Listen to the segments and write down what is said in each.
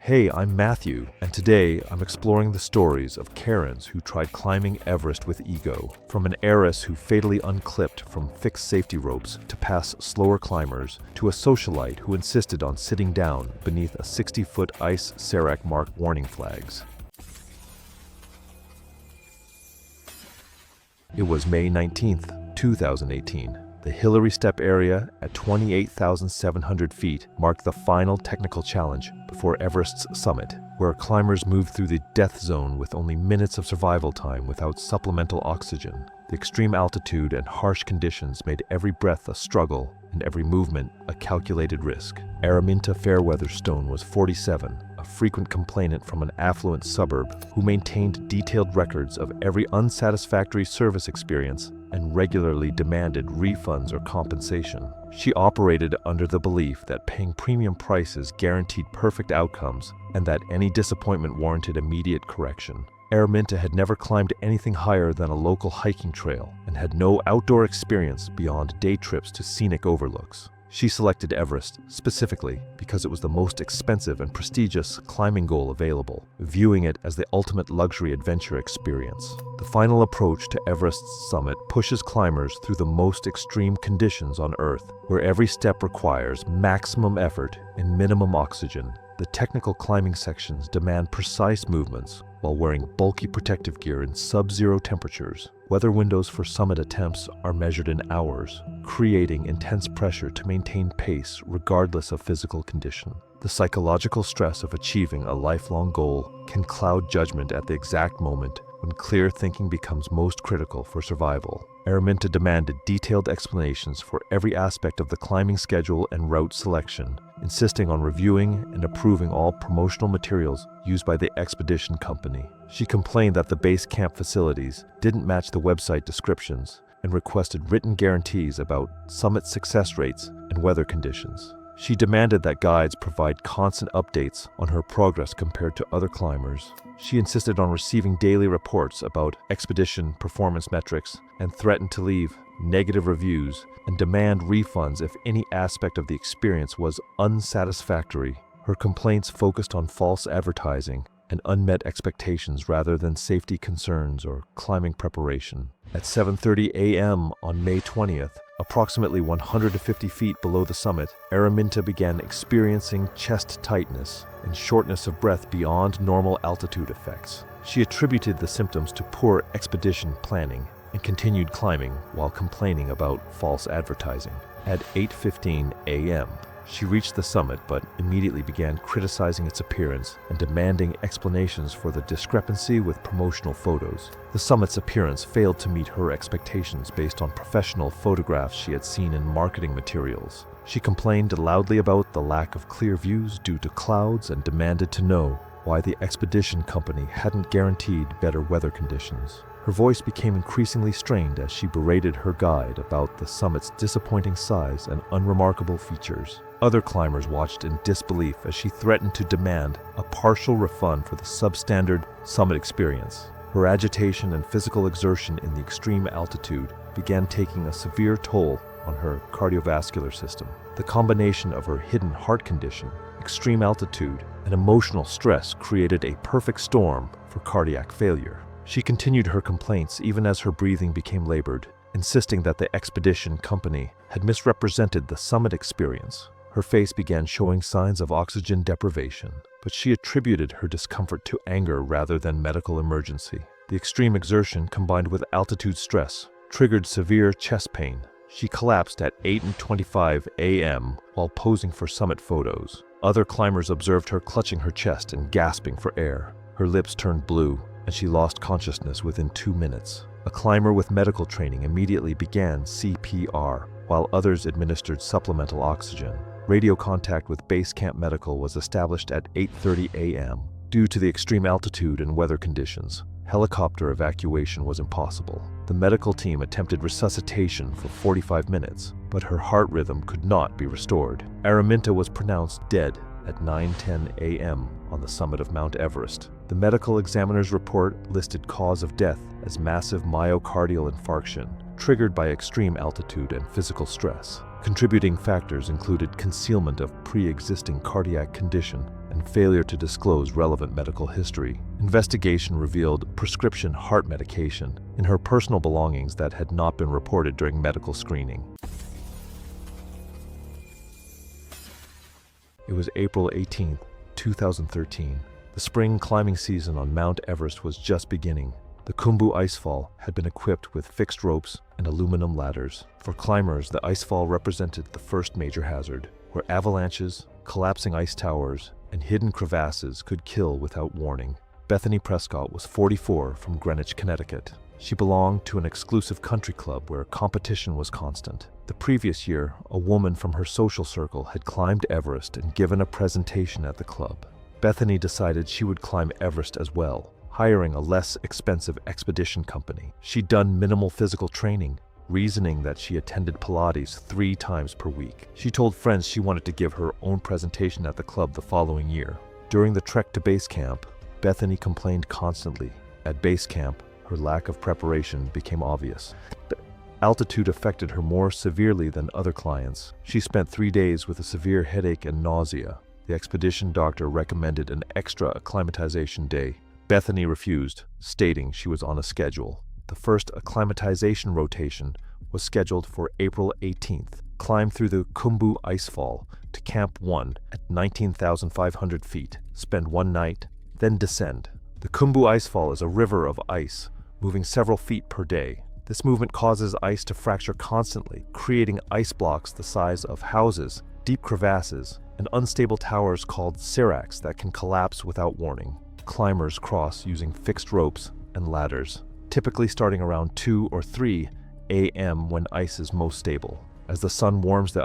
Hey, I'm Matthew, and today I'm exploring the stories of Karens who tried climbing Everest with ego, from an heiress who fatally unclipped from fixed safety ropes to pass slower climbers, to a socialite who insisted on sitting down beneath a 60-foot ice serac mark warning flags. It was May 19th, 2018. The Hillary Step area at 28,700 feet marked the final technical challenge before Everest's summit, where climbers moved through the death zone with only minutes of survival time without supplemental oxygen. The extreme altitude and harsh conditions made every breath a struggle and every movement a calculated risk. Araminta Fairweatherstone was 47, a frequent complainant from an affluent suburb who maintained detailed records of every unsatisfactory service experience and regularly demanded refunds or compensation. She operated under the belief that paying premium prices guaranteed perfect outcomes and that any disappointment warranted immediate correction. Araminta had never climbed anything higher than a local hiking trail and had no outdoor experience beyond day trips to scenic overlooks. She selected Everest specifically because it was the most expensive and prestigious climbing goal available, viewing it as the ultimate luxury adventure experience. The final approach to Everest's summit pushes climbers through the most extreme conditions on Earth, where every step requires maximum effort and minimum oxygen. The technical climbing sections demand precise movements while wearing bulky protective gear in sub-zero temperatures. Weather windows for summit attempts are measured in hours, creating intense pressure to maintain pace regardless of physical condition. The psychological stress of achieving a lifelong goal can cloud judgment at the exact moment when clear thinking becomes most critical for survival. Araminta demanded detailed explanations for every aspect of the climbing schedule and route selection, insisting on reviewing and approving all promotional materials used by the expedition company. She complained that the base camp facilities didn't match the website descriptions and requested written guarantees about summit success rates and weather conditions. She demanded that guides provide constant updates on her progress compared to other climbers. She insisted on receiving daily reports about expedition performance metrics and threatened to leave negative reviews and demand refunds if any aspect of the experience was unsatisfactory. Her complaints focused on false advertising and unmet expectations rather than safety concerns or climbing preparation. At 7:30 a.m. on May 20th, approximately 150 feet below the summit, Araminta began experiencing chest tightness and shortness of breath beyond normal altitude effects. She attributed the symptoms to poor expedition planning and continued climbing while complaining about false advertising. At 8:15 a.m., she reached the summit but immediately began criticizing its appearance and demanding explanations for the discrepancy with promotional photos. The summit's appearance failed to meet her expectations based on professional photographs she had seen in marketing materials. She complained loudly about the lack of clear views due to clouds and demanded to know why the expedition company hadn't guaranteed better weather conditions. Her voice became increasingly strained as she berated her guide about the summit's disappointing size and unremarkable features. Other climbers watched in disbelief as she threatened to demand a partial refund for the substandard summit experience. Her agitation and physical exertion in the extreme altitude began taking a severe toll on her cardiovascular system. The combination of her hidden heart condition, extreme altitude, and emotional stress created a perfect storm for cardiac failure. She continued her complaints even as her breathing became labored, insisting that the expedition company had misrepresented the summit experience. Her face began showing signs of oxygen deprivation, but she attributed her discomfort to anger rather than medical emergency. The extreme exertion combined with altitude stress triggered severe chest pain. She collapsed at 8:25 a.m. while posing for summit photos. Other climbers observed her clutching her chest and gasping for air. Her lips turned blue, and she lost consciousness within 2 minutes. A climber with medical training immediately began CPR, while others administered supplemental oxygen. Radio contact with Base Camp Medical was established at 8:30 a.m. Due to the extreme altitude and weather conditions, helicopter evacuation was impossible. The medical team attempted resuscitation for 45 minutes, but her heart rhythm could not be restored. Araminta was pronounced dead at 9:10 a.m. on the summit of Mount Everest. The medical examiner's report listed cause of death as massive myocardial infarction, triggered by extreme altitude and physical stress. Contributing factors included concealment of pre-existing cardiac condition and failure to disclose relevant medical history. Investigation revealed prescription heart medication in her personal belongings that had not been reported during medical screening. It was April 18, 2013. The spring climbing season on Mount Everest was just beginning. The Khumbu icefall had been equipped with fixed ropes and aluminum ladders. For climbers, the icefall represented the first major hazard, where avalanches, collapsing ice towers, and hidden crevasses could kill without warning. Bethany Prescott was 44 from Greenwich, Connecticut. She belonged to an exclusive country club where competition was constant. The previous year, a woman from her social circle had climbed Everest and given a presentation at the club. Bethany decided she would climb Everest as well, hiring a less expensive expedition company. She'd done minimal physical training, reasoning that she attended Pilates 3 times per week. She told friends she wanted to give her own presentation at the club the following year. During the trek to base camp, Bethany complained constantly. At base camp, her lack of preparation became obvious. Altitude affected her more severely than other clients. She spent 3 days with a severe headache and nausea. The expedition doctor recommended an extra acclimatization day. Bethany refused, stating she was on a schedule. The first acclimatization rotation was scheduled for April 18th. Climb through the Khumbu icefall to Camp 1 at 19,500 feet. Spend 1 night, then descend. The Khumbu icefall is a river of ice, moving several feet per day. This movement causes ice to fracture constantly, creating ice blocks the size of houses, deep crevasses, and unstable towers called seracs that can collapse without warning. Climbers cross using fixed ropes and ladders, typically starting around 2 or 3 a.m. when ice is most stable. As the sun warms the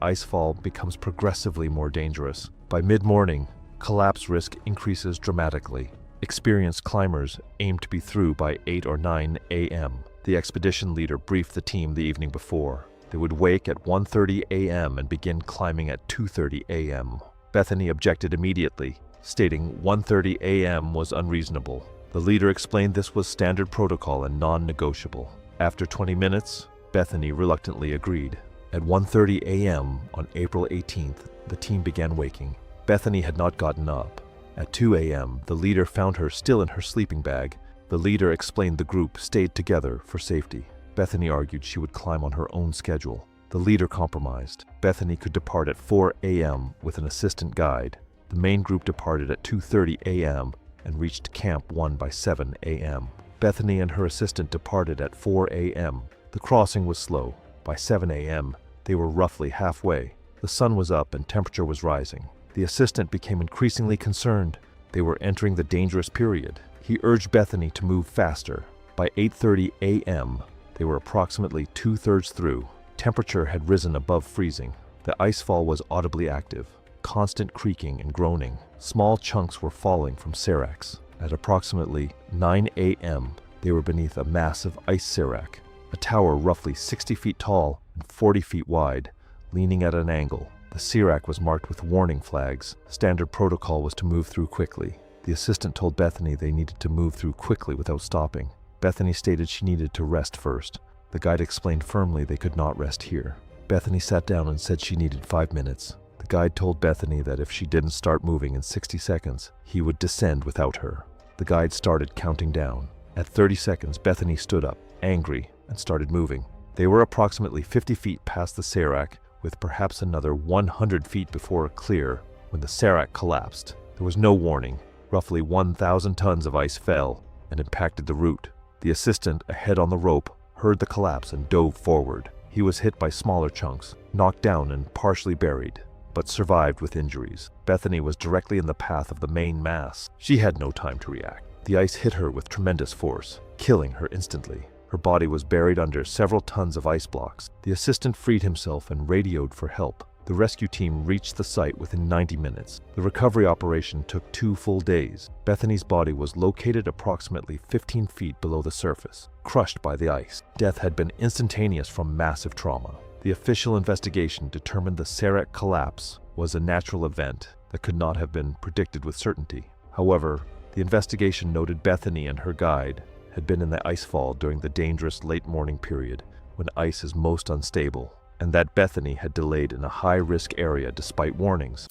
icefall becomes progressively more dangerous. By mid-morning, collapse risk increases dramatically. Experienced climbers aim to be through by 8 or 9 a.m. The expedition leader briefed the team the evening before. They would wake at 1:30 a.m. and begin climbing at 2:30 a.m. Bethany objected immediately, stating 1:30 a.m. was unreasonable. The leader explained this was standard protocol and non-negotiable. After 20 minutes, Bethany reluctantly agreed. At 1:30 a.m. on April 18th, the team began waking. Bethany had not gotten up. At 2 a.m., the leader found her still in her sleeping bag. The leader explained the group stayed together for safety. Bethany argued she would climb on her own schedule. The leader compromised. Bethany could depart at 4 a.m. with an assistant guide. The main group departed at 2:30 a.m. and reached Camp 1 by 7 a.m. Bethany and her assistant departed at 4 a.m. The crossing was slow. By 7 a.m., they were roughly halfway. The sun was up and temperature was rising. The assistant became increasingly concerned. They were entering the dangerous period. He urged Bethany to move faster. By 8:30 a.m., they were approximately 2/3 through. Temperature had risen above freezing. The icefall was audibly active, constant creaking and groaning. Small chunks were falling from seracs. At approximately 9 a.m., they were beneath a massive ice serac, a tower roughly 60 feet tall and 40 feet wide, leaning at an angle. The serac was marked with warning flags. Standard protocol was to move through quickly. The assistant told Bethany they needed to move through quickly without stopping. Bethany stated she needed to rest first. The guide explained firmly they could not rest here. Bethany sat down and said she needed 5 minutes. The guide told Bethany that if she didn't start moving in 60 seconds, he would descend without her. The guide started counting down. At 30 seconds, Bethany stood up, angry, and started moving. They were approximately 50 feet past the serac, with perhaps another 100 feet before clear, when the serac collapsed. There was no warning. Roughly 1,000 tons of ice fell and impacted the route. The assistant, ahead on the rope, heard the collapse and dove forward. He was hit by smaller chunks, knocked down and partially buried, but survived with injuries. Bethany was directly in the path of the main mass. She had no time to react. The ice hit her with tremendous force, killing her instantly. Her body was buried under several tons of ice blocks. The assistant freed himself and radioed for help. The rescue team reached the site within 90 minutes. The recovery operation took 2 full days. Bethany's body was located approximately 15 feet below the surface, crushed by the ice. Death had been instantaneous from massive trauma. The official investigation determined the serac collapse was a natural event that could not have been predicted with certainty. However, the investigation noted Bethany and her guide had been in the icefall during the dangerous late morning period, when ice is most unstable, and that Bethany had delayed in a high-risk area despite warnings.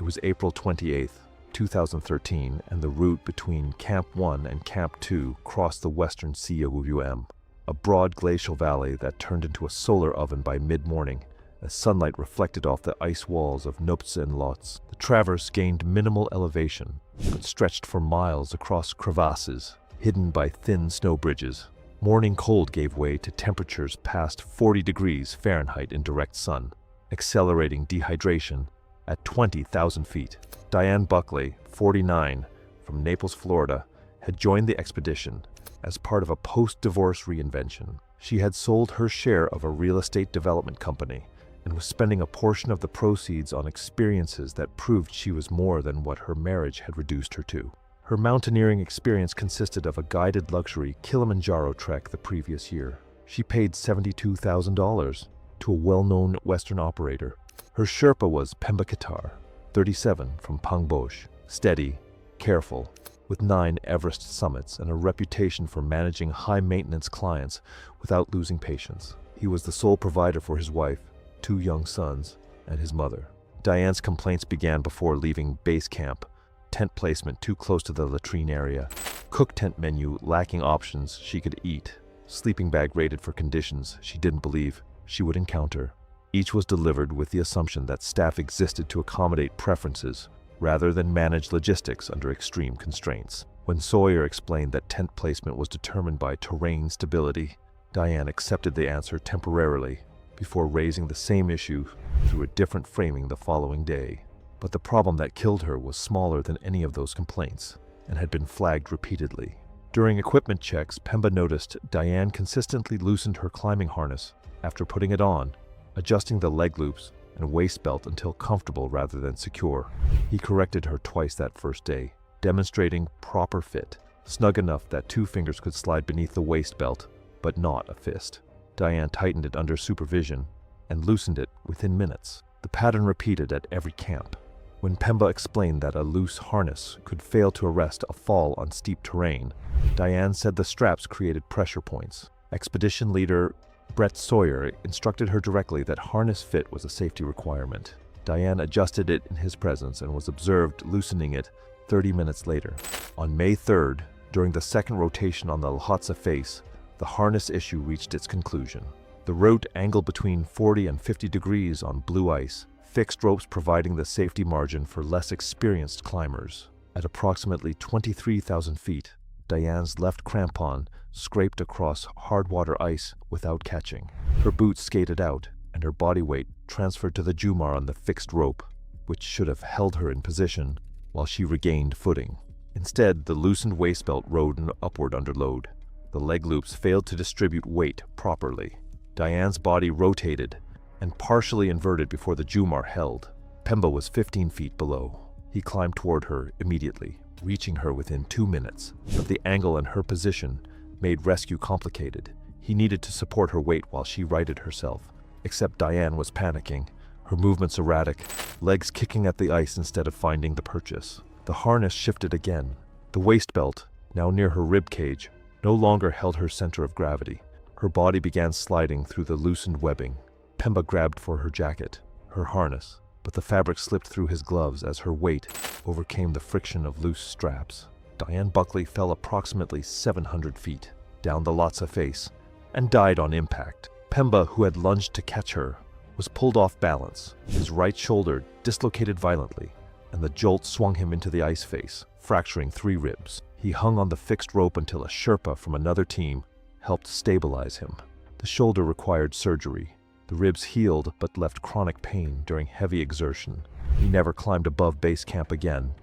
was April 28, 2013, and the route between Camp 1 and Camp 2 crossed the western Sea of Uum, a broad glacial valley that turned into a solar oven by mid-morning as sunlight reflected off the ice walls of Noptse and Lhotse. The traverse gained minimal elevation, but stretched for miles across crevasses, hidden by thin snow bridges. Morning cold gave way to temperatures past 40 degrees Fahrenheit in direct sun, accelerating dehydration at 20,000 feet. Diane Buckley, 49, from Naples, Florida, had joined the expedition as part of a post-divorce reinvention. She had sold her share of a real estate development company and was spending a portion of the proceeds on experiences that proved she was more than what her marriage had reduced her to. Her mountaineering experience consisted of a guided luxury Kilimanjaro trek the previous year. She paid $72,000 to a well-known Western operator. Her Sherpa was Pemba Katar, 37, from Pangboche, steady, careful, with 9 Everest summits and a reputation for managing high-maintenance clients without losing patience. He was the sole provider for his wife, 2 young sons, and his mother. Diane's complaints began before leaving base camp: tent placement too close to the latrine area, cook tent menu lacking options she could eat, sleeping bag rated for conditions she didn't believe she would encounter. Each was delivered with the assumption that staff existed to accommodate preferences rather than manage logistics under extreme constraints. When Sawyer explained that tent placement was determined by terrain stability, Diane accepted the answer temporarily before raising the same issue through a different framing the following day. But the problem that killed her was smaller than any of those complaints and had been flagged repeatedly. During equipment checks, Pemba noticed Diane consistently loosened her climbing harness after putting it on, adjusting the leg loops and waist belt until comfortable rather than secure. He corrected her twice that first day, demonstrating proper fit, snug enough that 2 fingers could slide beneath the waist belt, but not a fist. Diane tightened it under supervision and loosened it within minutes. The pattern repeated at every camp. When Pemba explained that a loose harness could fail to arrest a fall on steep terrain, Diane said the straps created pressure points. Expedition leader Brett Sawyer instructed her directly that harness fit was a safety requirement. Diane adjusted it in his presence and was observed loosening it 30 minutes later. On May 3rd, during the second rotation on the Lhotse face, the harness issue reached its conclusion. The route angled between 40 and 50 degrees on blue ice, fixed ropes providing the safety margin for less experienced climbers. At approximately 23,000 feet, Diane's left crampon scraped across hard water ice without catching. Her boots skated out, and her body weight transferred to the Jumar on the fixed rope, which should have held her in position while she regained footing. Instead, the loosened waist belt rode upward under load. The leg loops failed to distribute weight properly. Diane's body rotated and partially inverted before the Jumar held. Pemba was 15 feet below. He climbed toward her immediately, reaching her within 2 minutes, but the angle and her position made rescue complicated. He needed to support her weight while she righted herself. Except Diane was panicking, her movements erratic, legs kicking at the ice instead of finding the purchase. The harness shifted again. The waist belt, now near her rib cage, no longer held her center of gravity. Her body began sliding through the loosened webbing. Pemba grabbed for her jacket, her harness, but the fabric slipped through his gloves as her weight overcame the friction of loose straps. Diane Buckley fell approximately 700 feet down the Lhotse face and died on impact. Pemba, who had lunged to catch her, was pulled off balance. His right shoulder dislocated violently, and the jolt swung him into the ice face, fracturing 3 ribs. He hung on the fixed rope until a Sherpa from another team helped stabilize him. The shoulder required surgery. The ribs healed but left chronic pain during heavy exertion. He never climbed above base camp again.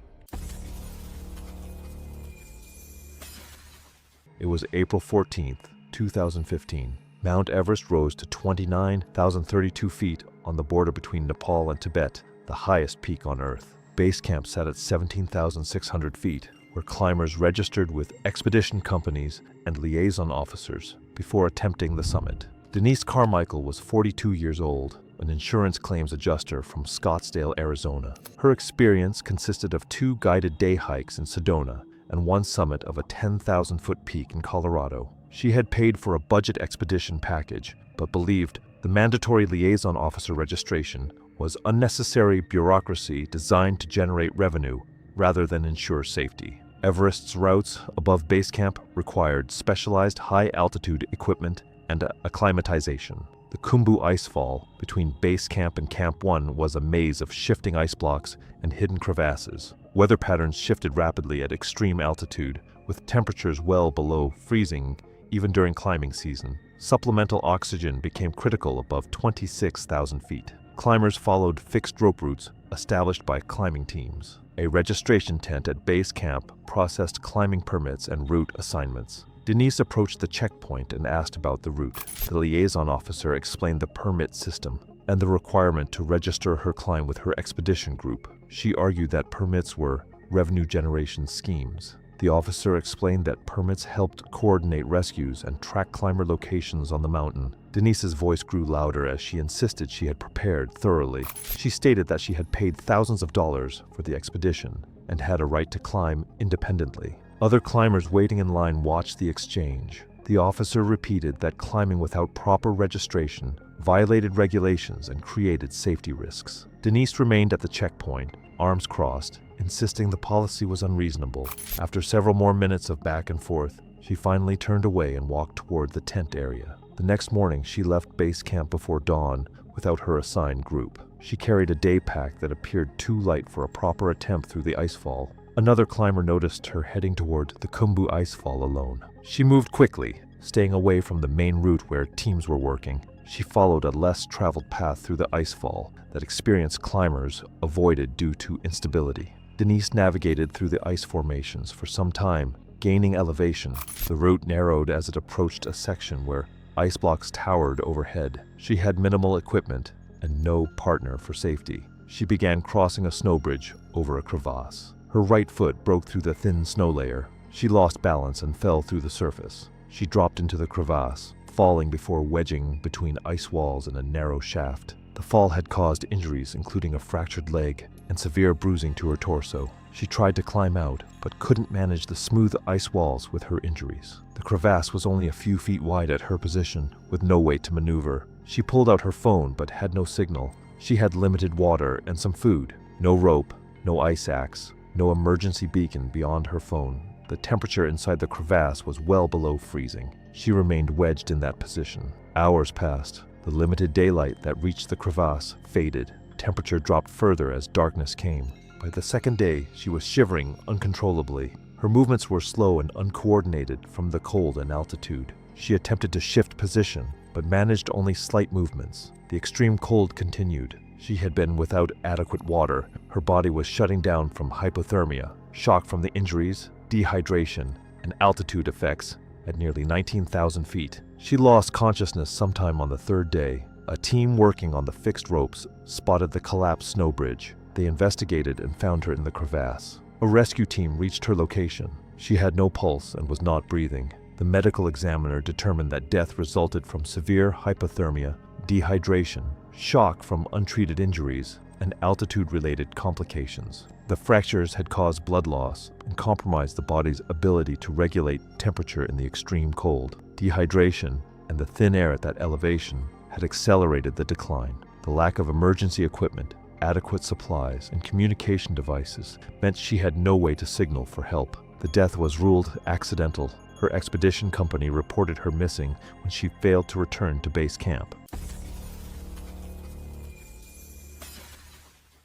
It was April 14th, 2015. Mount Everest rose to 29,032 feet on the border between Nepal and Tibet, the highest peak on Earth. Base camp sat at 17,600 feet, where climbers registered with expedition companies and liaison officers before attempting the summit. Denise Carmichael was 42 years old, an insurance claims adjuster from Scottsdale, Arizona. Her experience consisted of 2 guided day hikes in Sedona and 1 summit of a 10,000-foot peak in Colorado. She had paid for a budget expedition package, but believed the mandatory liaison officer registration was unnecessary bureaucracy designed to generate revenue rather than ensure safety. Everest's routes above base camp required specialized high-altitude equipment and acclimatization. The Khumbu icefall between base camp and Camp 1 was a maze of shifting ice blocks and hidden crevasses. Weather patterns shifted rapidly at extreme altitude, with temperatures well below freezing even during climbing season. Supplemental oxygen became critical above 26,000 feet. Climbers followed fixed rope routes established by climbing teams. A registration tent at base camp processed climbing permits and route assignments. Denise approached the checkpoint and asked about the route. The liaison officer explained the permit system and the requirement to register her climb with her expedition group. She argued that permits were revenue generation schemes. The officer explained that permits helped coordinate rescues and track climber locations on the mountain. Denise's voice grew louder as she insisted she had prepared thoroughly. She stated that she had paid thousands of dollars for the expedition and had a right to climb independently. Other climbers waiting in line watched the exchange. The officer repeated that climbing without proper registration violated regulations and created safety risks. Denise remained at the checkpoint, arms crossed, insisting the policy was unreasonable. After several more minutes of back and forth, she finally turned away and walked toward the tent area. The next morning, she left base camp before dawn without her assigned group. She carried a day pack that appeared too light for a proper attempt through the icefall. Another climber noticed her heading toward the Khumbu icefall alone. She moved quickly, staying away from the main route where teams were working. She followed a less traveled path through the icefall that experienced climbers avoided due to instability. Denise navigated through the ice formations for some time, gaining elevation. The route narrowed as it approached a section where ice blocks towered overhead. She had minimal equipment and no partner for safety. She began crossing a snow bridge over a crevasse. Her right foot broke through the thin snow layer. She lost balance and fell through the surface. She dropped into the crevasse, falling before wedging between ice walls and a narrow shaft. The fall had caused injuries, including a fractured leg and severe bruising to her torso. She tried to climb out, but couldn't manage the smooth ice walls with her injuries. The crevasse was only a few feet wide at her position, with no way to maneuver. She pulled out her phone, but had no signal. She had limited water and some food. No rope, no ice axe, no emergency beacon beyond her phone. The temperature inside the crevasse was well below freezing. She remained wedged in that position. Hours passed. The limited daylight that reached the crevasse faded. Temperature dropped further as darkness came. By the second day, she was shivering uncontrollably. Her movements were slow and uncoordinated from the cold and altitude. She attempted to shift position, but managed only slight movements. The extreme cold continued. She had been without adequate water. Her body was shutting down from hypothermia, shock from the injuries, dehydration, and altitude effects at nearly 19,000 feet. She lost consciousness sometime on the third day. A team working on the fixed ropes spotted the collapsed snow bridge. They investigated and found her in the crevasse. A rescue team reached her location. She had no pulse and was not breathing. The medical examiner determined that death resulted from severe hypothermia, dehydration, shock from untreated injuries, and altitude-related complications. The fractures had caused blood loss and compromised the body's ability to regulate temperature in the extreme cold. Dehydration and the thin air at that elevation had accelerated the decline. The lack of emergency equipment, adequate supplies, and communication devices meant she had no way to signal for help. The death was ruled accidental. Her expedition company reported her missing when she failed to return to base camp.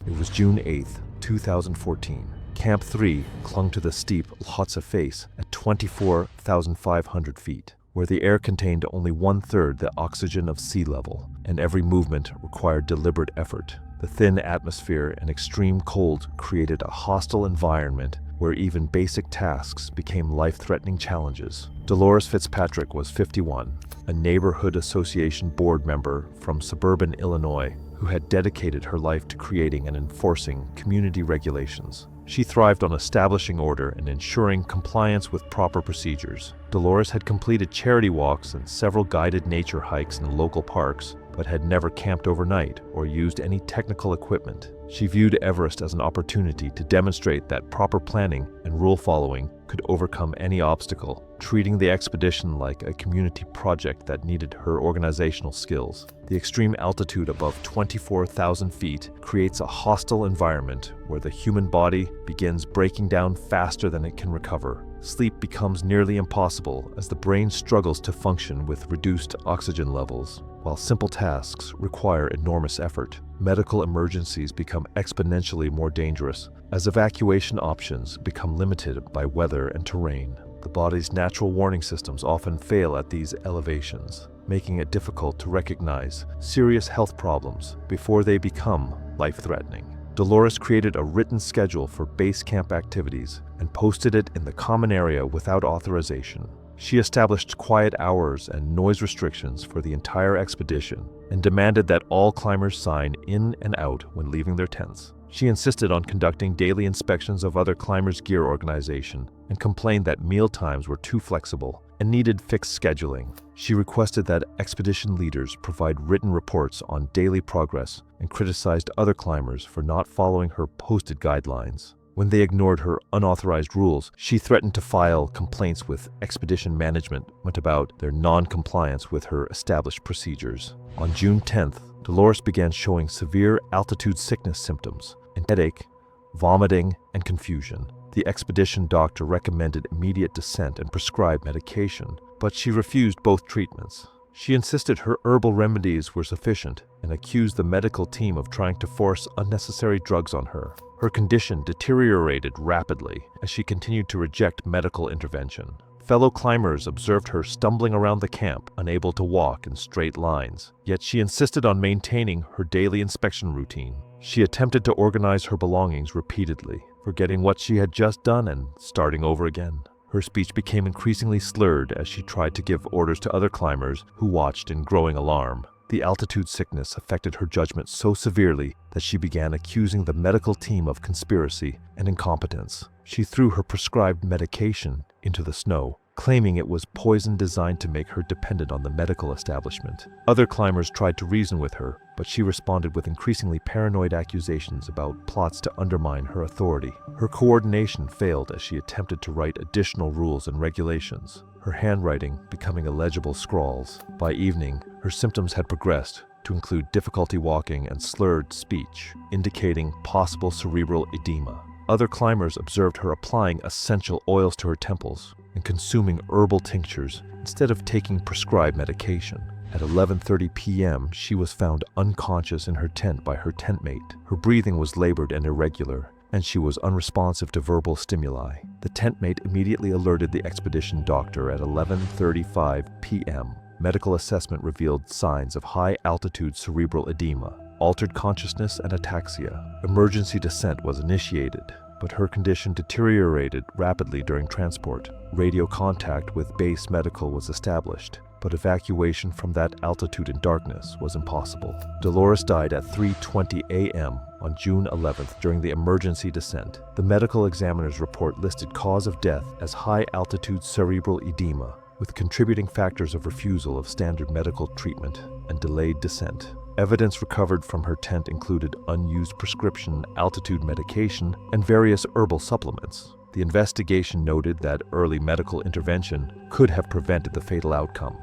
It was June 8th, 2014. Camp 3 clung to the steep Lhotse face at 24,500 feet, where the air contained only 1/3 the oxygen of sea level, and every movement required deliberate effort. The thin atmosphere and extreme cold created a hostile environment where even basic tasks became life-threatening challenges. Dolores Fitzpatrick was 51, a neighborhood association board member from suburban Illinois who had dedicated her life to creating and enforcing community regulations. She thrived on establishing order and ensuring compliance with proper procedures. Dolores had completed charity walks and several guided nature hikes in local parks, but had never camped overnight or used any technical equipment. She viewed Everest as an opportunity to demonstrate that proper planning and rule following could overcome any obstacle, treating the expedition like a community project that needed her organizational skills. The extreme altitude above 24,000 feet creates a hostile environment where the human body begins breaking down faster than it can recover. Sleep becomes nearly impossible as the brain struggles to function with reduced oxygen levels. While simple tasks require enormous effort, medical emergencies become exponentially more dangerous as evacuation options become limited by weather and terrain. The body's natural warning systems often fail at these elevations, making it difficult to recognize serious health problems before they become life-threatening. Dolores created a written schedule for base camp activities and posted it in the common area without authorization. She established quiet hours and noise restrictions for the entire expedition and demanded that all climbers sign in and out when leaving their tents. She insisted on conducting daily inspections of other climbers' gear organization and complained that meal times were too flexible and needed fixed scheduling. She requested that expedition leaders provide written reports on daily progress and criticized other climbers for not following her posted guidelines. When they ignored her unauthorized rules, she threatened to file complaints with expedition management about their non-compliance with her established procedures. On June 10th, Dolores began showing severe altitude sickness symptoms and headache, vomiting, and confusion. The expedition doctor recommended immediate descent and prescribed medication, but she refused both treatments. She insisted her herbal remedies were sufficient and accused the medical team of trying to force unnecessary drugs on her. Her condition deteriorated rapidly as she continued to reject medical intervention. Fellow climbers observed her stumbling around the camp, unable to walk in straight lines, yet she insisted on maintaining her daily inspection routine. She attempted to organize her belongings repeatedly, forgetting what she had just done and starting over again. Her speech became increasingly slurred as she tried to give orders to other climbers who watched in growing alarm. The altitude sickness affected her judgment so severely that she began accusing the medical team of conspiracy and incompetence. She threw her prescribed medication into the snow, claiming it was poison designed to make her dependent on the medical establishment. Other climbers tried to reason with her, but she responded with increasingly paranoid accusations about plots to undermine her authority. Her coordination failed as she attempted to write additional rules and regulations, her handwriting becoming illegible scrawls. By evening, her symptoms had progressed to include difficulty walking and slurred speech, indicating possible cerebral edema. Other climbers observed her applying essential oils to her temples and consuming herbal tinctures instead of taking prescribed medication. At 11:30 p.m., she was found unconscious in her tent by her tent mate. Her breathing was labored and irregular, and she was unresponsive to verbal stimuli. The tent mate immediately alerted the expedition doctor at 11:35 p.m. Medical assessment revealed signs of high-altitude cerebral edema, altered consciousness, and ataxia. Emergency descent was initiated, but her condition deteriorated rapidly during transport. Radio contact with base medical was established, but evacuation from that altitude in darkness was impossible. Dolores died at 3:20 a.m. on June 11th during the emergency descent. The medical examiner's report listed cause of death as high-altitude cerebral edema, with contributing factors of refusal of standard medical treatment and delayed descent. Evidence recovered from her tent included unused prescription altitude medication and various herbal supplements. The investigation noted that early medical intervention could have prevented the fatal outcome.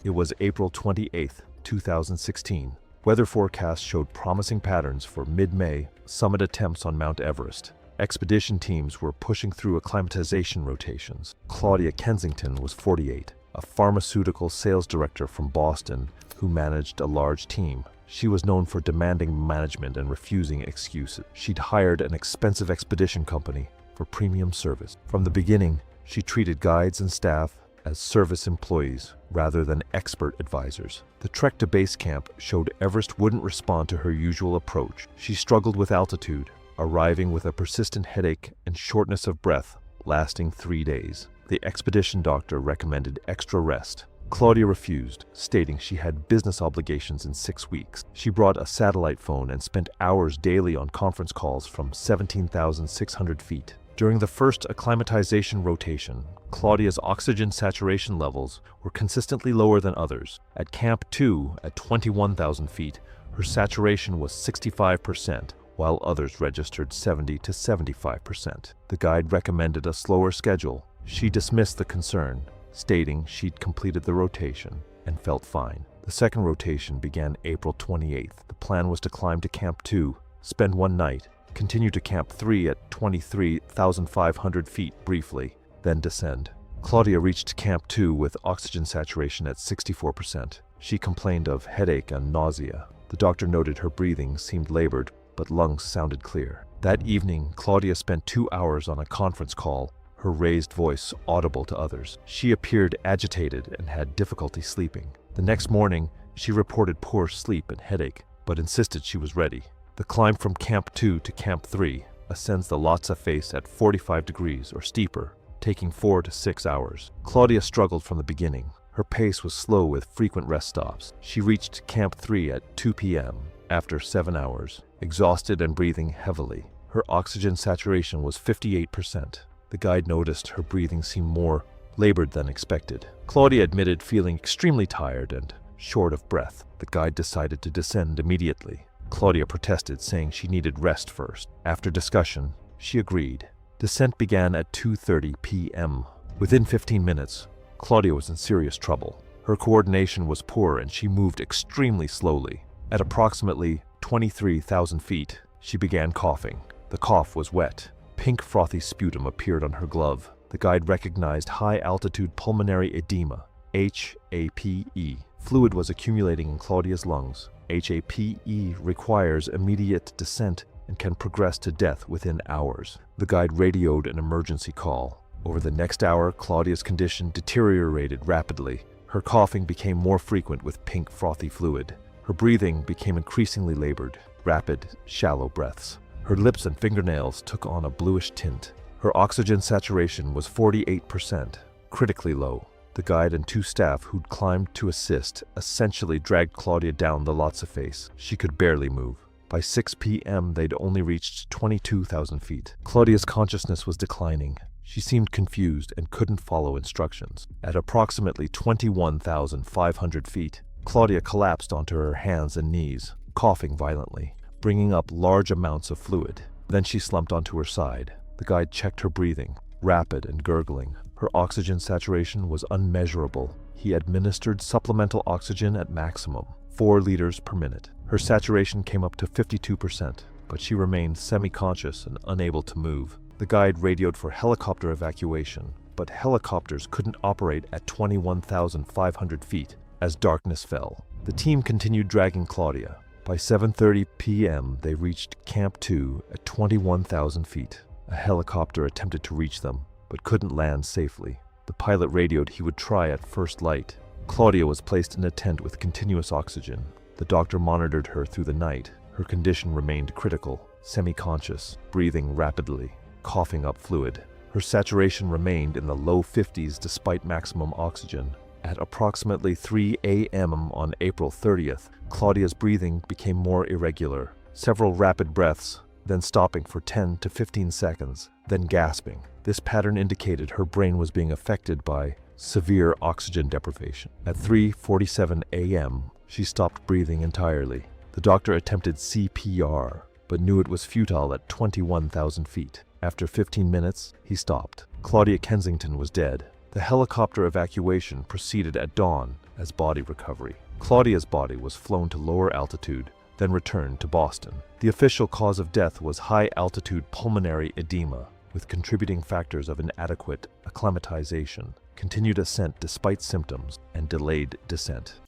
It was April 28, 2016. Weather forecasts showed promising patterns for mid-May summit attempts on Mount Everest. Expedition teams were pushing through acclimatization rotations. Claudia Kensington was 48, a pharmaceutical sales director from Boston who managed a large team. She was known for demanding management and refusing excuses. She'd hired an expensive expedition company for premium service. From the beginning, she treated guides and staff as service employees rather than expert advisors. The trek to base camp showed Everest wouldn't respond to her usual approach. She struggled with altitude, arriving with a persistent headache and shortness of breath lasting 3 days. The expedition doctor recommended extra rest. Claudia refused, stating she had business obligations in 6 weeks. She brought a satellite phone and spent hours daily on conference calls from 17,600 feet. During the first acclimatization rotation, Claudia's oxygen saturation levels were consistently lower than others. At Camp 2, at 21,000 feet, her saturation was 65%, while others registered 70 to 75%. The guide recommended a slower schedule. She dismissed the concern, stating she'd completed the rotation and felt fine. The second rotation began April 28th. The plan was to climb to Camp 2, spend one night, continue to Camp 3 at 23,500 feet briefly, then descend. Claudia reached Camp 2 with oxygen saturation at 64%. She complained of headache and nausea. The doctor noted her breathing seemed labored, but lungs sounded clear. That evening, Claudia spent 2 hours on a conference call, her raised voice audible to others. She appeared agitated and had difficulty sleeping. The next morning, she reported poor sleep and headache, but insisted she was ready. The climb from Camp 2 to Camp 3 ascends the Lhotse face at 45 degrees or steeper, taking 4 to 6 hours. Claudia struggled from the beginning. Her pace was slow with frequent rest stops. She reached Camp 3 at 2 p.m. after 7 hours, exhausted and breathing heavily. Her oxygen saturation was 58%. The guide noticed her breathing seemed more labored than expected. Claudia admitted feeling extremely tired and short of breath. The guide decided to descend immediately. Claudia protested, saying she needed rest first. After discussion, she agreed. Descent began at 2:30 p.m. Within 15 minutes, Claudia was in serious trouble. Her coordination was poor and she moved extremely slowly. At approximately 23,000 feet, she began coughing. The cough was wet. Pink frothy sputum appeared on her glove. The guide recognized high-altitude pulmonary edema, HAPE. Fluid was accumulating in Claudia's lungs. HAPE requires immediate descent and can progress to death within hours. The guide radioed an emergency call. Over the next hour, Claudia's condition deteriorated rapidly. Her coughing became more frequent with pink frothy fluid. Her breathing became increasingly labored, rapid, shallow breaths. Her lips and fingernails took on a bluish tint. Her oxygen saturation was 48%, critically low. The guide and 2 staff who'd climbed to assist essentially dragged Claudia down the Lhotse face. She could barely move. By 6 p.m., they'd only reached 22,000 feet. Claudia's consciousness was declining. She seemed confused and couldn't follow instructions. At approximately 21,500 feet, Claudia collapsed onto her hands and knees, coughing violently, bringing up large amounts of fluid. Then she slumped onto her side. The guide checked her breathing, rapid and gurgling. Her oxygen saturation was unmeasurable. He administered supplemental oxygen at maximum, 4 liters per minute. Her saturation came up to 52%, but she remained semi-conscious and unable to move. The guide radioed for helicopter evacuation, but helicopters couldn't operate at 21,500 feet as darkness fell. The team continued dragging Claudia. By 7:30 p.m., they reached Camp 2 at 21,000 feet. A helicopter attempted to reach them, but couldn't land safely. The pilot radioed he would try at first light. Claudia was placed in a tent with continuous oxygen. The doctor monitored her through the night. Her condition remained critical, semi-conscious, breathing rapidly, coughing up fluid. Her saturation remained in the low 50s despite maximum oxygen. At approximately 3 a.m. on April 30th, Claudia's breathing became more irregular. Several rapid breaths, then stopping for 10 to 15 seconds, then gasping. This pattern indicated her brain was being affected by severe oxygen deprivation. At 3:47 a.m., she stopped breathing entirely. The doctor attempted CPR, but knew it was futile at 21,000 feet. After 15 minutes, he stopped. Claudia Kensington was dead. The helicopter evacuation proceeded at dawn as body recovery. Claudia's body was flown to lower altitude, then returned to Boston. The official cause of death was high-altitude pulmonary edema, with contributing factors of inadequate acclimatization, continued ascent despite symptoms, and delayed descent.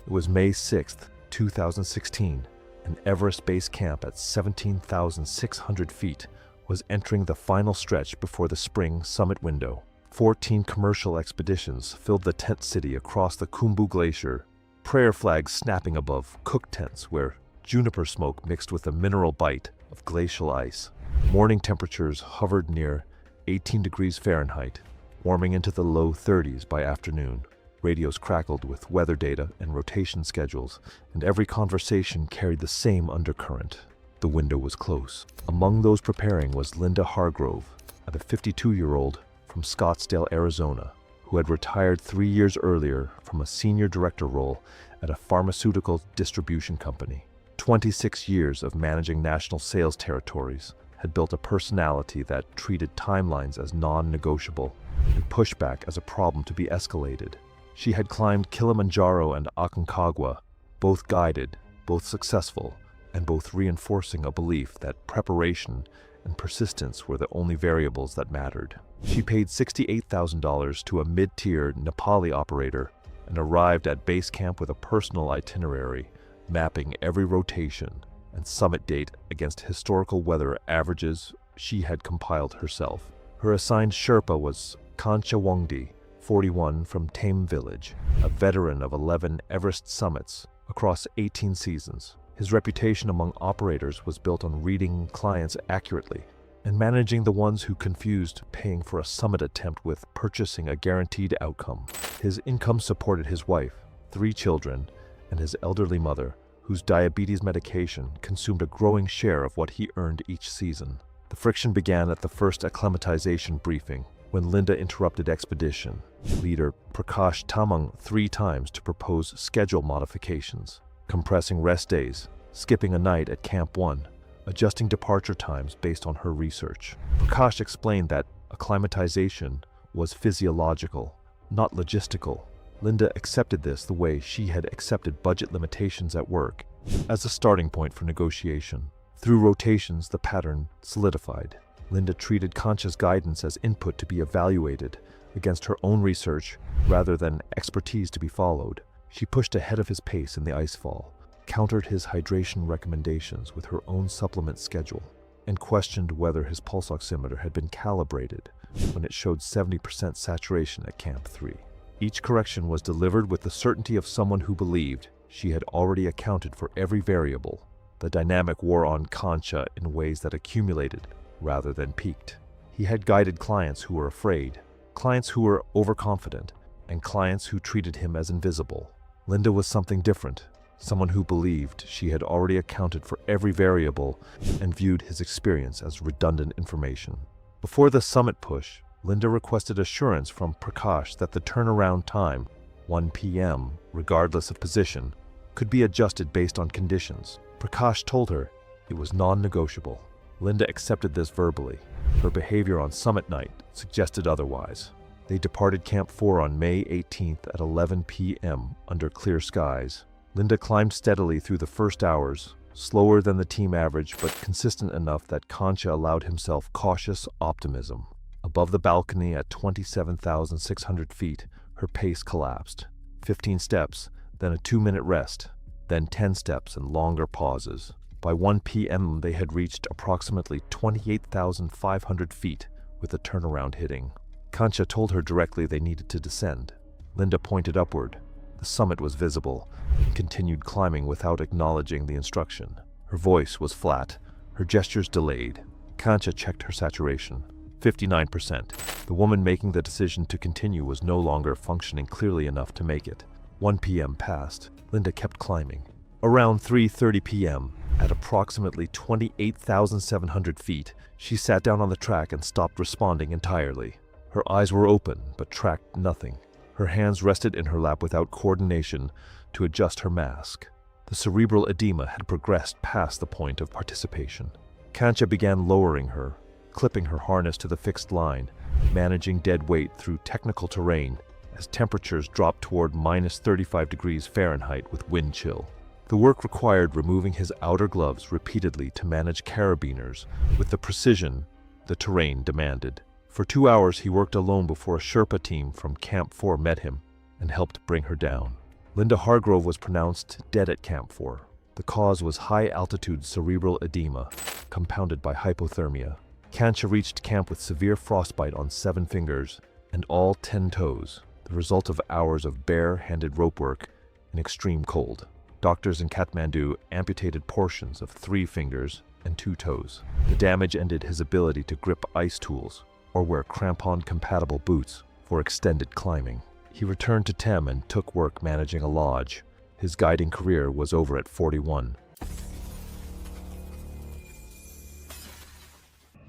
It was May 6, 2016, and Everest Base Camp at 17,600 feet was entering the final stretch before the spring summit window. 14 commercial expeditions filled the tent city across the Khumbu Glacier, prayer flags snapping above cook tents where juniper smoke mixed with a mineral bite of glacial ice. Morning temperatures hovered near 18 degrees Fahrenheit, warming into the low 30s by afternoon. Radios crackled with weather data and rotation schedules, and every conversation carried the same undercurrent. The window was close. Among those preparing was Linda Hargrove, a 52-year-old from Scottsdale, Arizona, who had retired 3 years earlier from a senior director role at a pharmaceutical distribution company. 26 years of managing national sales territories had built a personality that treated timelines as non-negotiable and pushback as a problem to be escalated. She had climbed Kilimanjaro and Aconcagua, both guided, both successful, and both reinforcing a belief that preparation and persistence were the only variables that mattered. She paid $68,000 to a mid-tier Nepali operator and arrived at base camp with a personal itinerary, mapping every rotation and summit date against historical weather averages she had compiled herself. Her assigned Sherpa was Kancha Wongdi, 41, from Tame Village, a veteran of 11 Everest summits across 18 seasons. His reputation among operators was built on reading clients accurately and managing the ones who confused paying for a summit attempt with purchasing a guaranteed outcome. His income supported his wife, 3 children, and his elderly mother, whose diabetes medication consumed a growing share of what he earned each season. The friction began at the first acclimatization briefing, when Linda interrupted expedition leader Prakash Tamang 3 times to propose schedule modifications, compressing rest days, skipping a night at Camp 1, adjusting departure times based on her research. Prakash explained that acclimatization was physiological, not logistical. Linda accepted this the way she had accepted budget limitations at work, as a starting point for negotiation. Through rotations, the pattern solidified. Linda treated Kancha's guidance as input to be evaluated against her own research rather than expertise to be followed. She pushed ahead of his pace in the icefall, countered his hydration recommendations with her own supplement schedule, and questioned whether his pulse oximeter had been calibrated when it showed 70% saturation at Camp 3. Each correction was delivered with the certainty of someone who believed she had already accounted for every variable. The dynamic wore on Kancha in ways that accumulated rather than peaked. He had guided clients who were afraid, clients who were overconfident, and clients who treated him as invisible. Linda was something different, someone who believed she had already accounted for every variable and viewed his experience as redundant information. Before the summit push, Linda requested assurance from Prakash that the turnaround time, 1 p.m., regardless of position, could be adjusted based on conditions. Prakash told her it was non-negotiable. Linda accepted this verbally. Her behavior on summit night suggested otherwise. They departed Camp 4 on May 18th at 11 p.m. under clear skies. Linda climbed steadily through the first hours, slower than the team average but consistent enough that Kancha allowed himself cautious optimism. Above the balcony at 27,600 feet, her pace collapsed. 15 steps, then a 2-minute rest, then 10 steps and longer pauses. By 1 p.m. they had reached approximately 28,500 feet with the turnaround hitting. Kancha told her directly they needed to descend. Linda pointed upward. The summit was visible and continued climbing without acknowledging the instruction. Her voice was flat, her gestures delayed. Kancha checked her saturation. 59%. The woman making the decision to continue was no longer functioning clearly enough to make it. 1 p.m. passed. Linda kept climbing. Around 3:30 p.m., at approximately 28,700 feet, she sat down on the track and stopped responding entirely. Her eyes were open, but tracked nothing. Her hands rested in her lap without coordination to adjust her mask. The cerebral edema had progressed past the point of participation. Kancha began lowering her, clipping her harness to the fixed line, managing dead weight through technical terrain as temperatures dropped toward minus 35 degrees Fahrenheit with wind chill. The work required removing his outer gloves repeatedly to manage carabiners with the precision the terrain demanded. For 2 hours he worked alone before a Sherpa team from Camp 4 met him and helped bring her down. Linda Hargrove was pronounced dead at Camp 4. The cause was high-altitude cerebral edema, compounded by hypothermia. Kancha reached camp with severe frostbite on 7 fingers and all 10 toes, the result of hours of bare-handed rope work in extreme cold. Doctors in Kathmandu amputated portions of 3 fingers and 2 toes. The damage ended his ability to grip ice tools or wear crampon-compatible boots for extended climbing. He returned to Tem and took work managing a lodge. His guiding career was over at 41.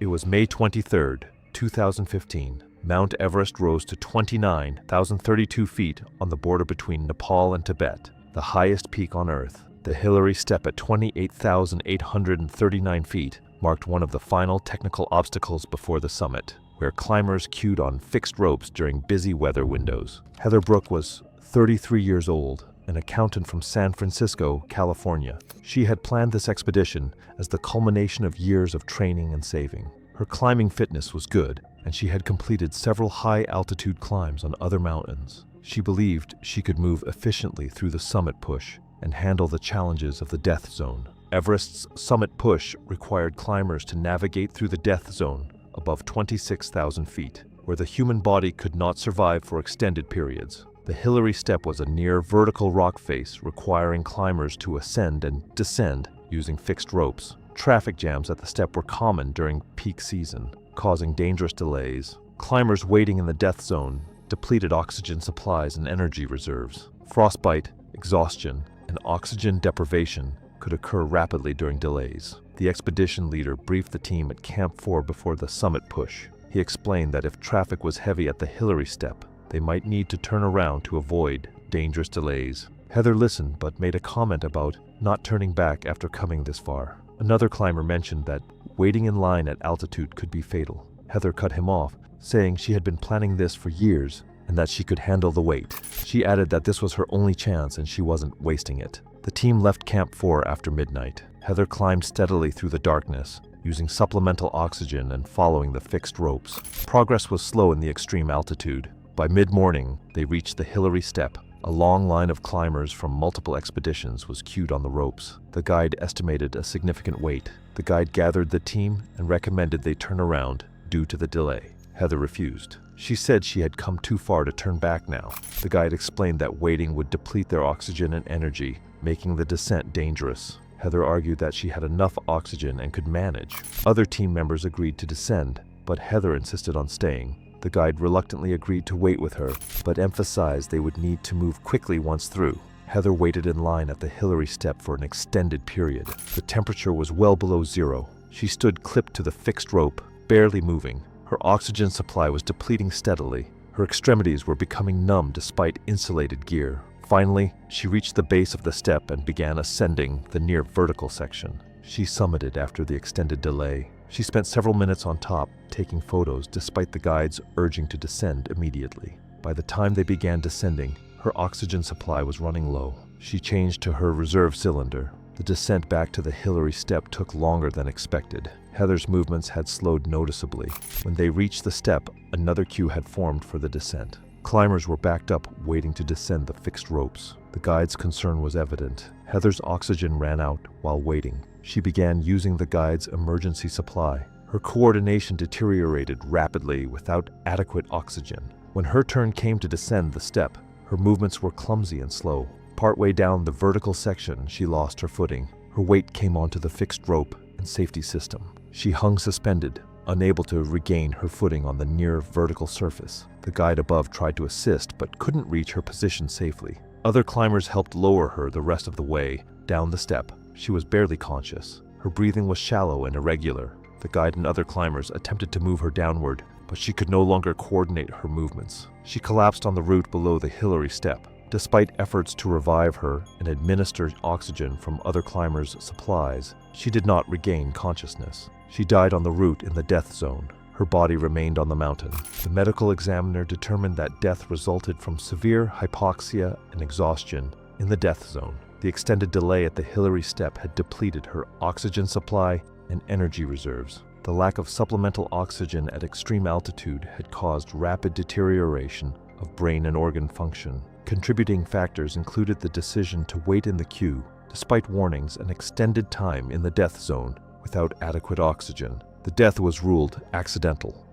It was May 23, 2015. Mount Everest rose to 29,032 feet on the border between Nepal and Tibet, the highest peak on Earth. The Hillary Step at 28,839 feet marked one of the final technical obstacles before the summit, where climbers queued on fixed ropes during busy weather windows. Heather Brooke was 33 years old, an accountant from San Francisco, California. She had planned this expedition as the culmination of years of training and saving. Her climbing fitness was good, and she had completed several high-altitude climbs on other mountains. She believed she could move efficiently through the summit push and handle the challenges of the death zone. Everest's summit push required climbers to navigate through the death zone above 26,000 feet, where the human body could not survive for extended periods. The Hillary Step was a near-vertical rock face requiring climbers to ascend and descend using fixed ropes. Traffic jams at the step were common during peak season, causing dangerous delays. Climbers waiting in the death zone depleted oxygen supplies and energy reserves. Frostbite, exhaustion, and oxygen deprivation could occur rapidly during delays. The expedition leader briefed the team at Camp 4 before the summit push. He explained that if traffic was heavy at the Hillary Step, they might need to turn around to avoid dangerous delays. Heather listened but made a comment about not turning back after coming this far. Another climber mentioned that waiting in line at altitude could be fatal. Heather cut him off, saying she had been planning this for years and that she could handle the wait. She added that this was her only chance and she wasn't wasting it. The team left Camp 4 after midnight. Heather climbed steadily through the darkness, using supplemental oxygen and following the fixed ropes. Progress was slow in the extreme altitude. By mid-morning, they reached the Hillary Step. A long line of climbers from multiple expeditions was queued on the ropes. The guide estimated a significant wait. The guide gathered the team and recommended they turn around due to the delay. Heather refused. She said she had come too far to turn back now. The guide explained that waiting would deplete their oxygen and energy, making the descent dangerous. Heather argued that she had enough oxygen and could manage. Other team members agreed to descend, but Heather insisted on staying. The guide reluctantly agreed to wait with her, but emphasized they would need to move quickly once through. Heather waited in line at the Hillary Step for an extended period. The temperature was well below zero. She stood clipped to the fixed rope, barely moving. Her oxygen supply was depleting steadily. Her extremities were becoming numb despite insulated gear. Finally, she reached the base of the step and began ascending the near vertical section. She summited after the extended delay. She spent several minutes on top, taking photos despite the guides urging to descend immediately. By the time they began descending, her oxygen supply was running low. She changed to her reserve cylinder. The descent back to the Hillary Step took longer than expected. Heather's movements had slowed noticeably. When they reached the step, another queue had formed for the descent. Climbers were backed up, waiting to descend the fixed ropes. The guide's concern was evident. Heather's oxygen ran out while waiting. She began using the guide's emergency supply. Her coordination deteriorated rapidly without adequate oxygen. When her turn came to descend the step, her movements were clumsy and slow. Partway down the vertical section, she lost her footing. Her weight came onto the fixed rope and safety system. She hung suspended, unable to regain her footing on the near vertical surface. The guide above tried to assist but couldn't reach her position safely. Other climbers helped lower her the rest of the way down the step. She was barely conscious. Her breathing was shallow and irregular. The guide and other climbers attempted to move her downward, but she could no longer coordinate her movements. She collapsed on the route below the Hillary Step. Despite efforts to revive her and administer oxygen from other climbers' supplies, she did not regain consciousness. She died on the route in the death zone. Her body remained on the mountain. The medical examiner determined that death resulted from severe hypoxia and exhaustion in the death zone. The extended delay at the Hillary Step had depleted her oxygen supply and energy reserves. The lack of supplemental oxygen at extreme altitude had caused rapid deterioration of brain and organ function. Contributing factors included the decision to wait in the queue, despite warnings and extended time in the death zone without adequate oxygen. The death was ruled accidental.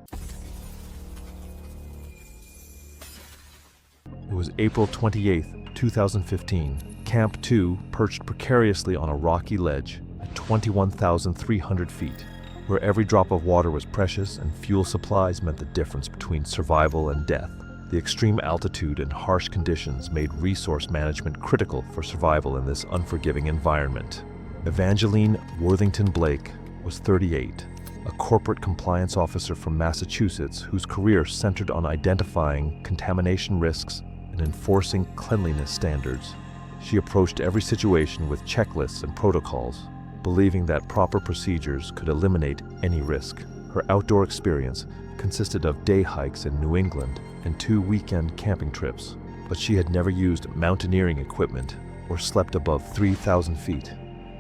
It was April 28, 2015. Camp 2 perched precariously on a rocky ledge at 21,300 feet, where every drop of water was precious and fuel supplies meant the difference between survival and death. The extreme altitude and harsh conditions made resource management critical for survival in this unforgiving environment. Evangeline Worthington Blake was 38. a corporate compliance officer from Massachusetts whose career centered on identifying contamination risks and enforcing cleanliness standards. She approached every situation with checklists and protocols, believing that proper procedures could eliminate any risk. Her outdoor experience consisted of day hikes in New England and 2 weekend camping trips, but she had never used mountaineering equipment or slept above 3,000 feet.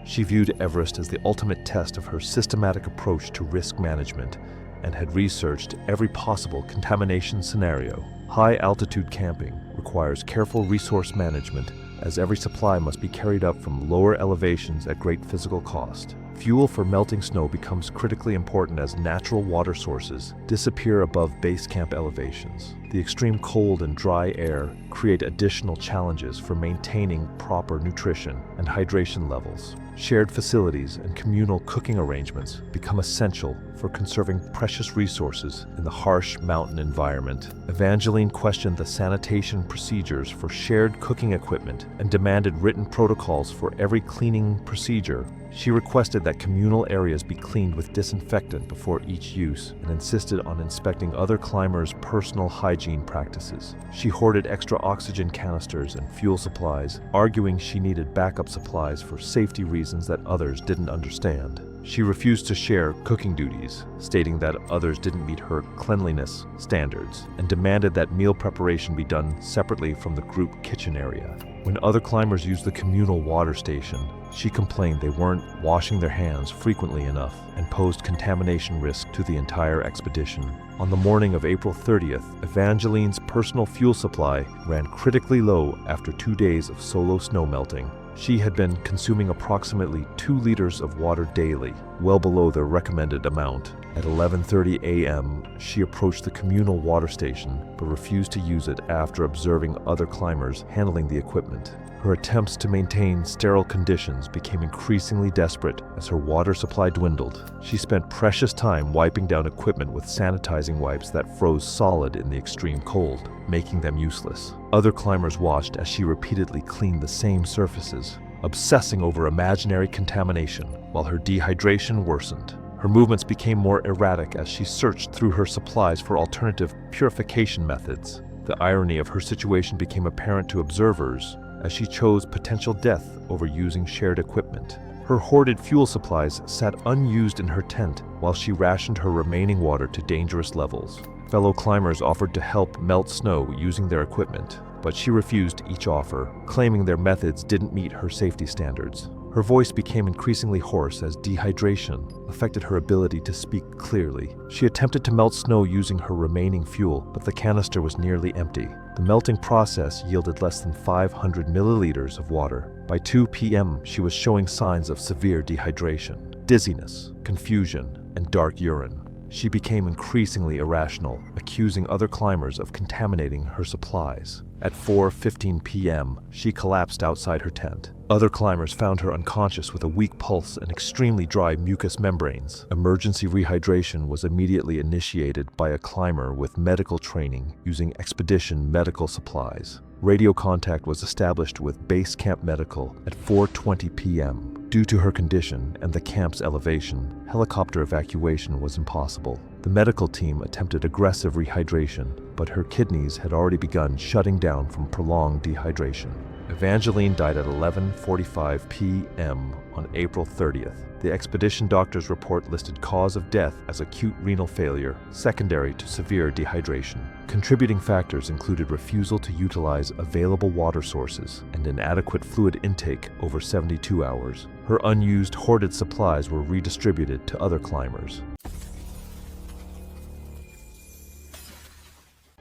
She viewed Everest as the ultimate test of her systematic approach to risk management and had researched every possible contamination scenario. High-altitude camping requires careful resource management, as every supply must be carried up from lower elevations at great physical cost. Fuel for melting snow becomes critically important as natural water sources disappear above base camp elevations. The extreme cold and dry air create additional challenges for maintaining proper nutrition and hydration levels. Shared facilities and communal cooking arrangements become essential for conserving precious resources in the harsh mountain environment. Evangeline questioned the sanitation procedures for shared cooking equipment and demanded written protocols for every cleaning procedure. She requested that communal areas be cleaned with disinfectant before each use and insisted on inspecting other climbers' personal hygiene practices. She hoarded extra oxygen canisters and fuel supplies, arguing she needed backup supplies for safety reasons that others didn't understand. She refused to share cooking duties, stating that others didn't meet her cleanliness standards, and demanded that meal preparation be done separately from the group kitchen area. When other climbers used the communal water station, she complained they weren't washing their hands frequently enough and posed contamination risk to the entire expedition. On the morning of April 30th, Evangeline's personal fuel supply ran critically low after 2 days of solo snow melting. She had been consuming approximately 2 liters of water daily, well below the recommended amount. At 11:30 a.m., she approached the communal water station but refused to use it after observing other climbers handling the equipment. Her attempts to maintain sterile conditions became increasingly desperate as her water supply dwindled. She spent precious time wiping down equipment with sanitizing wipes that froze solid in the extreme cold, making them useless. Other climbers watched as she repeatedly cleaned the same surfaces, obsessing over imaginary contamination, while her dehydration worsened. Her movements became more erratic as she searched through her supplies for alternative purification methods. The irony of her situation became apparent to observers as she chose potential death over using shared equipment. Her hoarded fuel supplies sat unused in her tent while she rationed her remaining water to dangerous levels. Fellow climbers offered to help melt snow using their equipment, but she refused each offer, claiming their methods didn't meet her safety standards. Her voice became increasingly hoarse as dehydration affected her ability to speak clearly. She attempted to melt snow using her remaining fuel, but the canister was nearly empty. The melting process yielded less than 500 milliliters of water. By 2 p.m., she was showing signs of severe dehydration, dizziness, confusion, and dark urine. She became increasingly irrational, accusing other climbers of contaminating her supplies. At 4:15 p.m., she collapsed outside her tent. Other climbers found her unconscious with a weak pulse and extremely dry mucous membranes. Emergency rehydration was immediately initiated by a climber with medical training using expedition medical supplies. Radio contact was established with Base Camp Medical at 4:20 p.m. Due to her condition and the camp's elevation, helicopter evacuation was impossible. The medical team attempted aggressive rehydration, but her kidneys had already begun shutting down from prolonged dehydration. Evangeline died at 11:45 p.m. on April 30th. The expedition doctor's report listed cause of death as acute renal failure, secondary to severe dehydration. Contributing factors included refusal to utilize available water sources and inadequate fluid intake over 72 hours. Her unused hoarded supplies were redistributed to other climbers.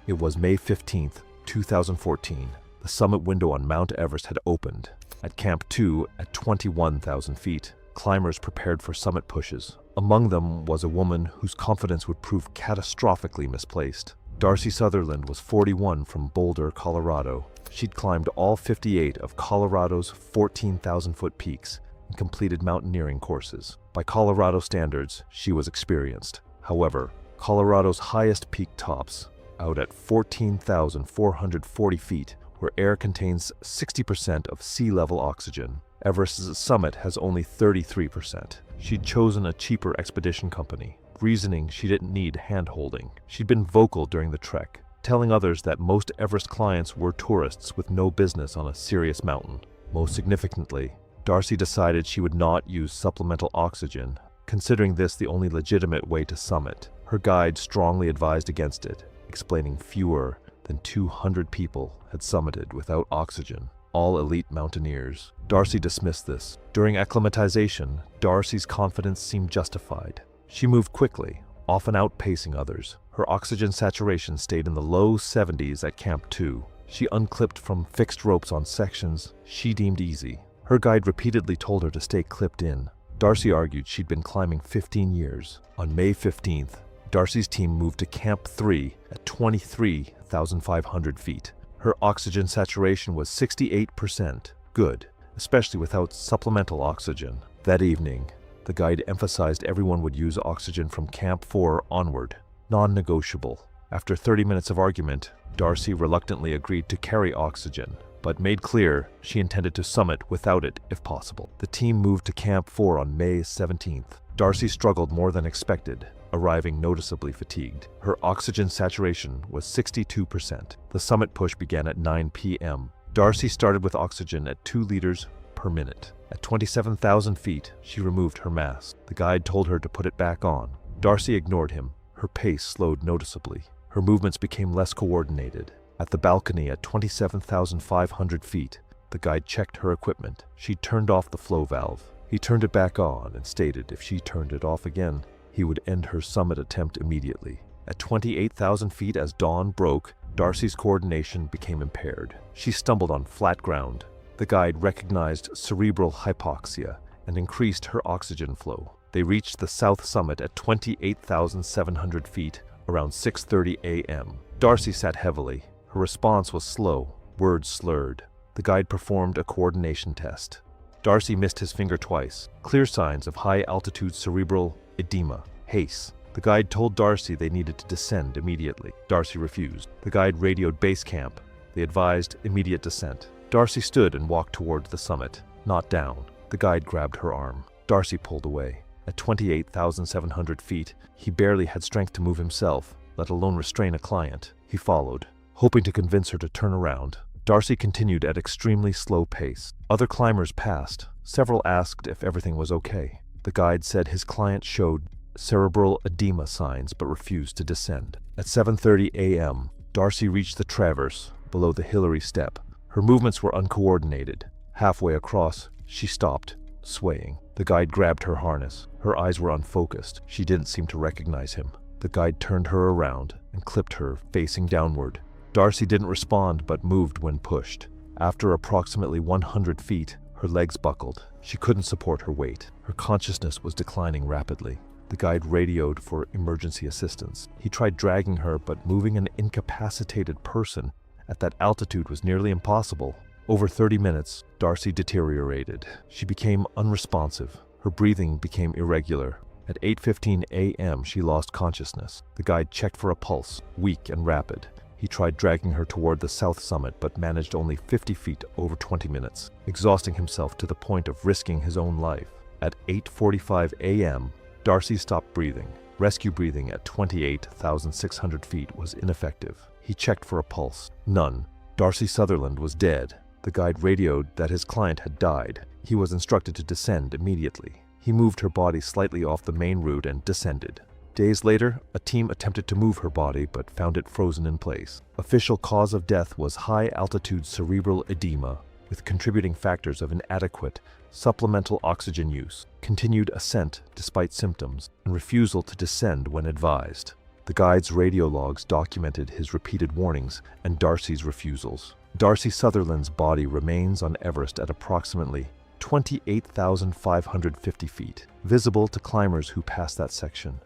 It was May 15th, 2014. The summit window on Mount Everest had opened. At Camp 2, at 21,000 feet, climbers prepared for summit pushes. Among them was a woman whose confidence would prove catastrophically misplaced. Darcy Sutherland was 41 from Boulder, Colorado. She'd climbed all 58 of Colorado's 14,000-foot peaks and completed mountaineering courses. By Colorado standards, she was experienced. However, Colorado's highest peak tops, out at 14,440 feet, where air contains 60% of sea level oxygen. Everest's summit has only 33%. She'd chosen a cheaper expedition company, reasoning she didn't need hand-holding. She'd been vocal during the trek, telling others that most Everest clients were tourists with no business on a serious mountain. Most significantly, Darcy decided she would not use supplemental oxygen, considering this the only legitimate way to summit. Her guide strongly advised against it, explaining fewer than 200 people had summited without oxygen, all elite mountaineers. Darcy dismissed this. During acclimatization, Darcy's confidence seemed justified. She moved quickly, often outpacing others. Her oxygen saturation stayed in the low 70s at Camp 2. She unclipped from fixed ropes on sections she deemed easy. Her guide repeatedly told her to stay clipped in. Darcy argued she'd been climbing 15 years. On May 15th, Darcy's team moved to Camp 3 at 23,500 feet. Her oxygen saturation was 68%, good, especially without supplemental oxygen. That evening, the guide emphasized everyone would use oxygen from Camp 4 onward, non-negotiable. After 30 minutes of argument, Darcy reluctantly agreed to carry oxygen, but made clear she intended to summit without it if possible. The team moved to Camp 4 on May 17th. Darcy struggled more than expected, arriving noticeably fatigued. Her oxygen saturation was 62%. The summit push began at 9 p.m. Darcy started with oxygen at 2 liters per minute. At 27,000 feet, she removed her mask. The guide told her to put it back on. Darcy ignored him. Her pace slowed noticeably. Her movements became less coordinated. At the balcony at 27,500 feet, the guide checked her equipment. She turned off the flow valve. He turned it back on and stated if she turned it off again, he would end her summit attempt immediately. At 28,000 feet as dawn broke, Darcy's coordination became impaired. She stumbled on flat ground. The guide recognized cerebral hypoxia and increased her oxygen flow. They reached the south summit at 28,700 feet around 6:30 a.m. Darcy sat heavily. Her response was slow, words slurred. The guide performed a coordination test. Darcy missed his finger twice, clear signs of high-altitude cerebral edema, HACE. The guide told Darcy they needed to descend immediately. Darcy refused. The guide radioed base camp. They advised immediate descent. Darcy stood and walked toward the summit, not down. The guide grabbed her arm. Darcy pulled away. At 28,700 feet, he barely had strength to move himself, let alone restrain a client. He followed, hoping to convince her to turn around. Darcy continued at extremely slow pace. Other climbers passed. Several asked if everything was okay. The guide said his client showed cerebral edema signs but refused to descend. At 7:30 a.m., Darcy reached the traverse below the Hillary step. Her movements were uncoordinated. Halfway across, she stopped, swaying. The guide grabbed her harness. Her eyes were unfocused. She didn't seem to recognize him. The guide turned her around and clipped her, facing downward. Darcy didn't respond but moved when pushed. After approximately 100 feet, her legs buckled. She couldn't support her weight. Her consciousness was declining rapidly. The guide radioed for emergency assistance. He tried dragging her, but moving an incapacitated person at that altitude was nearly impossible. Over 30 minutes, Darcy deteriorated. She became unresponsive. Her breathing became irregular. At 8:15 a.m., she lost consciousness. The guide checked for a pulse, weak and rapid. He tried dragging her toward the south summit, but managed only 50 feet over 20 minutes, exhausting himself to the point of risking his own life. At 8:45 a.m., Darcy stopped breathing. Rescue breathing at 28,600 feet was ineffective. He checked for a pulse. None. Darcy Sutherland was dead. The guide radioed that his client had died. He was instructed to descend immediately. He moved her body slightly off the main route and descended. Days later, a team attempted to move her body but found it frozen in place. Official cause of death was high-altitude cerebral edema, with contributing factors of inadequate supplemental oxygen use, continued ascent despite symptoms, and refusal to descend when advised. The guide's radio logs documented his repeated warnings and Darcy's refusals. Darcy Sutherland's body remains on Everest at approximately 28,550 feet, visible to climbers who pass that section.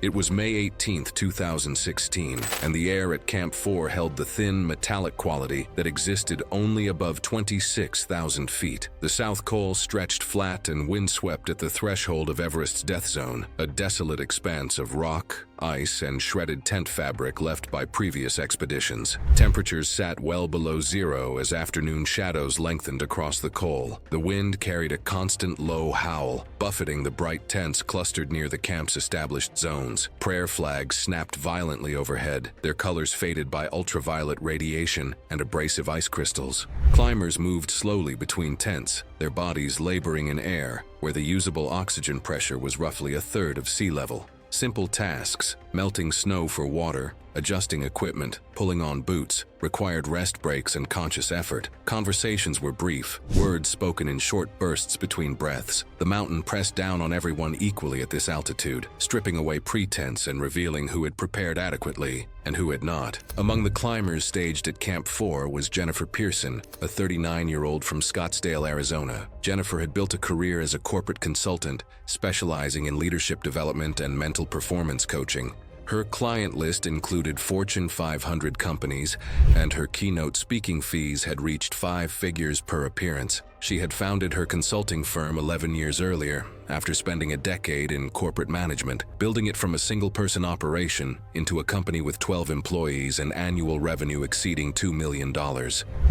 It was May 18, 2016, and the air at Camp 4 held the thin, metallic quality that existed only above 26,000 feet. The South Col stretched flat and windswept at the threshold of Everest's death zone, a desolate expanse of rock, ice, and shredded tent fabric left by previous expeditions. Temperatures sat well below zero as afternoon shadows lengthened across the col. The wind carried a constant low howl, buffeting the bright tents clustered near the camp's established zones. Prayer flags snapped violently overhead, their colors faded by ultraviolet radiation and abrasive ice crystals. Climbers moved slowly between tents, their bodies laboring in air, where the usable oxygen pressure was roughly a third of sea level. Simple tasks, melting snow for water, adjusting equipment, pulling on boots, required rest breaks and conscious effort. Conversations were brief, words spoken in short bursts between breaths. The mountain pressed down on everyone equally at this altitude, stripping away pretense and revealing who had prepared adequately and who had not. Among the climbers staged at Camp 4 was Jennifer Pearson, a 39-year-old from Scottsdale, Arizona. Jennifer had built a career as a corporate consultant, specializing in leadership development and mental performance coaching. Her client list included Fortune 500 companies, and her keynote speaking fees had reached 5 figures per appearance. She had founded her consulting firm 11 years earlier, after spending a decade in corporate management, building it from a single-person operation into a company with 12 employees and annual revenue exceeding $2 million.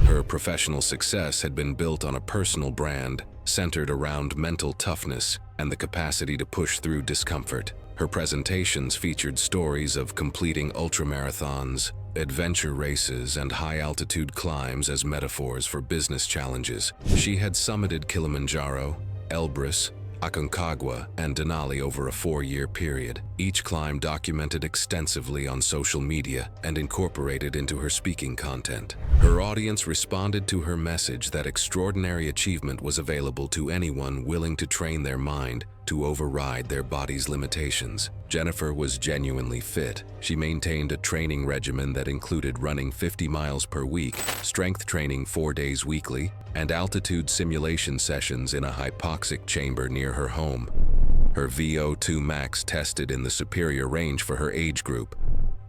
Her professional success had been built on a personal brand, centered around mental toughness and the capacity to push through discomfort. Her presentations featured stories of completing ultramarathons, adventure races, and high-altitude climbs as metaphors for business challenges. She had summited Kilimanjaro, Everest, Aconcagua, and Denali over a 4-year period. Each climb documented extensively on social media and incorporated into her speaking content. Her audience responded to her message that extraordinary achievement was available to anyone willing to train their mind to override their body's limitations. Jennifer was genuinely fit. She maintained a training regimen that included running 50 miles per week, strength training 4 days weekly, and altitude simulation sessions in a hypoxic chamber near her home. Her VO2 max tested in the superior range for her age group.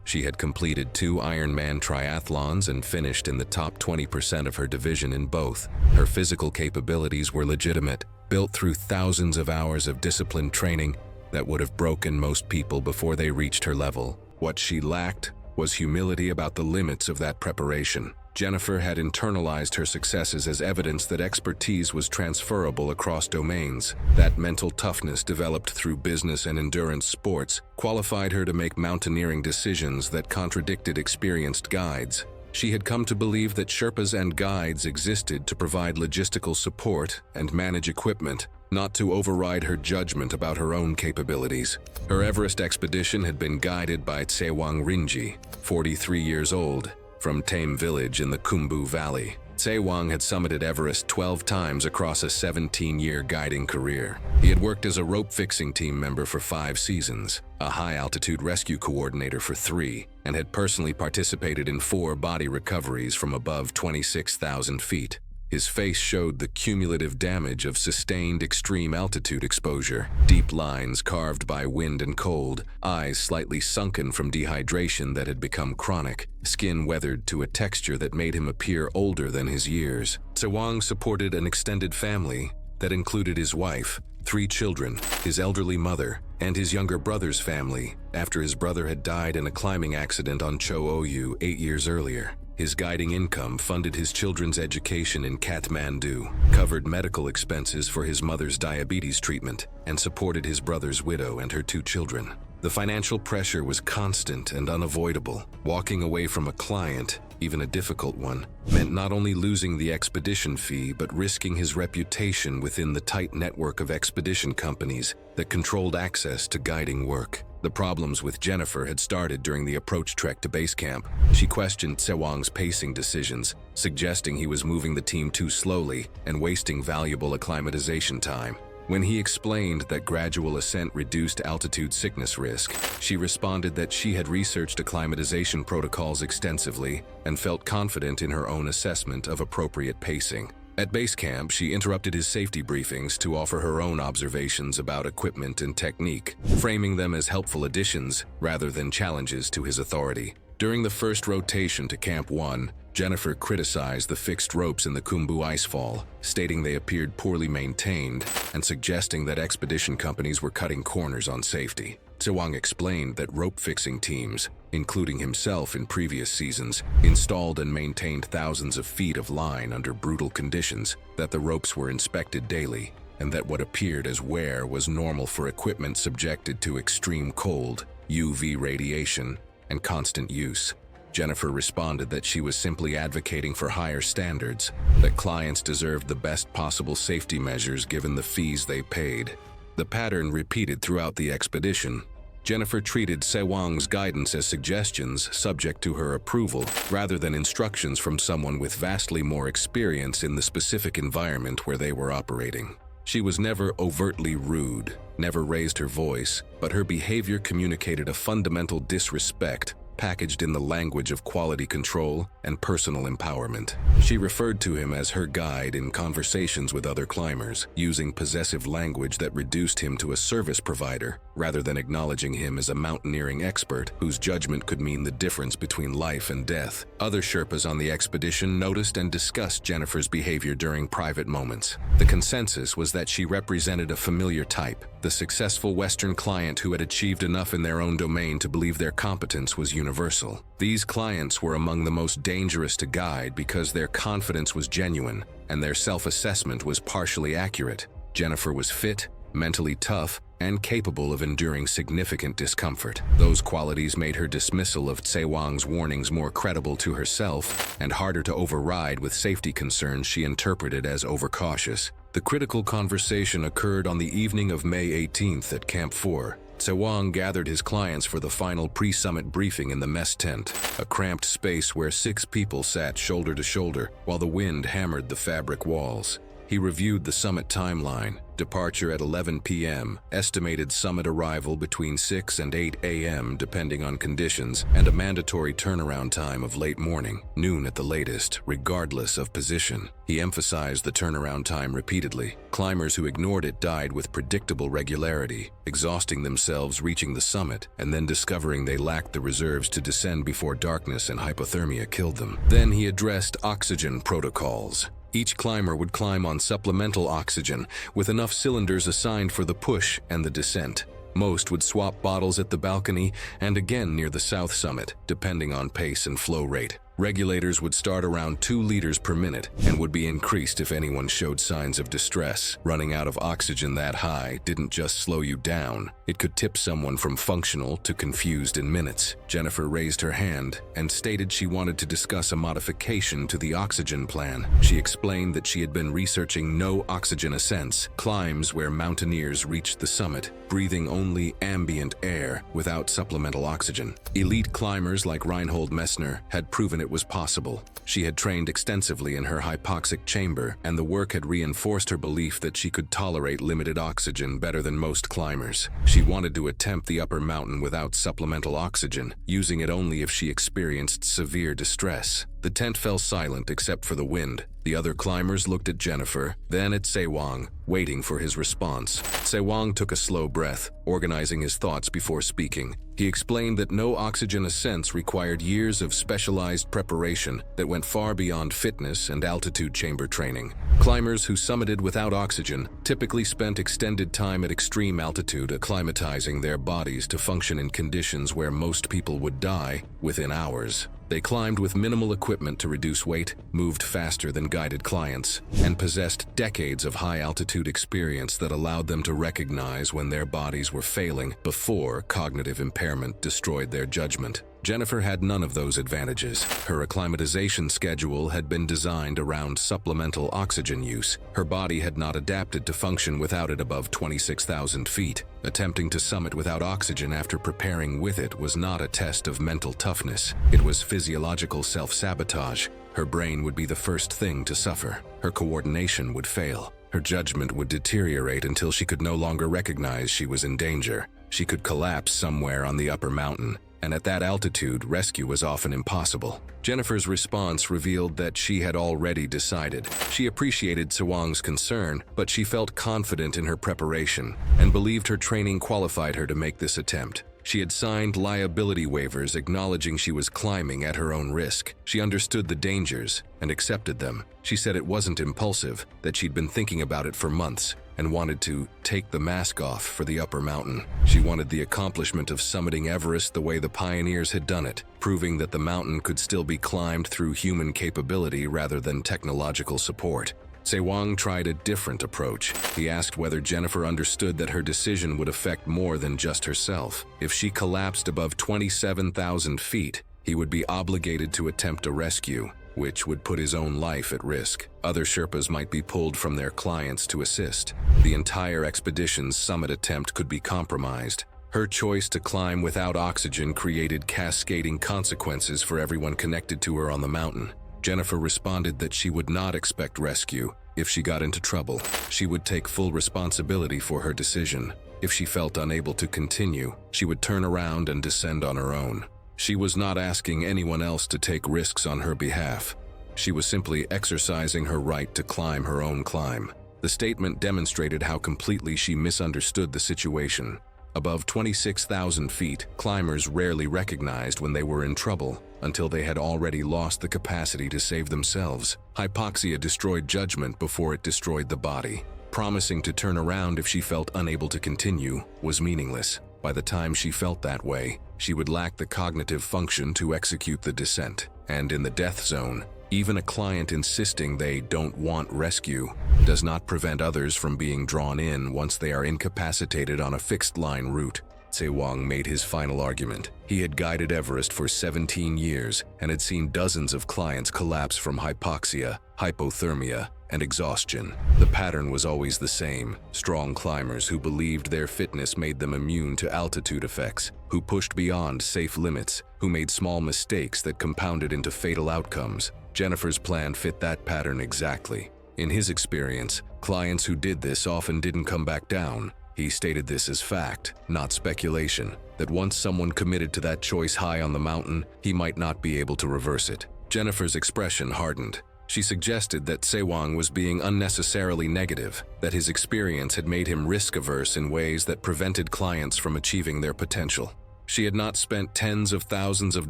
She had completed 2 Ironman triathlons and finished in the top 20% of her division in both. Her physical capabilities were legitimate, built through thousands of hours of disciplined training that would have broken most people before they reached her level. What she lacked was humility about the limits of that preparation. Jennifer had internalized her successes as evidence that expertise was transferable across domains. That mental toughness developed through business and endurance sports qualified her to make mountaineering decisions that contradicted experienced guides. She had come to believe that Sherpas and guides existed to provide logistical support and manage equipment, not to override her judgment about her own capabilities. Her Everest expedition had been guided by Tsewang Rinji, 43 years old, from Tame Village in the Khumbu Valley. Tsewang had summited Everest 12 times across a 17-year guiding career. He had worked as a rope-fixing team member for 5 seasons, a high-altitude rescue coordinator for 3, and had personally participated in 4 body recoveries from above 26,000 feet. His face showed the cumulative damage of sustained extreme altitude exposure. Deep lines carved by wind and cold, eyes slightly sunken from dehydration that had become chronic, skin weathered to a texture that made him appear older than his years. Tsewang supported an extended family that included his wife, 3 children, his elderly mother, and his younger brother's family after his brother had died in a climbing accident on Cho Oyu 8 years earlier. His guiding income funded his children's education in Kathmandu, covered medical expenses for his mother's diabetes treatment, and supported his brother's widow and her 2 children. The financial pressure was constant and unavoidable. Walking away from a client, even a difficult one, meant not only losing the expedition fee but risking his reputation within the tight network of expedition companies that controlled access to guiding work. The problems with Jennifer had started during the approach trek to base camp. She questioned Tsewang's pacing decisions, suggesting he was moving the team too slowly and wasting valuable acclimatization time. When he explained that gradual ascent reduced altitude sickness risk, she responded that she had researched acclimatization protocols extensively and felt confident in her own assessment of appropriate pacing. At base camp, she interrupted his safety briefings to offer her own observations about equipment and technique, framing them as helpful additions rather than challenges to his authority. During the first rotation to Camp 1, Jennifer criticized the fixed ropes in the Khumbu icefall, stating they appeared poorly maintained and suggesting that expedition companies were cutting corners on safety. Sewang explained that rope-fixing teams, including himself in previous seasons, installed and maintained thousands of feet of line under brutal conditions, that the ropes were inspected daily, and that what appeared as wear was normal for equipment subjected to extreme cold, UV radiation, and constant use. Jennifer responded that she was simply advocating for higher standards, that clients deserved the best possible safety measures given the fees they paid. The pattern repeated throughout the expedition. Jennifer treated Sewang's guidance as suggestions subject to her approval, rather than instructions from someone with vastly more experience in the specific environment where they were operating. She was never overtly rude, never raised her voice, but her behavior communicated a fundamental disrespect packaged in the language of quality control and personal empowerment. She referred to him as her guide in conversations with other climbers, using possessive language that reduced him to a service provider, rather than acknowledging him as a mountaineering expert whose judgment could mean the difference between life and death. Other Sherpas on the expedition noticed and discussed Jennifer's behavior during private moments. The consensus was that she represented a familiar type, the successful Western client who had achieved enough in their own domain to believe their competence was universal. These clients were among the most dangerous to guide because their confidence was genuine and their self-assessment was partially accurate. Jennifer was fit, mentally tough, and capable of enduring significant discomfort. Those qualities made her dismissal of Sewang's warnings more credible to herself and harder to override with safety concerns she interpreted as overcautious. The critical conversation occurred on the evening of May 18th at Camp 4. Sewang gathered his clients for the final pre-summit briefing in the mess tent, a cramped space where 6 people sat shoulder to shoulder while the wind hammered the fabric walls. He reviewed the summit timeline: departure at 11 p.m., estimated summit arrival between 6 and 8 a.m. depending on conditions, and a mandatory turnaround time of late morning, noon at the latest, regardless of position. He emphasized the turnaround time repeatedly. Climbers who ignored it died with predictable regularity, exhausting themselves reaching the summit, and then discovering they lacked the reserves to descend before darkness and hypothermia killed them. Then he addressed oxygen protocols. Each climber would climb on supplemental oxygen, with enough cylinders assigned for the push and the descent. Most would swap bottles at the balcony and again near the south summit, depending on pace and flow rate. Regulators would start around 2 liters per minute and would be increased if anyone showed signs of distress. Running out of oxygen that high didn't just slow you down, it could tip someone from functional to confused in minutes. Jennifer raised her hand and stated she wanted to discuss a modification to the oxygen plan. She explained that she had been researching no oxygen ascents, climbs where mountaineers reached the summit, breathing only ambient air without supplemental oxygen. Elite climbers like Reinhold Messner had proven it was possible. She had trained extensively in her hypoxic chamber, and the work had reinforced her belief that she could tolerate limited oxygen better than most climbers. She wanted to attempt the upper mountain without supplemental oxygen, using it only if she experienced severe distress. The tent fell silent except for the wind. The other climbers looked at Jennifer, then at Sewang, waiting for his response. Sewang took a slow breath, organizing his thoughts before speaking. He explained that no oxygen ascents required years of specialized preparation that went far beyond fitness and altitude chamber training. Climbers who summited without oxygen typically spent extended time at extreme altitude acclimatizing their bodies to function in conditions where most people would die within hours. They climbed with minimal equipment to reduce weight, moved faster than guided clients, and possessed decades of high-altitude experience that allowed them to recognize when their bodies were failing before cognitive impairment destroyed their judgment. Jennifer had none of those advantages. Her acclimatization schedule had been designed around supplemental oxygen use. Her body had not adapted to function without it above 26,000 feet. Attempting to summit without oxygen after preparing with it was not a test of mental toughness. It was physiological self-sabotage. Her brain would be the first thing to suffer. Her coordination would fail. Her judgment would deteriorate until she could no longer recognize she was in danger. She could collapse somewhere on the upper mountain, and at that altitude, rescue was often impossible. Jennifer's response revealed that she had already decided. She appreciated Sewang's concern, but she felt confident in her preparation and believed her training qualified her to make this attempt. She had signed liability waivers acknowledging she was climbing at her own risk. She understood the dangers and accepted them. She said it wasn't impulsive, that she'd been thinking about it for months, and wanted to take the mask off for the upper mountain. She wanted the accomplishment of summiting Everest the way the pioneers had done it, proving that the mountain could still be climbed through human capability rather than technological support. Sewang tried a different approach. He asked whether Jennifer understood that her decision would affect more than just herself. If she collapsed above 27,000 feet, he would be obligated to attempt a rescue, which would put his own life at risk. Other Sherpas might be pulled from their clients to assist. The entire expedition's summit attempt could be compromised. Her choice to climb without oxygen created cascading consequences for everyone connected to her on the mountain. Jennifer responded that she would not expect rescue. If she got into trouble, she would take full responsibility for her decision. If she felt unable to continue, she would turn around and descend on her own. She was not asking anyone else to take risks on her behalf. She was simply exercising her right to climb her own climb. The statement demonstrated how completely she misunderstood the situation. Above 26,000 feet, climbers rarely recognized when they were in trouble until they had already lost the capacity to save themselves. Hypoxia destroyed judgment before it destroyed the body. Promising to turn around if she felt unable to continue was meaningless. By the time she felt that way, she would lack the cognitive function to execute the descent. And in the death zone, even a client insisting they don't want rescue does not prevent others from being drawn in once they are incapacitated on a fixed-line route. Sewang made his final argument. He had guided Everest for 17 years and had seen dozens of clients collapse from hypoxia, hypothermia, and exhaustion. The pattern was always the same: strong climbers who believed their fitness made them immune to altitude effects, who pushed beyond safe limits, who made small mistakes that compounded into fatal outcomes. Jennifer's plan fit that pattern exactly. In his experience, clients who did this often didn't come back down. He stated this as fact, not speculation, that once someone committed to that choice high on the mountain, he might not be able to reverse it. Jennifer's expression hardened. She suggested that Sewang was being unnecessarily negative, that his experience had made him risk-averse in ways that prevented clients from achieving their potential. She had not spent tens of thousands of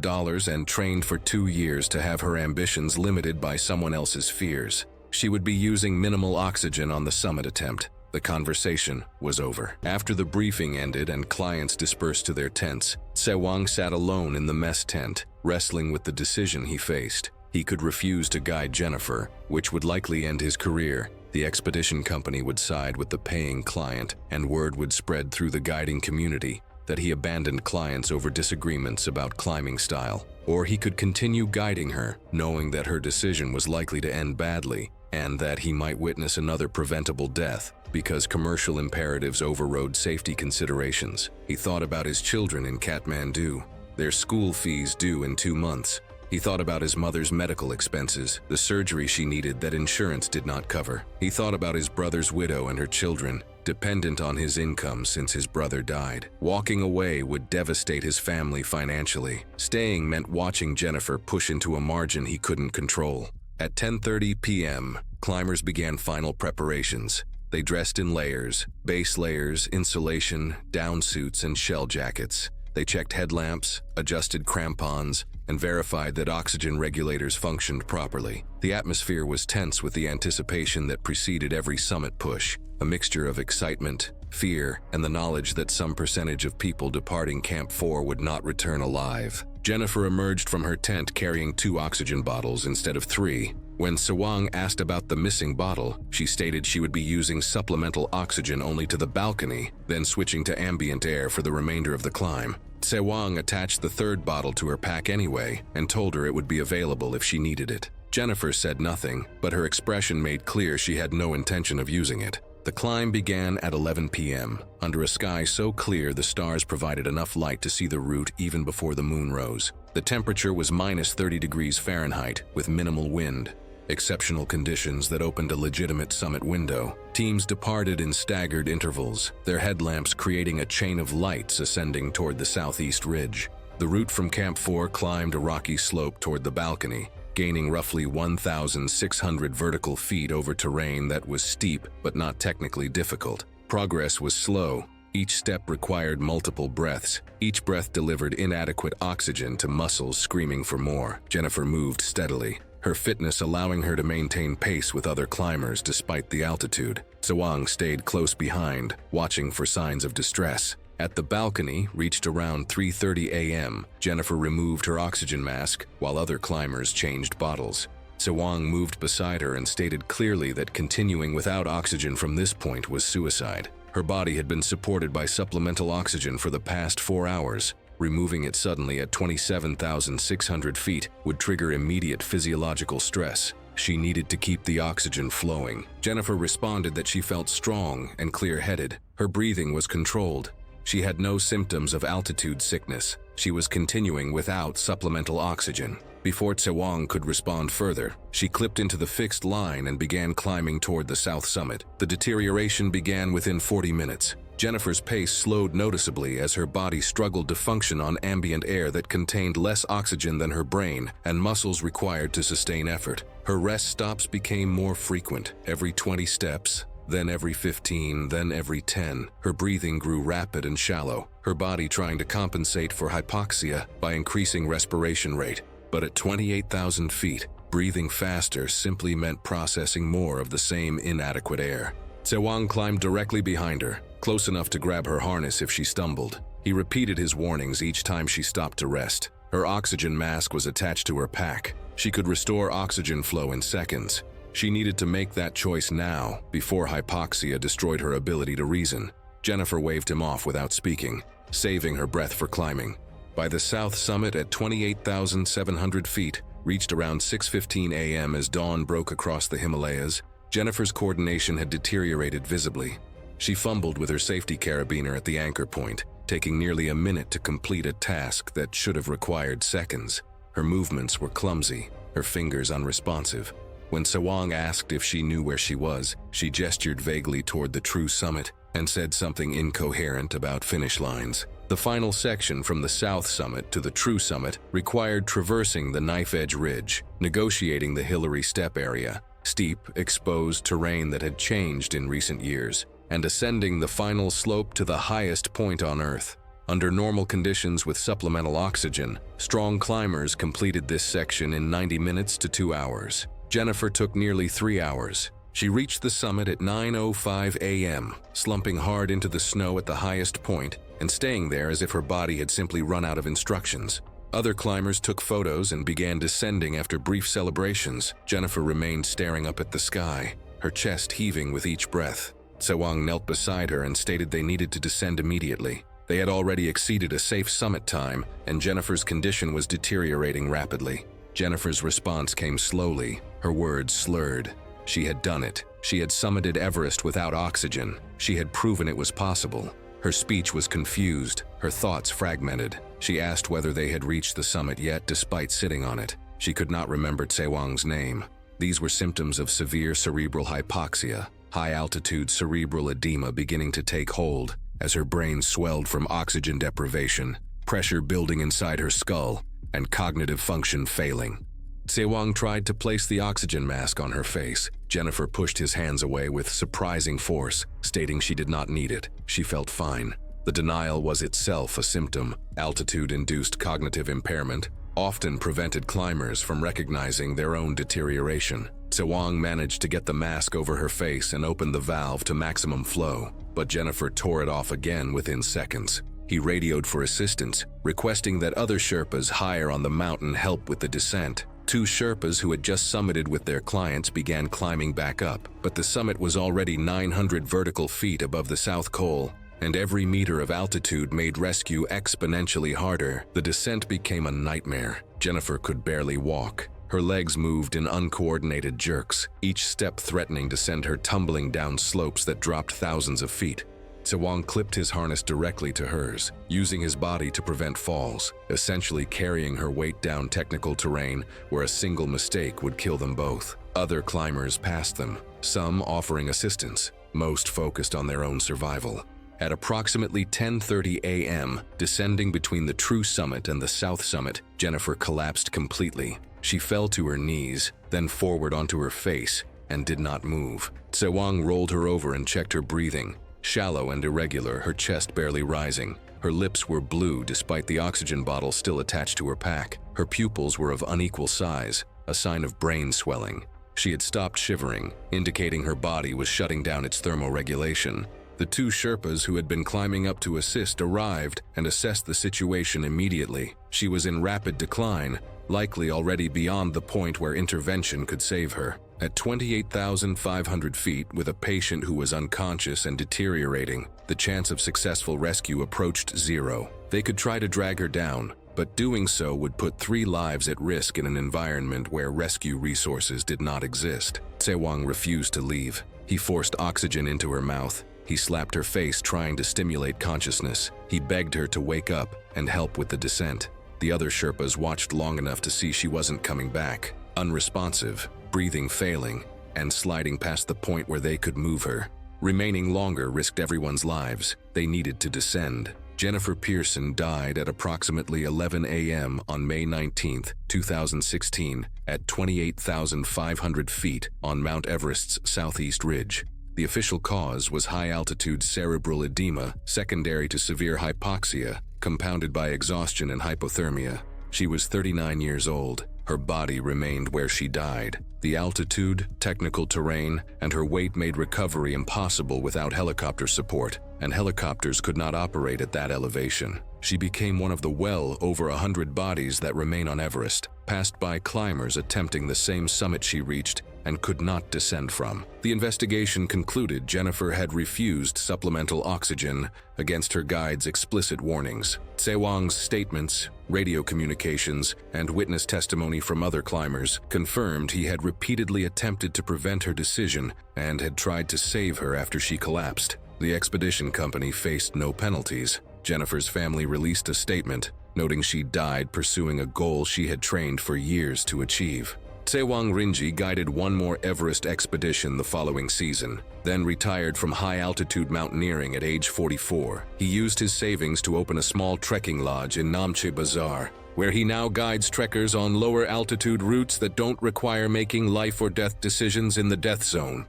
dollars and trained for 2 years to have her ambitions limited by someone else's fears. She would be using minimal oxygen on the summit attempt. The conversation was over. After the briefing ended and clients dispersed to their tents, Sewang sat alone in the mess tent, wrestling with the decision he faced. He could refuse to guide Jennifer, which would likely end his career. The expedition company would side with the paying client, and word would spread through the guiding community that he abandoned clients over disagreements about climbing style. Or he could continue guiding her, knowing that her decision was likely to end badly, and that he might witness another preventable death because commercial imperatives overrode safety considerations. He thought about his children in Kathmandu, their school fees due in 2 months. He thought about his mother's medical expenses, the surgery she needed that insurance did not cover. He thought about his brother's widow and her children, dependent on his income since his brother died. Walking away would devastate his family financially. Staying meant watching Jennifer push into a margin he couldn't control. At 10:30 p.m., climbers began final preparations. They dressed in layers, base layers, insulation, down suits, and shell jackets. They checked headlamps, adjusted crampons, and verified that oxygen regulators functioned properly. The atmosphere was tense with the anticipation that preceded every summit push, a mixture of excitement, fear, and the knowledge that some percentage of people departing Camp 4 would not return alive. Jennifer emerged from her tent carrying 2 oxygen bottles instead of 3. When Sewang asked about the missing bottle, she stated she would be using supplemental oxygen only to the balcony, then switching to ambient air for the remainder of the climb. Sewang attached the 3rd bottle to her pack anyway and told her it would be available if she needed it. Jennifer said nothing, but her expression made clear she had no intention of using it. The climb began at 11 p.m. Under a sky so clear the stars provided enough light to see the route even before the moon rose. The temperature was minus 30 degrees Fahrenheit with minimal wind. Exceptional conditions that opened a legitimate summit window. Teams departed in staggered intervals, their headlamps creating a chain of lights ascending toward the southeast ridge. The route from Camp 4 climbed a rocky slope toward the balcony, gaining roughly 1,600 vertical feet over terrain that was steep but not technically difficult. Progress was slow. Each step required multiple breaths. Each breath delivered inadequate oxygen to muscles screaming for more. Jennifer moved steadily. her fitness allowing her to maintain pace with other climbers despite the altitude. Sewang stayed close behind, watching for signs of distress. At the balcony, reached around 3:30 a.m., Jennifer removed her oxygen mask while other climbers changed bottles. Sewang moved beside her and stated clearly that continuing without oxygen from this point was suicide. Her body had been supported by supplemental oxygen for the past 4 hours. Removing it suddenly at 27,600 feet would trigger immediate physiological stress. She needed to keep the oxygen flowing. Jennifer responded that she felt strong and clear-headed. Her breathing was controlled. She had no symptoms of altitude sickness. She was continuing without supplemental oxygen. Before Sewang could respond further, she clipped into the fixed line and began climbing toward the south summit. The deterioration began within 40 minutes. Jennifer's pace slowed noticeably as her body struggled to function on ambient air that contained less oxygen than her brain and muscles required to sustain effort. Her rest stops became more frequent, every 20 steps, then every 15, then every 10. Her breathing grew rapid and shallow, her body trying to compensate for hypoxia by increasing respiration rate. But at 28,000 feet, breathing faster simply meant processing more of the same inadequate air. Sewang climbed directly behind her, close enough to grab her harness if she stumbled. He repeated his warnings each time she stopped to rest. Her oxygen mask was attached to her pack. She could restore oxygen flow in seconds. She needed to make that choice now, before hypoxia destroyed her ability to reason. Jennifer waved him off without speaking, saving her breath for climbing. By the south summit at 28,700 feet, reached around 6:15 a.m. as dawn broke across the Himalayas, Jennifer's coordination had deteriorated visibly. She fumbled with her safety carabiner at the anchor point, taking nearly a minute to complete a task that should have required seconds. Her movements were clumsy, her fingers unresponsive. When Sewang asked if she knew where she was, she gestured vaguely toward the true summit and said something incoherent about finish lines. The final section from the south summit to the true summit required traversing the knife-edge ridge, negotiating the Hillary Step area, steep, exposed terrain that had changed in recent years, and ascending the final slope to the highest point on Earth. Under normal conditions with supplemental oxygen, strong climbers completed this section in 90 minutes to 2 hours. Jennifer took nearly 3 hours. She reached the summit at 9:05 a.m., slumping hard into the snow at the highest point and staying there as if her body had simply run out of instructions. Other climbers took photos and began descending after brief celebrations. Jennifer remained staring up at the sky, her chest heaving with each breath. Sewang knelt beside her and stated they needed to descend immediately. They had already exceeded a safe summit time, and Jennifer's condition was deteriorating rapidly. Jennifer's response came slowly, her words slurred. She had done it. She had summited Everest without oxygen. She had proven it was possible. Her speech was confused, her thoughts fragmented. She asked whether they had reached the summit yet despite sitting on it. She could not remember Sewang's name. These were symptoms of severe cerebral hypoxia, high-altitude cerebral edema beginning to take hold as her brain swelled from oxygen deprivation, pressure building inside her skull, and cognitive function failing. Sewang tried to place the oxygen mask on her face. Jennifer pushed his hands away with surprising force, stating she did not need it. She felt fine. The denial was itself a symptom. Altitude-induced cognitive impairment often prevented climbers from recognizing their own deterioration. Sewang managed to get the mask over her face and opened the valve to maximum flow, but Jennifer tore it off again within seconds. He radioed for assistance, requesting that other Sherpas higher on the mountain help with the descent. 2 Sherpas who had just summited with their clients began climbing back up, but the summit was already 900 vertical feet above the South Col, and every meter of altitude made rescue exponentially harder. The descent became a nightmare. Jennifer could barely walk. Her legs moved in uncoordinated jerks, each step threatening to send her tumbling down slopes that dropped thousands of feet. Sewang clipped his harness directly to hers, using his body to prevent falls, essentially carrying her weight down technical terrain where a single mistake would kill them both. Other climbers passed them, some offering assistance, most focused on their own survival. At approximately 10:30 a.m., descending between the true summit and the south summit, Jennifer collapsed completely. She fell to her knees, then forward onto her face, and did not move. Sewang rolled her over and checked her breathing. Shallow and irregular, her chest barely rising. Her lips were blue despite the oxygen bottle still attached to her pack. Her pupils were of unequal size, a sign of brain swelling. She had stopped shivering, indicating her body was shutting down its thermoregulation. The two Sherpas who had been climbing up to assist arrived and assessed the situation immediately. She was in rapid decline, likely already beyond the point where intervention could save her. At 28,500 feet, with a patient who was unconscious and deteriorating, the chance of successful rescue approached zero. They could try to drag her down, but doing so would put 3 lives at risk in an environment where rescue resources did not exist. Sewang refused to leave. He forced oxygen into her mouth. He slapped her face, trying to stimulate consciousness. He begged her to wake up and help with the descent. The other Sherpas watched long enough to see she wasn't coming back. Unresponsive, breathing failing, and sliding past the point where they could move her. Remaining longer risked everyone's lives. They needed to descend. Jennifer Pearson died at approximately 11 a.m. on May 19, 2016, at 28,500 feet on Mount Everest's southeast ridge. The official cause was high-altitude cerebral edema, secondary to severe hypoxia, compounded by exhaustion and hypothermia. She was 39 years old. Her body remained where she died. The altitude, technical terrain, and her weight made recovery impossible without helicopter support, and helicopters could not operate at that elevation. She became one of the well over 100 bodies that remain on Everest, passed by climbers attempting the same summit she reached and could not descend from. The investigation concluded Jennifer had refused supplemental oxygen against her guide's explicit warnings. Sewang's statements, radio communications, and witness testimony from other climbers confirmed he had repeatedly attempted to prevent her decision and had tried to save her after she collapsed. The expedition company faced no penalties. Jennifer's family released a statement, noting she died pursuing a goal she had trained for years to achieve. Sewang Rinji guided one more Everest expedition the following season, then retired from high-altitude mountaineering at age 44. He used his savings to open a small trekking lodge in Namche Bazaar, where he now guides trekkers on lower-altitude routes that don't require making life-or-death decisions in the death zone.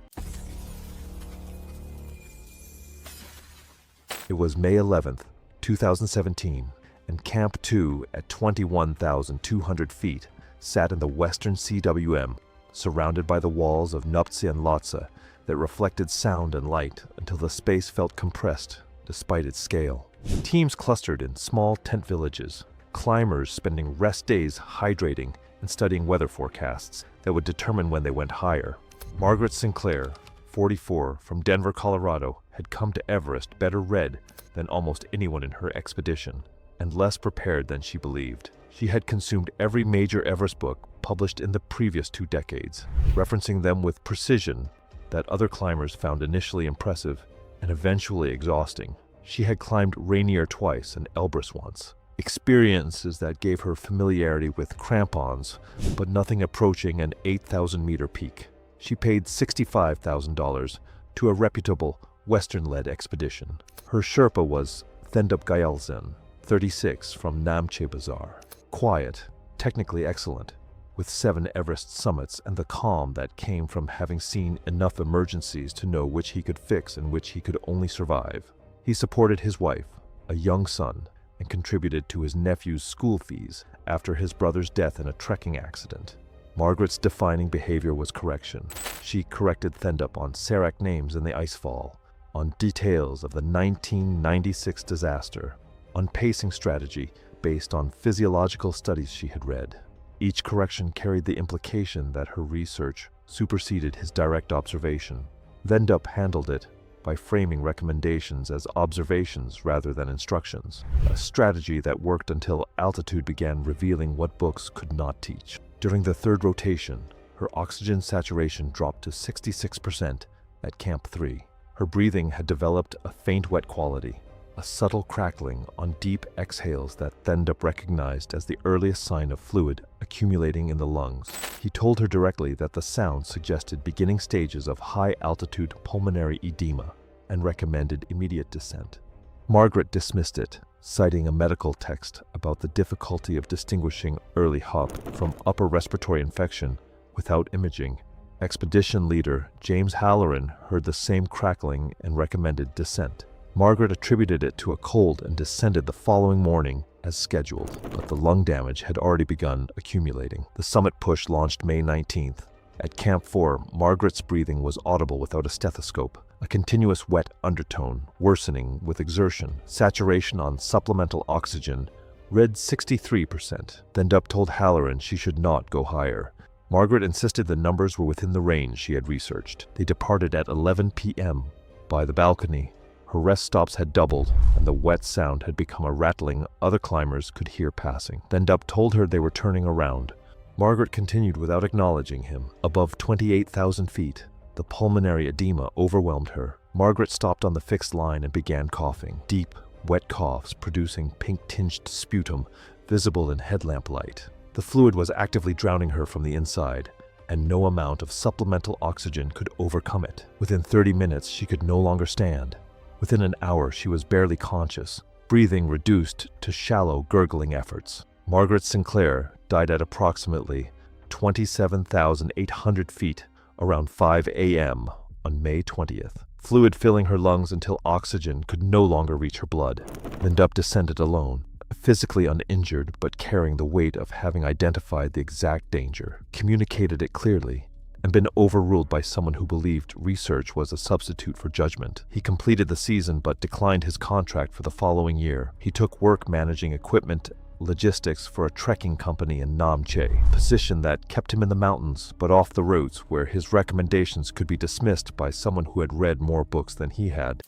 It was May 11th, 2017, and Camp 2 at 21,200 feet sat in the western CWM, surrounded by the walls of Nuptse and Lhotse that reflected sound and light until the space felt compressed despite its scale. Teams clustered in small tent villages, climbers spending rest days hydrating and studying weather forecasts that would determine when they went higher. Margaret Sinclair, 44, from Denver, Colorado, had come to Everest better read than almost anyone in her expedition, and less prepared than she believed. She had consumed every major Everest book published in the previous 2 decades, referencing them with precision that other climbers found initially impressive and eventually exhausting. She had climbed Rainier twice and Elbrus once, experiences that gave her familiarity with crampons, but nothing approaching an 8,000-meter peak. She paid $65,000 to a reputable Western-led expedition. Her Sherpa was Thendup Gyaltsen, 36, from Namche Bazaar. Quiet, technically excellent, with 7 Everest summits and the calm that came from having seen enough emergencies to know which he could fix and which he could only survive. He supported his wife, a young son, and contributed to his nephew's school fees after his brother's death in a trekking accident. Margaret's defining behavior was correction. She corrected Thendup on Sarak names in the icefall, on details of the 1996 disaster, on pacing strategy based on physiological studies she had read. Each correction carried the implication that her research superseded his direct observation. Thendup handled it by framing recommendations as observations rather than instructions, a strategy that worked until altitude began revealing what books could not teach. During the 3rd rotation, her oxygen saturation dropped to 66% at Camp 3. Her breathing had developed a faint wet quality, a subtle crackling on deep exhales that Thendup recognized as the earliest sign of fluid accumulating in the lungs. He told her directly that the sound suggested beginning stages of high-altitude pulmonary edema and recommended immediate descent. Margaret dismissed it, citing a medical text about the difficulty of distinguishing early HUP from upper respiratory infection without imaging. Expedition leader James Halloran heard the same crackling and recommended descent. Margaret attributed it to a cold and descended the following morning as scheduled, but the lung damage had already begun accumulating. The summit push launched May 19th. At Camp 4, Margaret's breathing was audible without a stethoscope, a continuous wet undertone, worsening with exertion. Saturation on supplemental oxygen read 63%. Then Dub told Halloran she should not go higher. Margaret insisted the numbers were within the range she had researched. They departed at 11 p.m. By the balcony, her rest stops had doubled, and the wet sound had become a rattling other climbers could hear passing. Then Dub told her they were turning around. Margaret continued without acknowledging him. Above 28,000 feet, the pulmonary edema overwhelmed her. Margaret stopped on the fixed line and began coughing. Deep, wet coughs producing pink-tinged sputum visible in headlamp light. The fluid was actively drowning her from the inside, and no amount of supplemental oxygen could overcome it. Within 30 minutes, she could no longer stand. Within an hour, she was barely conscious, breathing reduced to shallow, gurgling efforts. Margaret Sinclair died at approximately 27,800 feet around 5 a.m. on May 20th. Fluid filling her lungs until oxygen could no longer reach her blood. Lindup descended alone, physically uninjured but carrying the weight of having identified the exact danger, communicated it clearly, and been overruled by someone who believed research was a substitute for judgment. He completed the season but declined his contract for the following year. He took work managing equipment logistics for a trekking company in Namche, a position that kept him in the mountains but off the routes where his recommendations could be dismissed by someone who had read more books than he had.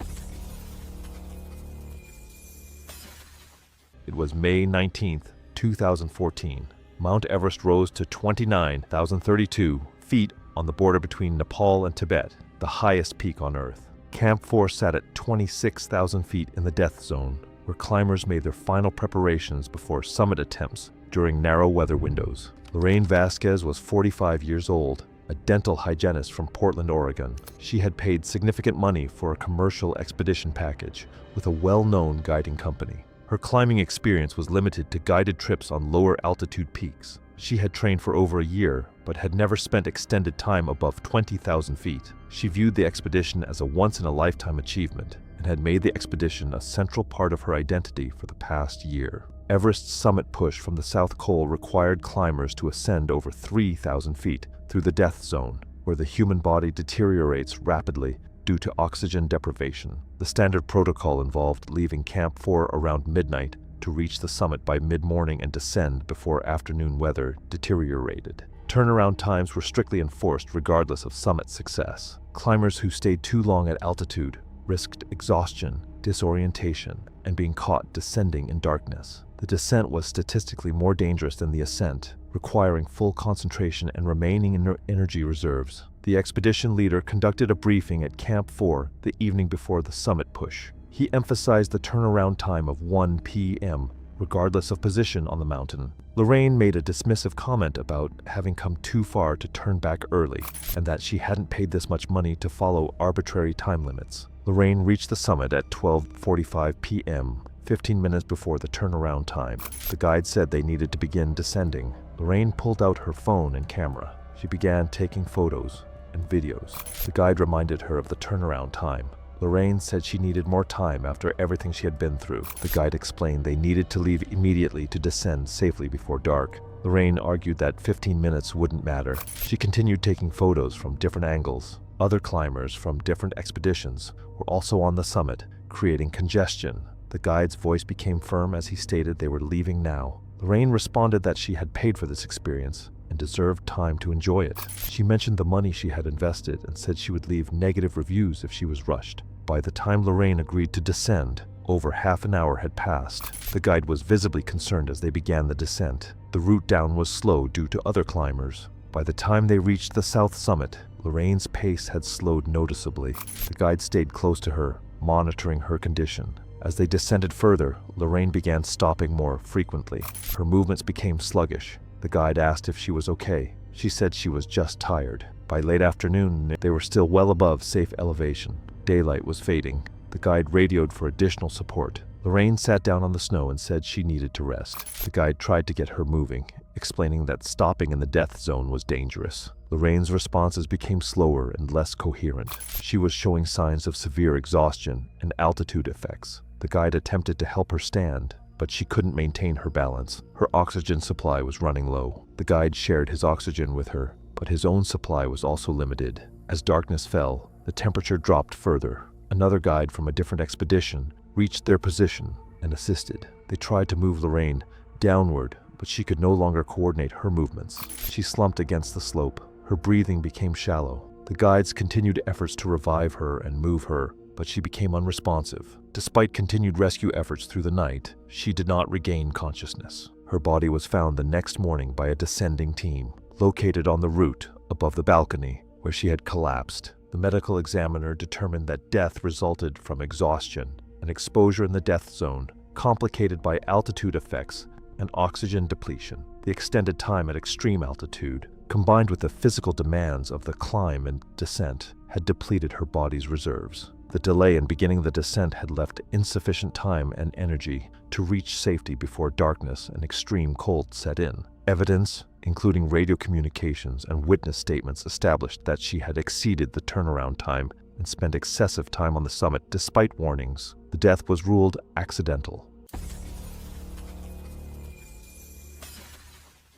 It was May 19th, 2014. Mount Everest rose to 29,032 feet on the border between Nepal and Tibet, the highest peak on Earth. Camp 4 sat at 26,000 feet in the death zone, where climbers made their final preparations before summit attempts during narrow weather windows. Lorraine Vasquez was 45 years old, a dental hygienist from Portland, Oregon. She had paid significant money for a commercial expedition package with a well-known guiding company. Her climbing experience was limited to guided trips on lower altitude peaks. She had trained for over a year, but had never spent extended time above 20,000 feet. She viewed the expedition as a once-in-a-lifetime achievement, and had made the expedition a central part of her identity for the past year. Everest's summit push from the South Col required climbers to ascend over 3,000 feet through the death zone, where the human body deteriorates rapidly due to oxygen deprivation. The standard protocol involved leaving Camp 4 around midnight to reach the summit by mid-morning and descend before afternoon weather deteriorated. Turnaround times were strictly enforced regardless of summit success. Climbers who stayed too long at altitude risked exhaustion, disorientation, and being caught descending in darkness. The descent was statistically more dangerous than the ascent, requiring full concentration and remaining in energy reserves. The expedition leader conducted a briefing at Camp 4 the evening before the summit push. He emphasized the turnaround time of 1 p.m., regardless of position on the mountain. Lorraine made a dismissive comment about having come too far to turn back early, and that she hadn't paid this much money to follow arbitrary time limits. Lorraine reached the summit at 12:45 p.m., 15 minutes before the turnaround time. The guide said they needed to begin descending. Lorraine pulled out her phone and camera. She began taking photos and videos. The guide reminded her of the turnaround time. Lorraine said she needed more time after everything she had been through. The guide explained they needed to leave immediately to descend safely before dark. Lorraine argued that 15 minutes wouldn't matter. She continued taking photos from different angles. Other climbers from different expeditions were also on the summit, creating congestion. The guide's voice became firm as he stated they were leaving now. Lorraine responded that she had paid for this experience and deserved time to enjoy it. She mentioned the money she had invested and said she would leave negative reviews if she was rushed. By the time Lorraine agreed to descend, over half an hour had passed. The guide was visibly concerned as they began the descent. The route down was slow due to other climbers. By the time they reached the south summit, Lorraine's pace had slowed noticeably. The guide stayed close to her, monitoring her condition. As they descended further, Lorraine began stopping more frequently. Her movements became sluggish. The guide asked if she was okay. She said she was just tired. By late afternoon, they were still well above safe elevation. Daylight was fading. The guide radioed for additional support. Lorraine sat down on the snow and said she needed to rest. The guide tried to get her moving. explaining that stopping in the death zone was dangerous. Lorraine's responses became slower and less coherent. She was showing signs of severe exhaustion and altitude effects. The guide attempted to help her stand, but she couldn't maintain her balance. Her oxygen supply was running low. The guide shared his oxygen with her, but his own supply was also limited. As darkness fell, the temperature dropped further. Another guide from a different expedition reached their position and assisted. They tried to move Lorraine downward, but she could no longer coordinate her movements. She slumped against the slope. Her breathing became shallow. The guides continued efforts to revive her and move her, but she became unresponsive. Despite continued rescue efforts through the night, she did not regain consciousness. Her body was found the next morning by a descending team, located on the route above the balcony where she had collapsed. The medical examiner determined that death resulted from exhaustion and exposure in the death zone, complicated by altitude effects and oxygen depletion. The extended time at extreme altitude, combined with the physical demands of the climb and descent, had depleted her body's reserves. The delay in beginning the descent had left insufficient time and energy to reach safety before darkness and extreme cold set in. Evidence, including radio communications and witness statements, established that she had exceeded the turnaround time and spent excessive time on the summit despite warnings. The death was ruled accidental.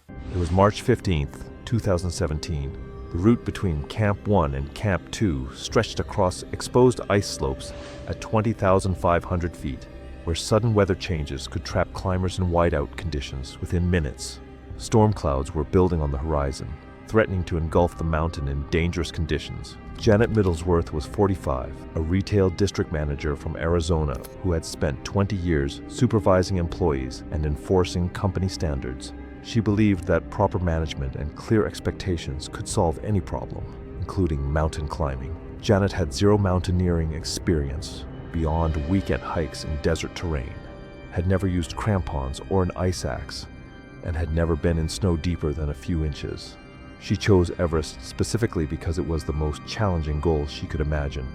It was March 15th, 2017. The route between Camp 1 and Camp 2 stretched across exposed ice slopes at 20,500 feet, where sudden weather changes could trap climbers in whiteout conditions within minutes. Storm clouds were building on the horizon, threatening to engulf the mountain in dangerous conditions. Janet Middlesworth was 45, a retail district manager from Arizona who had spent 20 years supervising employees and enforcing company standards. She believed that proper management and clear expectations could solve any problem, including mountain climbing. Janet had zero mountaineering experience beyond weekend hikes in desert terrain, had never used crampons or an ice axe, and had never been in snow deeper than a few inches. She chose Everest specifically because it was the most challenging goal she could imagine,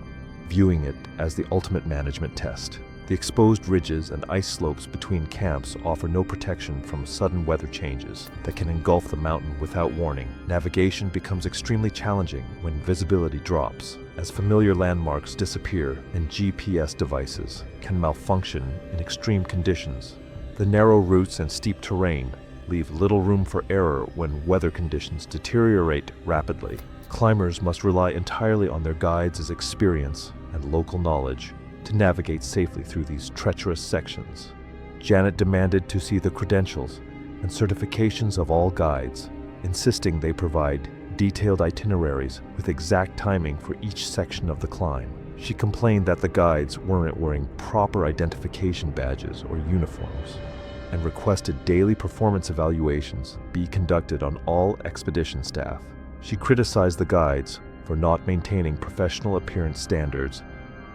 viewing it as the ultimate management test. The exposed ridges and ice slopes between camps offer no protection from sudden weather changes that can engulf the mountain without warning. Navigation becomes extremely challenging when visibility drops, as familiar landmarks disappear and GPS devices can malfunction in extreme conditions. The narrow routes and steep terrain leave little room for error when weather conditions deteriorate rapidly. Climbers must rely entirely on their guides' experience and local knowledge to navigate safely through these treacherous sections. Janet demanded to see the credentials and certifications of all guides, insisting they provide detailed itineraries with exact timing for each section of the climb. She complained that the guides weren't wearing proper identification badges or uniforms, and requested daily performance evaluations be conducted on all expedition staff. She criticized the guides for not maintaining professional appearance standards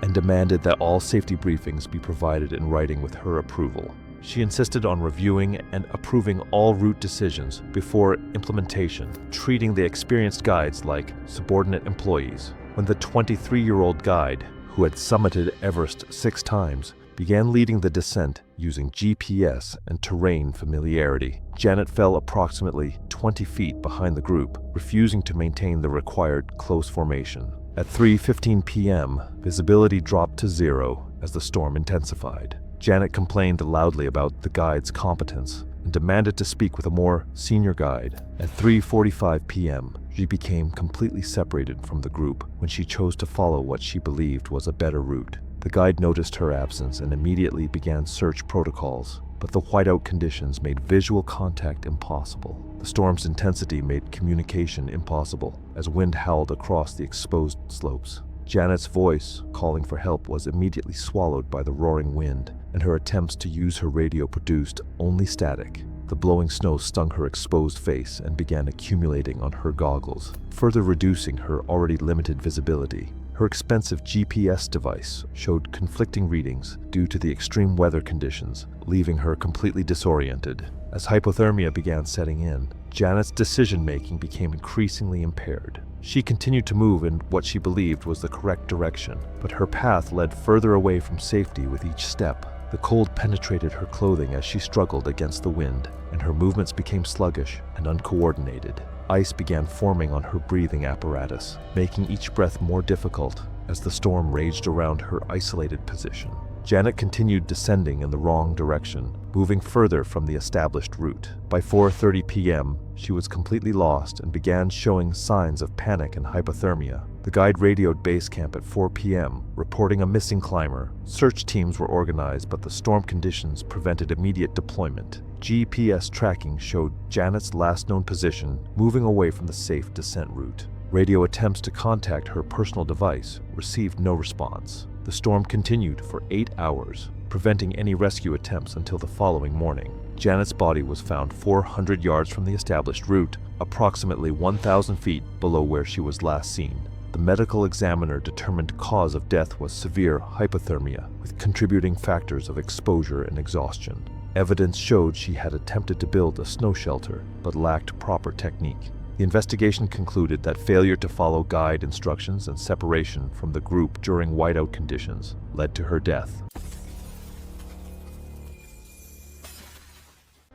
and demanded that all safety briefings be provided in writing with her approval. She insisted on reviewing and approving all route decisions before implementation, treating the experienced guides like subordinate employees. When the 23-year-old guide, who had summited Everest 6 times, began leading the descent using GPS and terrain familiarity, Janet fell approximately 20 feet behind the group, refusing to maintain the required close formation. At 3:15 p.m., visibility dropped to 0 as the storm intensified. Janet complained loudly about the guide's competence and demanded to speak with a more senior guide. At 3:45 p.m., she became completely separated from the group when she chose to follow what she believed was a better route. The guide noticed her absence and immediately began search protocols, but the whiteout conditions made visual contact impossible. The storm's intensity made communication impossible as wind howled across the exposed slopes. Janet's voice, calling for help, was immediately swallowed by the roaring wind, and her attempts to use her radio produced only static. The blowing snow stung her exposed face and began accumulating on her goggles, further reducing her already limited visibility. Her expensive GPS device showed conflicting readings due to the extreme weather conditions, leaving her completely disoriented. As hypothermia began setting in, Janet's decision-making became increasingly impaired. She continued to move in what she believed was the correct direction, but her path led further away from safety with each step. The cold penetrated her clothing as she struggled against the wind, and her movements became sluggish and uncoordinated. Ice began forming on her breathing apparatus, making each breath more difficult as the storm raged around her isolated position. Janet continued descending in the wrong direction, moving further from the established route. By 4:30 p.m., she was completely lost and began showing signs of panic and hypothermia. The guide radioed base camp at 4 p.m., reporting a missing climber. Search teams were organized, but the storm conditions prevented immediate deployment. GPS tracking showed Janet's last known position, moving away from the safe descent route. Radio attempts to contact her personal device received no response. The storm continued for 8 hours, preventing any rescue attempts until the following morning. Janet's body was found 400 yards from the established route, approximately 1,000 feet below where she was last seen. The medical examiner determined cause of death was severe hypothermia, with contributing factors of exposure and exhaustion. Evidence showed she had attempted to build a snow shelter, but lacked proper technique. The investigation concluded that failure to follow guide instructions and separation from the group during whiteout conditions led to her death.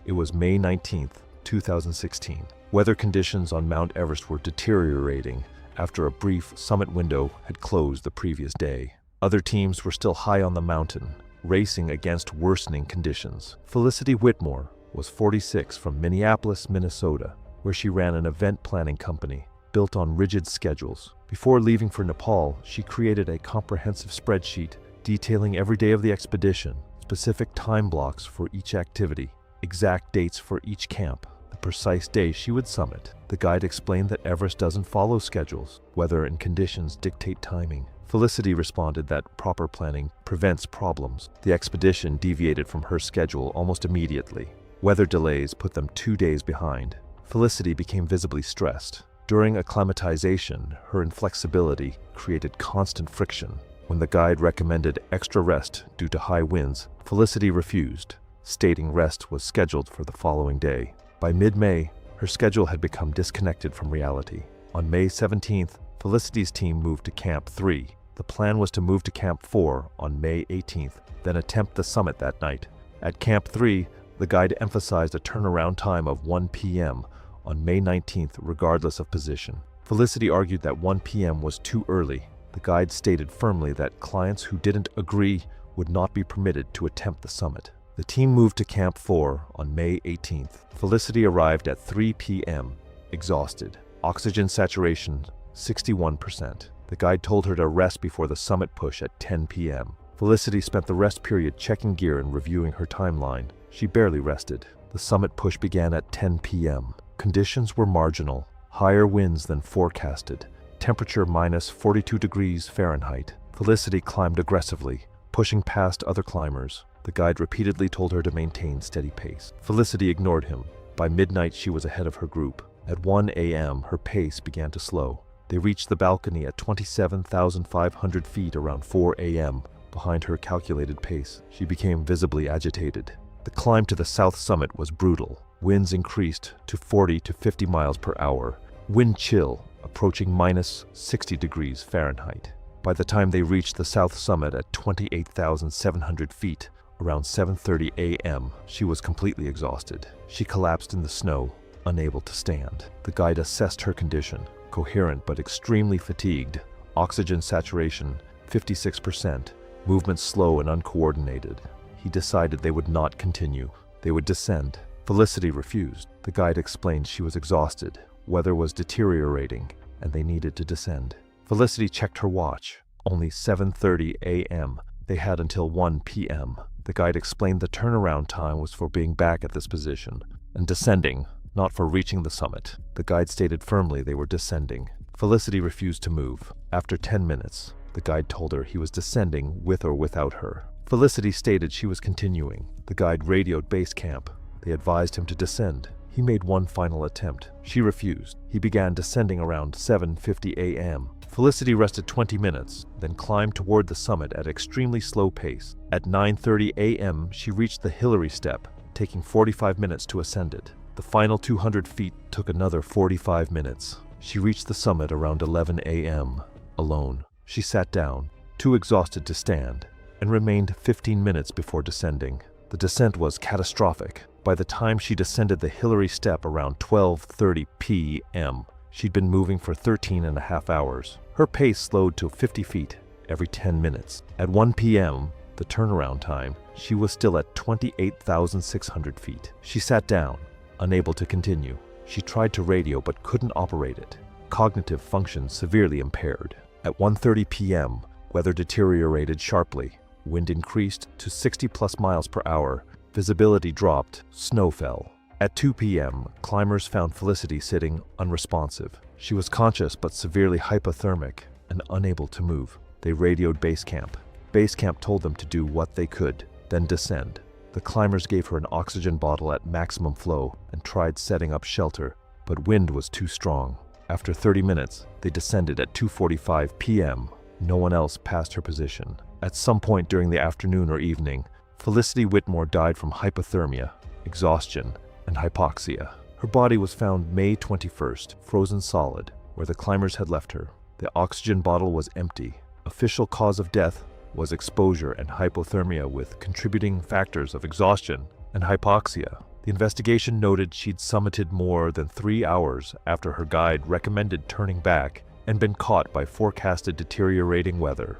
It was May 19, 2016. Weather conditions on Mount Everest were deteriorating after a brief summit window had closed the previous day. Other teams were still high on the mountain, racing against worsening conditions. Felicity Whitmore was 46 from Minneapolis, Minnesota, where she ran an event planning company built on rigid schedules. Before leaving for Nepal, she created a comprehensive spreadsheet detailing every day of the expedition, specific time blocks for each activity, exact dates for each camp, the precise day she would summit. The guide explained that Everest doesn't follow schedules. Weather and conditions dictate timing. Felicity responded that proper planning prevents problems. The expedition deviated from her schedule almost immediately. Weather delays put them 2 days behind. Felicity became visibly stressed. During acclimatization, her inflexibility created constant friction. When the guide recommended extra rest due to high winds, Felicity refused, stating rest was scheduled for the following day. By mid-May, her schedule had become disconnected from reality. On May 17th, Felicity's team moved to Camp 3. The plan was to move to Camp 4 on May 18th, then attempt the summit that night. At Camp 3, the guide emphasized a turnaround time of 1 p.m. on May 19th, regardless of position. Felicity argued that 1 p.m. was too early. The guide stated firmly that clients who didn't agree would not be permitted to attempt the summit. The team moved to Camp 4 on May 18th. Felicity arrived at 3 p.m., exhausted. Oxygen saturation, 61%. The guide told her to rest before the summit push at 10 p.m. Felicity spent the rest period checking gear and reviewing her timeline. She barely rested. The summit push began at 10 p.m. Conditions were marginal, higher winds than forecasted, temperature minus 42 degrees Fahrenheit. Felicity climbed aggressively, pushing past other climbers. The guide repeatedly told her to maintain steady pace. Felicity ignored him. By midnight, she was ahead of her group. At 1 a.m., her pace began to slow. They reached the balcony at 27,500 feet around 4 a.m. Behind her calculated pace, she became visibly agitated. The climb to the south summit was brutal. Winds increased to 40 to 50 miles per hour. Wind chill approaching minus 60 degrees Fahrenheit. By the time they reached the south summit at 28,700 feet, around 7:30 a.m., she was completely exhausted. She collapsed in the snow, unable to stand. The guide assessed her condition, coherent but extremely fatigued. Oxygen saturation, 56%. Movement slow and uncoordinated. He decided they would not continue. They would descend. Felicity refused. The guide explained she was exhausted. Weather was deteriorating, and they needed to descend. Felicity checked her watch. Only 7:30 a.m. They had until 1 p.m. The guide explained the turnaround time was for being back at this position and descending, not for reaching the summit. The guide stated firmly they were descending. Felicity refused to move. After 10 minutes, the guide told her he was descending with or without her. Felicity stated she was continuing. The guide radioed base camp. They advised him to descend. He made one final attempt. She refused. He began descending around 7:50 a.m. Felicity rested 20 minutes, then climbed toward the summit at extremely slow pace. At 9:30 a.m., she reached the Hillary Step, taking 45 minutes to ascend it. The final 200 feet took another 45 minutes. She reached the summit around 11 a.m., alone. She sat down, too exhausted to stand, and remained 15 minutes before descending. The descent was catastrophic. By the time she descended the Hillary Step around 12:30 p.m., she'd been moving for 13.5 hours. Her pace slowed to 50 feet every 10 minutes. At 1 p.m., the turnaround time, she was still at 28,600 feet. She sat down, unable to continue. She tried to radio but couldn't operate it. Cognitive function severely impaired. At 1:30 p.m., weather deteriorated sharply. Wind increased to 60+ miles per hour. Visibility dropped. Snow fell. At 2 p.m., climbers found Felicity sitting unresponsive. She was conscious but severely hypothermic and unable to move. They radioed base camp. Base camp told them to do what they could, then descend. The climbers gave her an oxygen bottle at maximum flow and tried setting up shelter, but wind was too strong. After 30 minutes, they descended at 2:45 p.m. No one else passed her position. At some point during the afternoon or evening, Felicity Whitmore died from hypothermia, exhaustion, and hypoxia. Her body was found May 21st, frozen solid, where the climbers had left her. The oxygen bottle was empty. Official cause of death was exposure and hypothermia with contributing factors of exhaustion and hypoxia. The investigation noted she'd summited more than 3 hours after her guide recommended turning back and been caught by forecasted deteriorating weather.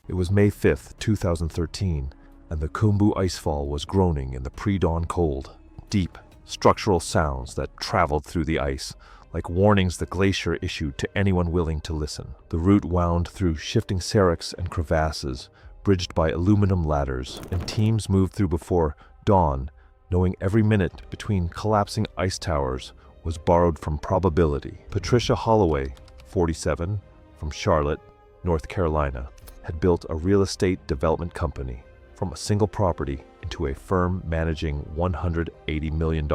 It was May 5th, 2013, and the Khumbu icefall was groaning in the pre-dawn cold. Deep, structural sounds that traveled through the ice, like warnings the glacier issued to anyone willing to listen. The route wound through shifting seracs and crevasses, bridged by aluminum ladders, and teams moved through before dawn, knowing every minute between collapsing ice towers was borrowed from probability. Patricia Holloway, 47, from Charlotte, North Carolina, had built a real estate development company from a single property into a firm managing $180 million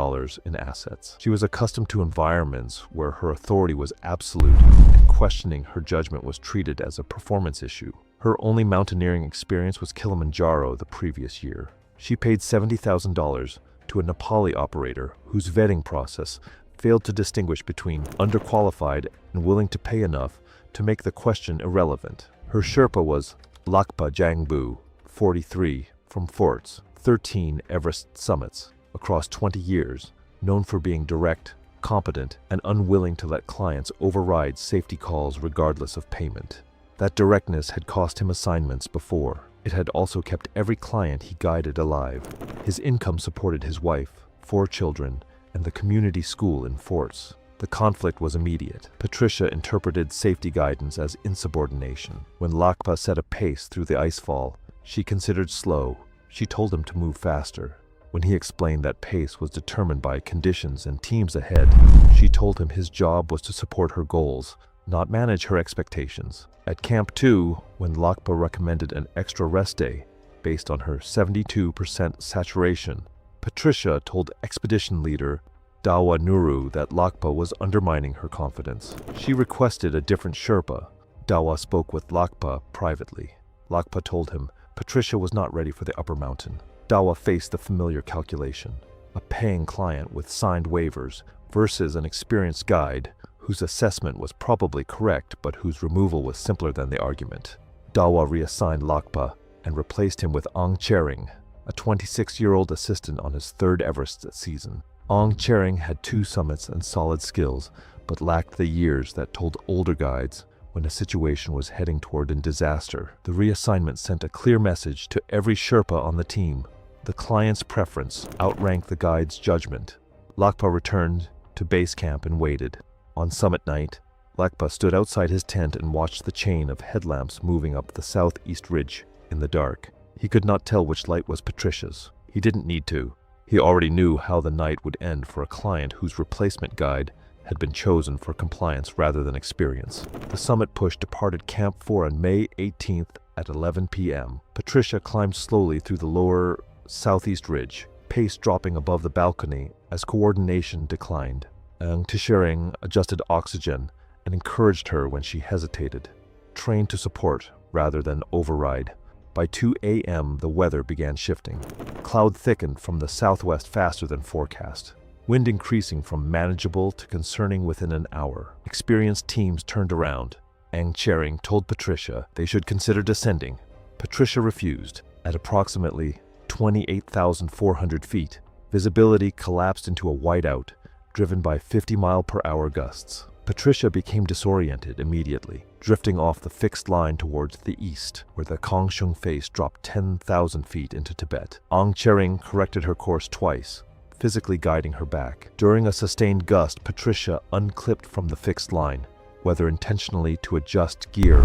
in assets. She was accustomed to environments where her authority was absolute, and questioning her judgment was treated as a performance issue. Her only mountaineering experience was Kilimanjaro the previous year. She paid $70,000 to a Nepali operator whose vetting process failed to distinguish between underqualified and willing to pay enough to make the question irrelevant. Her Sherpa was Lakpa Jangbu, 43, from Forts, 13 Everest summits, across 20 years, known for being direct, competent, and unwilling to let clients override safety calls regardless of payment. That directness had cost him assignments before. It had also kept every client he guided alive. His income supported his wife, 4 children, and the community school in Forts. The conflict was immediate. Patricia interpreted safety guidance as insubordination. When Lakpa set a pace through the icefall, she considered slow. She told him to move faster. When he explained that pace was determined by conditions and teams ahead, she told him his job was to support her goals, not manage her expectations. At Camp 2, when Lakpa recommended an extra rest day based on her 72% saturation, Patricia told expedition leader Dawa Nuru that Lakpa was undermining her confidence. She requested a different Sherpa. Dawa spoke with Lakpa privately. Lakpa told him Patricia was not ready for the upper mountain. Dawa faced the familiar calculation: a paying client with signed waivers versus an experienced guide whose assessment was probably correct but whose removal was simpler than the argument. Dawa reassigned Lakpa and replaced him with Ong Chering, a 26-year-old assistant on his 3rd Everest season. Ong Chering had 2 summits and solid skills, but lacked the years that told older guides when a situation was heading toward a disaster. The reassignment sent a clear message to every Sherpa on the team: the client's preference outranked the guide's judgment. Lakpa returned to base camp and waited. On summit night, Lakpa stood outside his tent and watched the chain of headlamps moving up the southeast ridge in the dark. He could not tell which light was Patricia's. He didn't need to. He already knew how the night would end for a client whose replacement guide had been chosen for compliance rather than experience. The summit push departed Camp 4 on May 18th at 11 p.m. Patricia climbed slowly through the lower southeast ridge, pace dropping above the balcony as coordination declined. Ong Chering adjusted oxygen and encouraged her when she hesitated, trained to support rather than override. By 2 a.m., the weather began shifting. Cloud thickened from the southwest faster than forecast, wind increasing from manageable to concerning within an hour. Experienced teams turned around. Ong Chering told Patricia they should consider descending. Patricia refused. At approximately 28,400 feet, visibility collapsed into a whiteout, driven by 50-mile-per-hour gusts. Patricia became disoriented immediately, drifting off the fixed line towards the east, where the Kangshung face dropped 10,000 feet into Tibet. Ang Chering corrected her course twice, physically guiding her back. During a sustained gust, Patricia unclipped from the fixed line. Whether intentionally to adjust gear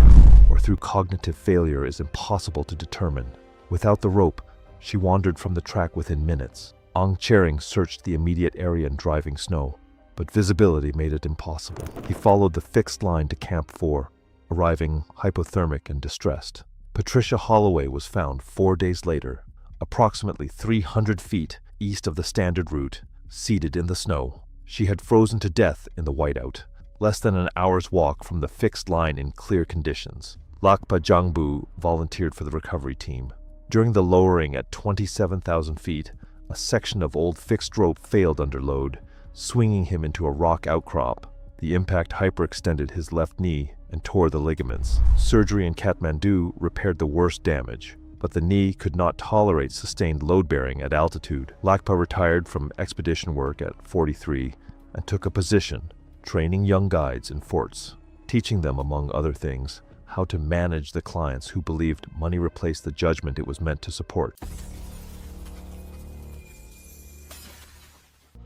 or through cognitive failure is impossible to determine. Without the rope, she wandered from the track within minutes. Ang Chering searched the immediate area in driving snow, but visibility made it impossible. He followed the fixed line to Camp 4, arriving hypothermic and distressed. Patricia Holloway was found 4 days later, approximately 300 feet east of the standard route, seated in the snow. She had frozen to death in the whiteout, less than an hour's walk from the fixed line in clear conditions. Lakpa Jangbu volunteered for the recovery team. During the lowering at 27,000 feet, a section of old fixed rope failed under load, swinging him into a rock outcrop. The impact hyperextended his left knee and tore the ligaments. Surgery in Kathmandu repaired the worst damage, but the knee could not tolerate sustained load-bearing at altitude. Lakpa retired from expedition work at 43 and took a position, training young guides in forts, teaching them, among other things, how to manage the clients who believed money replaced the judgment it was meant to support.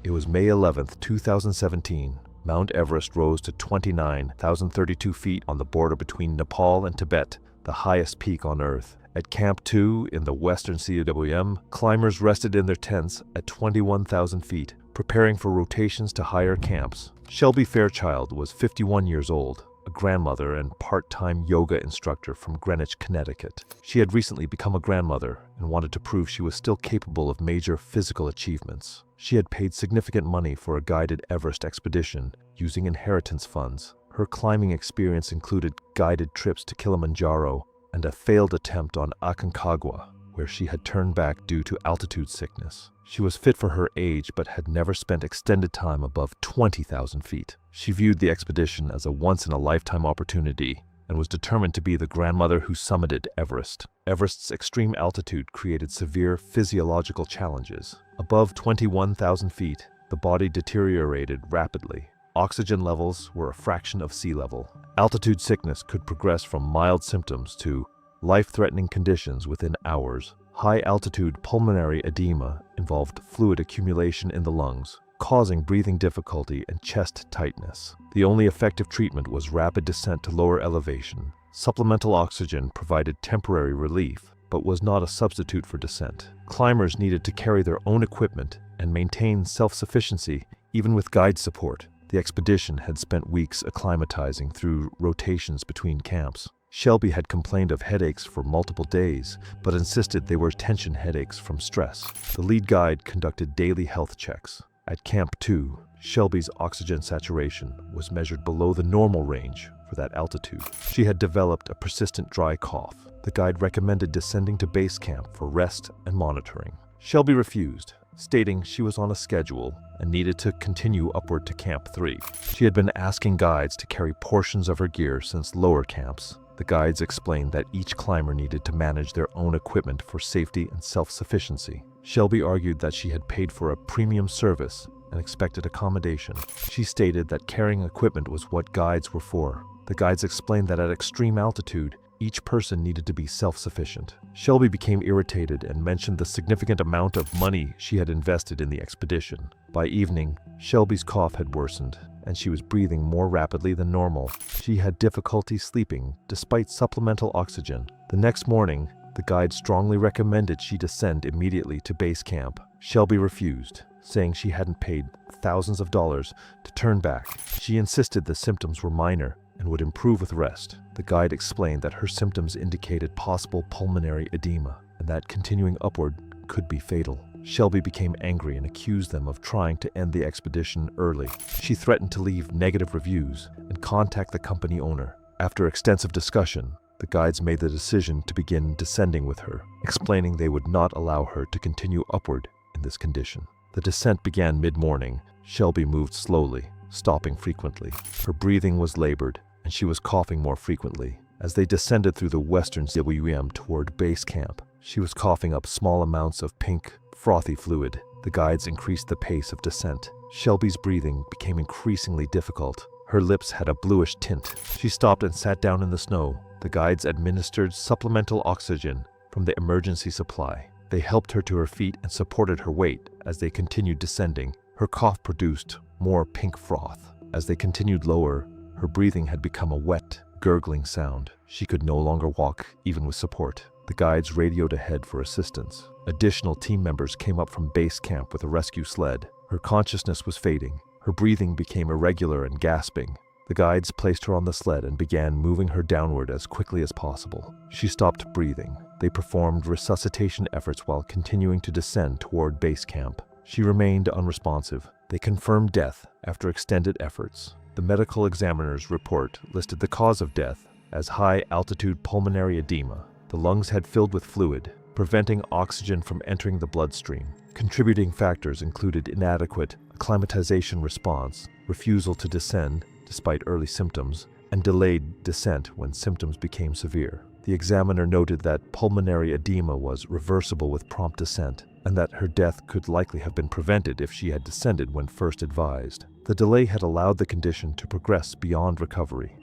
It was May 11th, 2017. Mount Everest rose to 29,032 feet on the border between Nepal and Tibet, the highest peak on Earth. At Camp 2 in the western CWM, climbers rested in their tents at 21,000 feet, preparing for rotations to higher camps. Shelby Fairchild was 51 years old, a grandmother and part-time yoga instructor from Greenwich, Connecticut. She had recently become a grandmother and wanted to prove she was still capable of major physical achievements. She had paid significant money for a guided Everest expedition using inheritance funds. Her climbing experience included guided trips to Kilimanjaro and a failed attempt on Aconcagua, where she had turned back due to altitude sickness. She was fit for her age but had never spent extended time above 20,000 feet. She viewed the expedition as a once-in-a-lifetime opportunity and was determined to be the grandmother who summited Everest. Everest's extreme altitude created severe physiological challenges. Above 21,000 feet, the body deteriorated rapidly. Oxygen levels were a fraction of sea level. Altitude sickness could progress from mild symptoms to life-threatening conditions within hours. High-altitude pulmonary edema involved fluid accumulation in the lungs, causing breathing difficulty and chest tightness. The only effective treatment was rapid descent to lower elevation. Supplemental oxygen provided temporary relief, but was not a substitute for descent. Climbers needed to carry their own equipment and maintain self-sufficiency, even with guide support. The expedition had spent weeks acclimatizing through rotations between camps. Shelby had complained of headaches for multiple days, but insisted they were tension headaches from stress. The lead guide conducted daily health checks. At Camp 2, Shelby's oxygen saturation was measured below the normal range for that altitude. She had developed a persistent dry cough. The guide recommended descending to base camp for rest and monitoring. Shelby refused, stating she was on a schedule and needed to continue upward to Camp 3. She had been asking guides to carry portions of her gear since lower camps. The guides explained that each climber needed to manage their own equipment for safety and self-sufficiency. Shelby argued that she had paid for a premium service and expected accommodation. She stated that carrying equipment was what guides were for. The guides explained that at extreme altitude, each person needed to be self-sufficient. Shelby became irritated and mentioned the significant amount of money she had invested in the expedition. By evening, Shelby's cough had worsened, and she was breathing more rapidly than normal. She had difficulty sleeping, despite supplemental oxygen. The next morning, the guide strongly recommended she descend immediately to base camp. Shelby refused, saying she hadn't paid thousands of dollars to turn back. She insisted the symptoms were minor and would improve with rest. The guide explained that her symptoms indicated possible pulmonary edema, and that continuing upward could be fatal. Shelby became angry and accused them of trying to end the expedition early. She threatened to leave negative reviews and contact the company owner. After extensive discussion, the guides made the decision to begin descending with her, explaining they would not allow her to continue upward in this condition. The descent began mid-morning. Shelby moved slowly, stopping frequently. Her breathing was labored, and she was coughing more frequently. As they descended through the western CWM toward base camp, She was coughing up small amounts of pink, frothy fluid. The guides increased the pace of descent. Shelby's breathing became increasingly difficult. Her lips had a bluish tint. She stopped and sat down in the snow. The guides administered supplemental oxygen from the emergency supply. They helped her to her feet and supported her weight as they continued descending. Her cough produced more pink froth. As they continued lower, her breathing had become a wet, gurgling sound. She could no longer walk, even with support. The guides radioed ahead for assistance. Additional team members came up from base camp with a rescue sled. Her consciousness was fading. Her breathing became irregular and gasping. The guides placed her on the sled and began moving her downward as quickly as possible. She stopped breathing. They performed resuscitation efforts while continuing to descend toward base camp. She remained unresponsive. They confirmed death after extended efforts. The medical examiner's report listed the cause of death as high-altitude pulmonary edema. The lungs had filled with fluid, preventing oxygen from entering the bloodstream. Contributing factors included inadequate acclimatization response, refusal to descend despite early symptoms, and delayed descent when symptoms became severe. The examiner noted that pulmonary edema was reversible with prompt descent, and that her death could likely have been prevented if she had descended when first advised. The delay had allowed the condition to progress beyond recovery.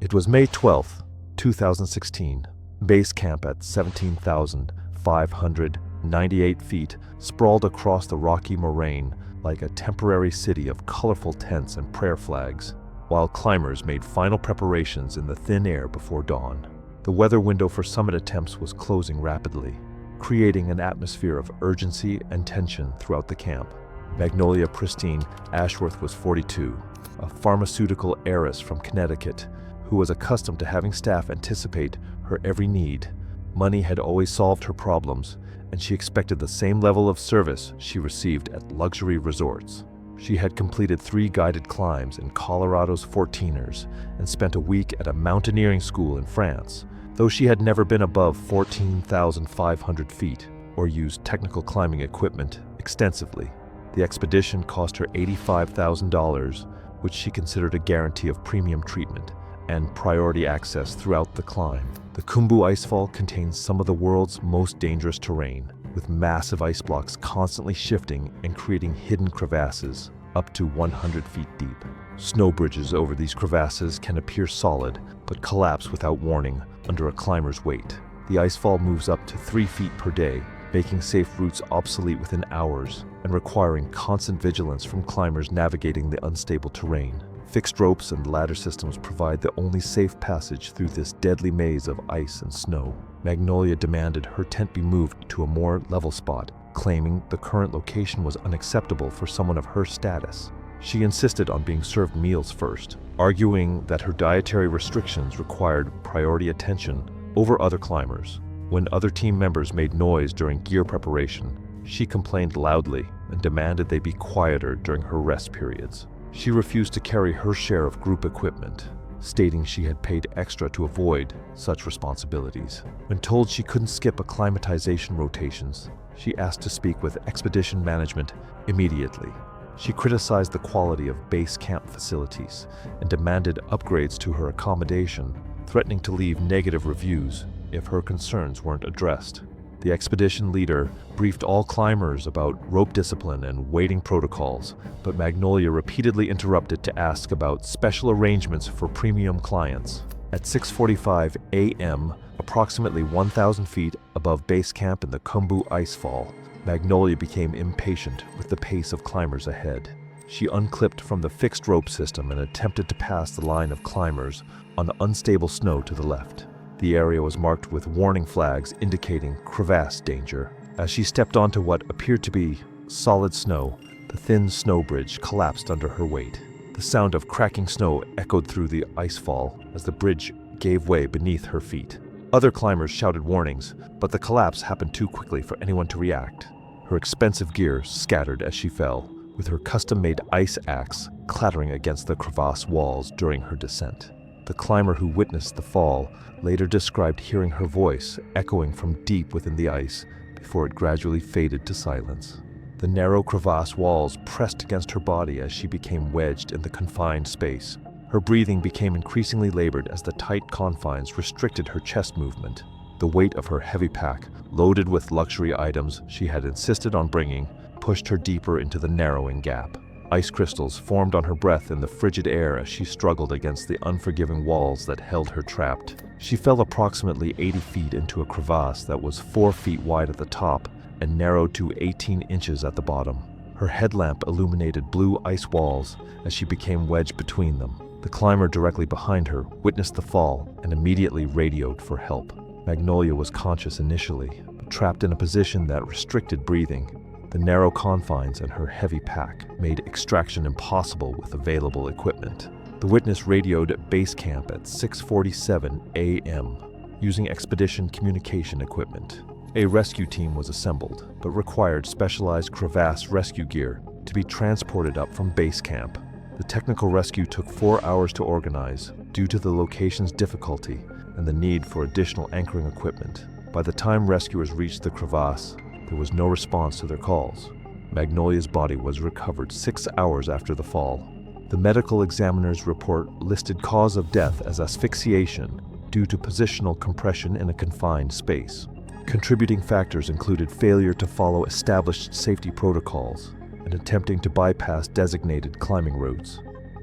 It was May 12, 2016. Base camp at 17,598 feet sprawled across the rocky moraine like a temporary city of colorful tents and prayer flags, while climbers made final preparations in the thin air before dawn. The weather window for summit attempts was closing rapidly, creating an atmosphere of urgency and tension throughout the camp. Magnolia Pristine Ashworth was 42, a pharmaceutical heiress from Connecticut who was accustomed to having staff anticipate her every need. Money had always solved her problems, and she expected the same level of service she received at luxury resorts. She had completed 3 guided climbs in Colorado's 14ers and spent a week at a mountaineering school in France, though she had never been above 14,500 feet or used technical climbing equipment extensively. The expedition cost her $85,000, which she considered a guarantee of premium treatment and priority access throughout the climb. The Khumbu icefall contains some of the world's most dangerous terrain, with massive ice blocks constantly shifting and creating hidden crevasses up to 100 feet deep. Snow bridges over these crevasses can appear solid, but collapse without warning under a climber's weight. The icefall moves up to 3 feet per day, making safe routes obsolete within hours and requiring constant vigilance from climbers navigating the unstable terrain. Fixed ropes and ladder systems provide the only safe passage through this deadly maze of ice and snow. Magnolia demanded her tent be moved to a more level spot, claiming the current location was unacceptable for someone of her status. She insisted on being served meals first, arguing that her dietary restrictions required priority attention over other climbers. When other team members made noise during gear preparation, she complained loudly and demanded they be quieter during her rest periods. She refused to carry her share of group equipment, stating she had paid extra to avoid such responsibilities. When told she couldn't skip acclimatization rotations, she asked to speak with expedition management immediately. She criticized the quality of base camp facilities and demanded upgrades to her accommodation, threatening to leave negative reviews if her concerns weren't addressed. The expedition leader briefed all climbers about rope discipline and wading protocols, but Magnolia repeatedly interrupted to ask about special arrangements for premium clients. At 6:45 a.m., approximately 1,000 feet above base camp in the Khumbu icefall, Magnolia became impatient with the pace of climbers ahead. She unclipped from the fixed rope system and attempted to pass the line of climbers on the unstable snow to the left. The area was marked with warning flags indicating crevasse danger. As she stepped onto what appeared to be solid snow, the thin snow bridge collapsed under her weight. The sound of cracking snow echoed through the icefall as the bridge gave way beneath her feet. Other climbers shouted warnings, but the collapse happened too quickly for anyone to react. Her expensive gear scattered as she fell, with her custom-made ice axe clattering against the crevasse walls during her descent. The climber who witnessed the fall later described hearing her voice echoing from deep within the ice before it gradually faded to silence. The narrow crevasse walls pressed against her body as she became wedged in the confined space. Her breathing became increasingly labored as the tight confines restricted her chest movement. The weight of her heavy pack, loaded with luxury items she had insisted on bringing, pushed her deeper into the narrowing gap. Ice crystals formed on her breath in the frigid air as she struggled against the unforgiving walls that held her trapped. She fell approximately 80 feet into a crevasse that was 4 feet wide at the top and narrowed to 18 inches at the bottom. Her headlamp illuminated blue ice walls as she became wedged between them. The climber directly behind her witnessed the fall and immediately radioed for help. Magnolia was conscious initially, but trapped in a position that restricted breathing. The narrow confines and her heavy pack made extraction impossible with available equipment. The witness radioed base camp at 6:47 a.m. using expedition communication equipment. A rescue team was assembled, but required specialized crevasse rescue gear to be transported up from base camp. The technical rescue took 4 hours to organize due to the location's difficulty and the need for additional anchoring equipment. By the time rescuers reached the crevasse, there was no response to their calls. Magnolia's body was recovered 6 hours after the fall. The medical examiner's report listed cause of death as asphyxiation due to positional compression in a confined space. Contributing factors included failure to follow established safety protocols and attempting to bypass designated climbing routes.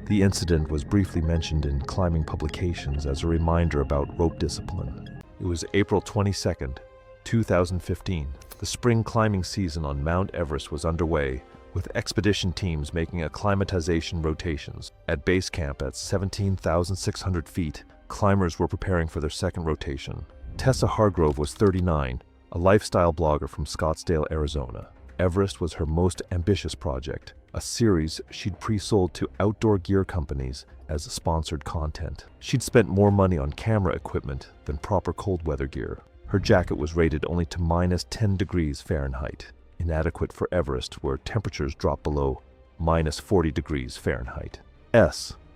The incident was briefly mentioned in climbing publications as a reminder about rope discipline. It was April 22nd, 2015. The spring climbing season on Mount Everest was underway, with expedition teams making acclimatization rotations. At base camp at 17,600 feet, climbers were preparing for their second rotation. Tessa Hargrove was 39, a lifestyle blogger from Scottsdale, Arizona. Everest was her most ambitious project, a series she'd pre-sold to outdoor gear companies as sponsored content. She'd spent more money on camera equipment than proper cold weather gear. Her jacket was rated only to -10 degrees Fahrenheit, inadequate for Everest where temperatures drop below -40 degrees Fahrenheit.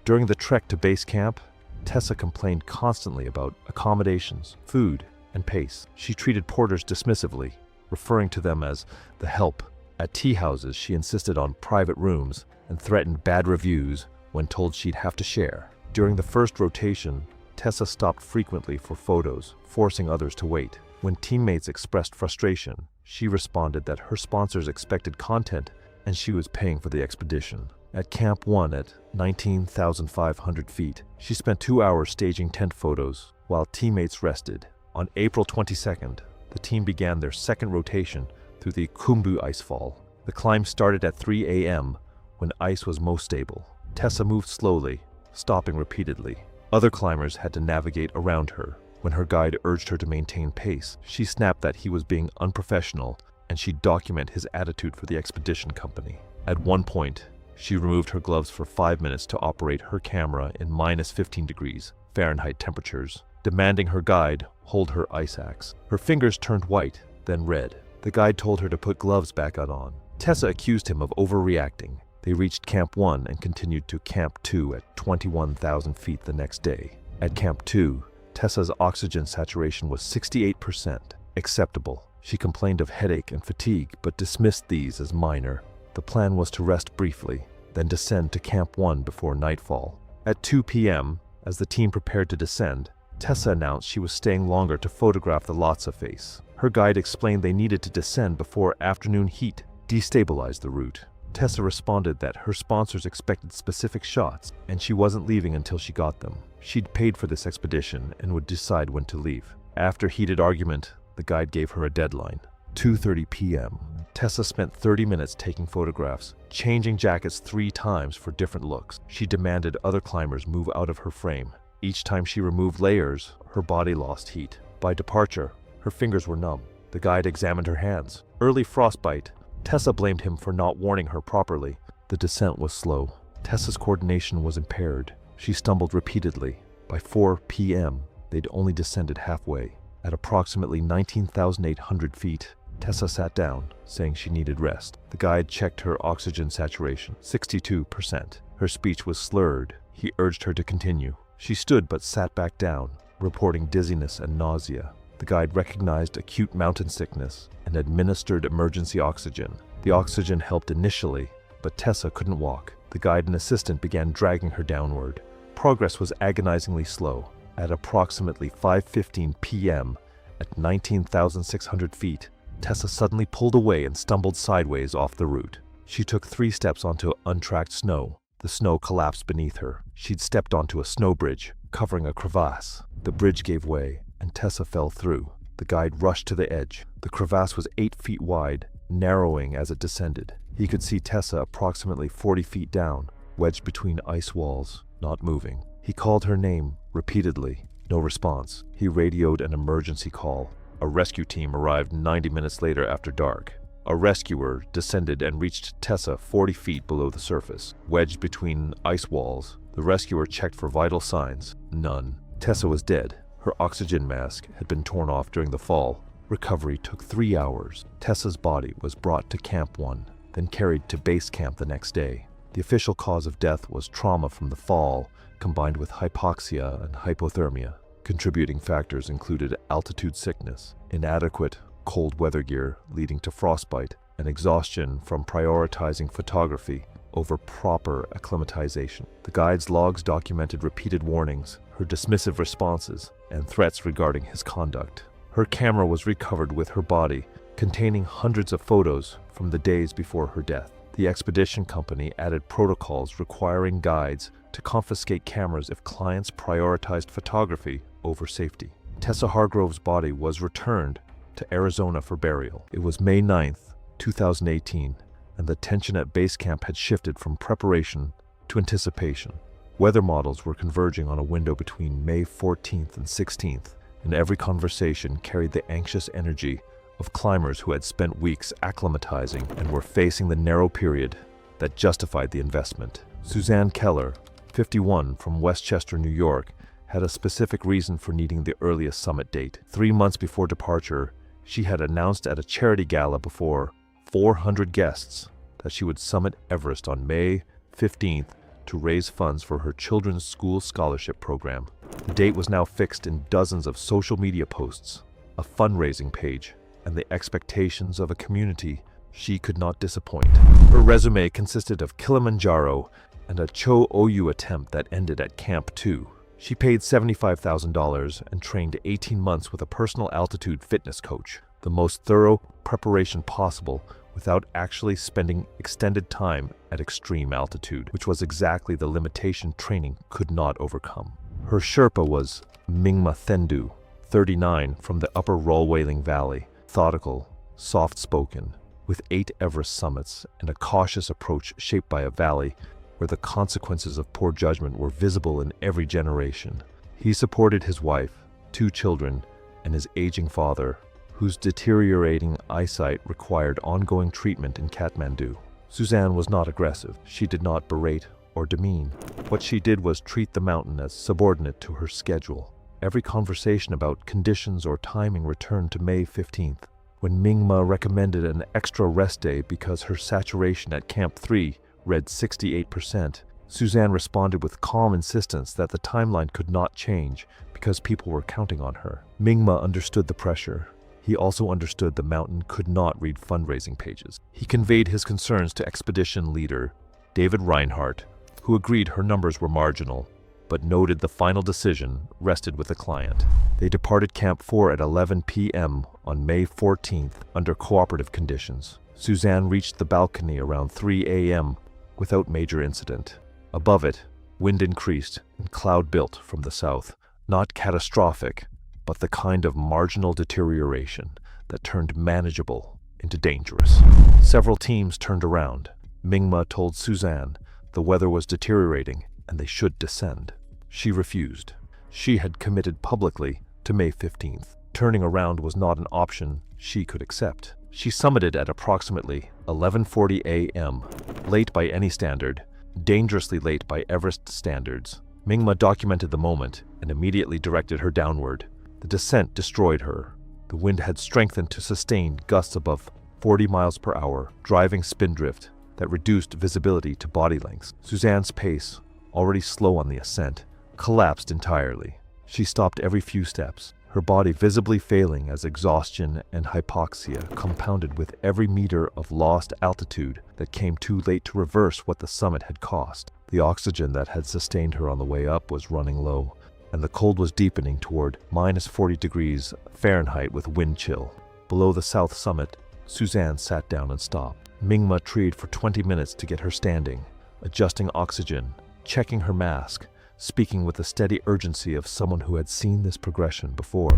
During the trek to base camp, Tessa complained constantly about accommodations, food, and pace. She treated porters dismissively, referring to them as the help. At tea houses, she insisted on private rooms and threatened bad reviews when told she'd have to share. During the first rotation, Tessa stopped frequently for photos, forcing others to wait. When teammates expressed frustration, she responded that her sponsors expected content and she was paying for the expedition. At Camp 1 at 19,500 feet, she spent 2 hours staging tent photos while teammates rested. On April 22nd, the team began their second rotation through the Khumbu icefall. The climb started at 3 a.m. when ice was most stable. Tessa moved slowly, stopping repeatedly. Other climbers had to navigate around her. When her guide urged her to maintain pace, she snapped that he was being unprofessional and she'd document his attitude for the expedition company. At one point, she removed her gloves for 5 minutes to operate her camera in -15 degrees Fahrenheit temperatures, demanding her guide hold her ice axe. Her fingers turned white, then red. The guide told her to put gloves back on. Tessa accused him of overreacting. They reached Camp 1 and continued to Camp 2 at 21,000 feet the next day. At Camp 2, Tessa's oxygen saturation was 68%, acceptable. She complained of headache and fatigue, but dismissed these as minor. The plan was to rest briefly, then descend to Camp 1 before nightfall. At 2 p.m., as the team prepared to descend, Tessa announced she was staying longer to photograph the Lhotse face. Her guide explained they needed to descend before afternoon heat destabilized the route. Tessa responded that her sponsors expected specific shots, and she wasn't leaving until she got them. She'd paid for this expedition and would decide when to leave. After heated argument, the guide gave her a deadline, 2:30 p.m. Tessa spent 30 minutes taking photographs, changing jackets 3 times for different looks. She demanded other climbers move out of her frame. Each time she removed layers, her body lost heat. By departure, her fingers were numb. The guide examined her hands. Early frostbite. Tessa blamed him for not warning her properly. The descent was slow. Tessa's coordination was impaired. She stumbled repeatedly. By 4 p.m., they'd only descended halfway. At approximately 19,800 feet, Tessa sat down, saying she needed rest. The guide checked her oxygen saturation, 62%. Her speech was slurred. He urged her to continue. She stood but sat back down, reporting dizziness and nausea. The guide recognized acute mountain sickness and administered emergency oxygen. The oxygen helped initially, but Tessa couldn't walk. The guide and assistant began dragging her downward. Progress was agonizingly slow. At approximately 5:15 p.m., at 19,600 feet, Tessa suddenly pulled away and stumbled sideways off the route. She took 3 steps onto untracked snow. The snow collapsed beneath her. She'd stepped onto a snow bridge, covering a crevasse. The bridge gave way, and Tessa fell through. The guide rushed to the edge. The crevasse was 8 feet wide, narrowing as it descended. He could see Tessa approximately 40 feet down, wedged between ice walls, not moving. He called her name repeatedly. No response. He radioed an emergency call. A rescue team arrived 90 minutes later after dark. A rescuer descended and reached Tessa 40 feet below the surface. Wedged between ice walls, the rescuer checked for vital signs. None. Tessa was dead. Her oxygen mask had been torn off during the fall. Recovery took 3 hours. Tessa's body was brought to Camp 1, then carried to base camp the next day. The official cause of death was trauma from the fall, combined with hypoxia and hypothermia. Contributing factors included altitude sickness, inadequate cold weather gear leading to frostbite, and exhaustion from prioritizing photography over proper acclimatization. The guide's logs documented repeated warnings, her dismissive responses, and threats regarding his conduct. Her camera was recovered with her body, containing hundreds of photos from the days before her death. The expedition company added protocols requiring guides to confiscate cameras if clients prioritized photography over safety. Tessa Hargrove's body was returned to Arizona for burial. It was May 9th, 2018, and the tension at base camp had shifted from preparation to anticipation. Weather models were converging on a window between May 14th and 16th, and every conversation carried the anxious energy of climbers who had spent weeks acclimatizing and were facing the narrow period that justified the investment. Suzanne Keller, 51, from Westchester, New York, had a specific reason for needing the earliest summit date. 3 months before departure, she had announced at a charity gala before 400 guests that she would summit Everest on May 15th to raise funds for her children's school scholarship program. The date was now fixed in dozens of social media posts, a fundraising page, and the expectations of a community she could not disappoint. Her resume consisted of Kilimanjaro and a Cho Oyu attempt that ended at Camp 2. She paid $75,000 and trained 18 months with a personal altitude fitness coach, the most thorough preparation possible without actually spending extended time at extreme altitude, which was exactly the limitation training could not overcome. Her Sherpa was Mingma Thendu, 39, from the upper Rolwailing Valley, methodical, soft-spoken, with 8 Everest summits and a cautious approach shaped by a valley where the consequences of poor judgment were visible in every generation. He supported his wife, 2 children, and his aging father, whose deteriorating eyesight required ongoing treatment in Kathmandu. Suzanne was not aggressive. She did not berate or demean. What she did was treat the mountain as subordinate to her schedule. Every conversation about conditions or timing returned to May 15th, when Mingma recommended an extra rest day because her saturation at Camp 3 read 68%. Suzanne responded with calm insistence that the timeline could not change because people were counting on her. Mingma understood the pressure. He also understood the mountain could not read fundraising pages. He conveyed his concerns to expedition leader David Reinhardt, who agreed her numbers were marginal, but noted the final decision rested with the client. They departed Camp 4 at 11 p.m. on May 14th under cooperative conditions. Suzanne reached the balcony around 3 a.m. without major incident. Above it, wind increased and cloud built from the south. Not catastrophic, but the kind of marginal deterioration that turned manageable into dangerous. Several teams turned around. Mingma told Suzanne the weather was deteriorating and they should descend. She refused. She had committed publicly to May 15th. Turning around was not an option she could accept. She summited at approximately 11:40 a.m., late by any standard, dangerously late by Everest standards. Mingma documented the moment and immediately directed her downward. The descent destroyed her. The wind had strengthened to sustained gusts above 40 miles per hour, driving spindrift that reduced visibility to body lengths. Suzanne's pace, already slow on the ascent, collapsed entirely. She stopped every few steps, her body visibly failing as exhaustion and hypoxia compounded with every meter of lost altitude that came too late to reverse what the summit had cost. The The oxygen that had sustained her on the way up was running low, and the cold was deepening toward -40 degrees Fahrenheit with wind chill. Below the south summit, Suzanne sat down and stopped. Mingma treed for 20 minutes to get her standing, adjusting oxygen, checking her mask, speaking with the steady urgency of someone who had seen this progression before.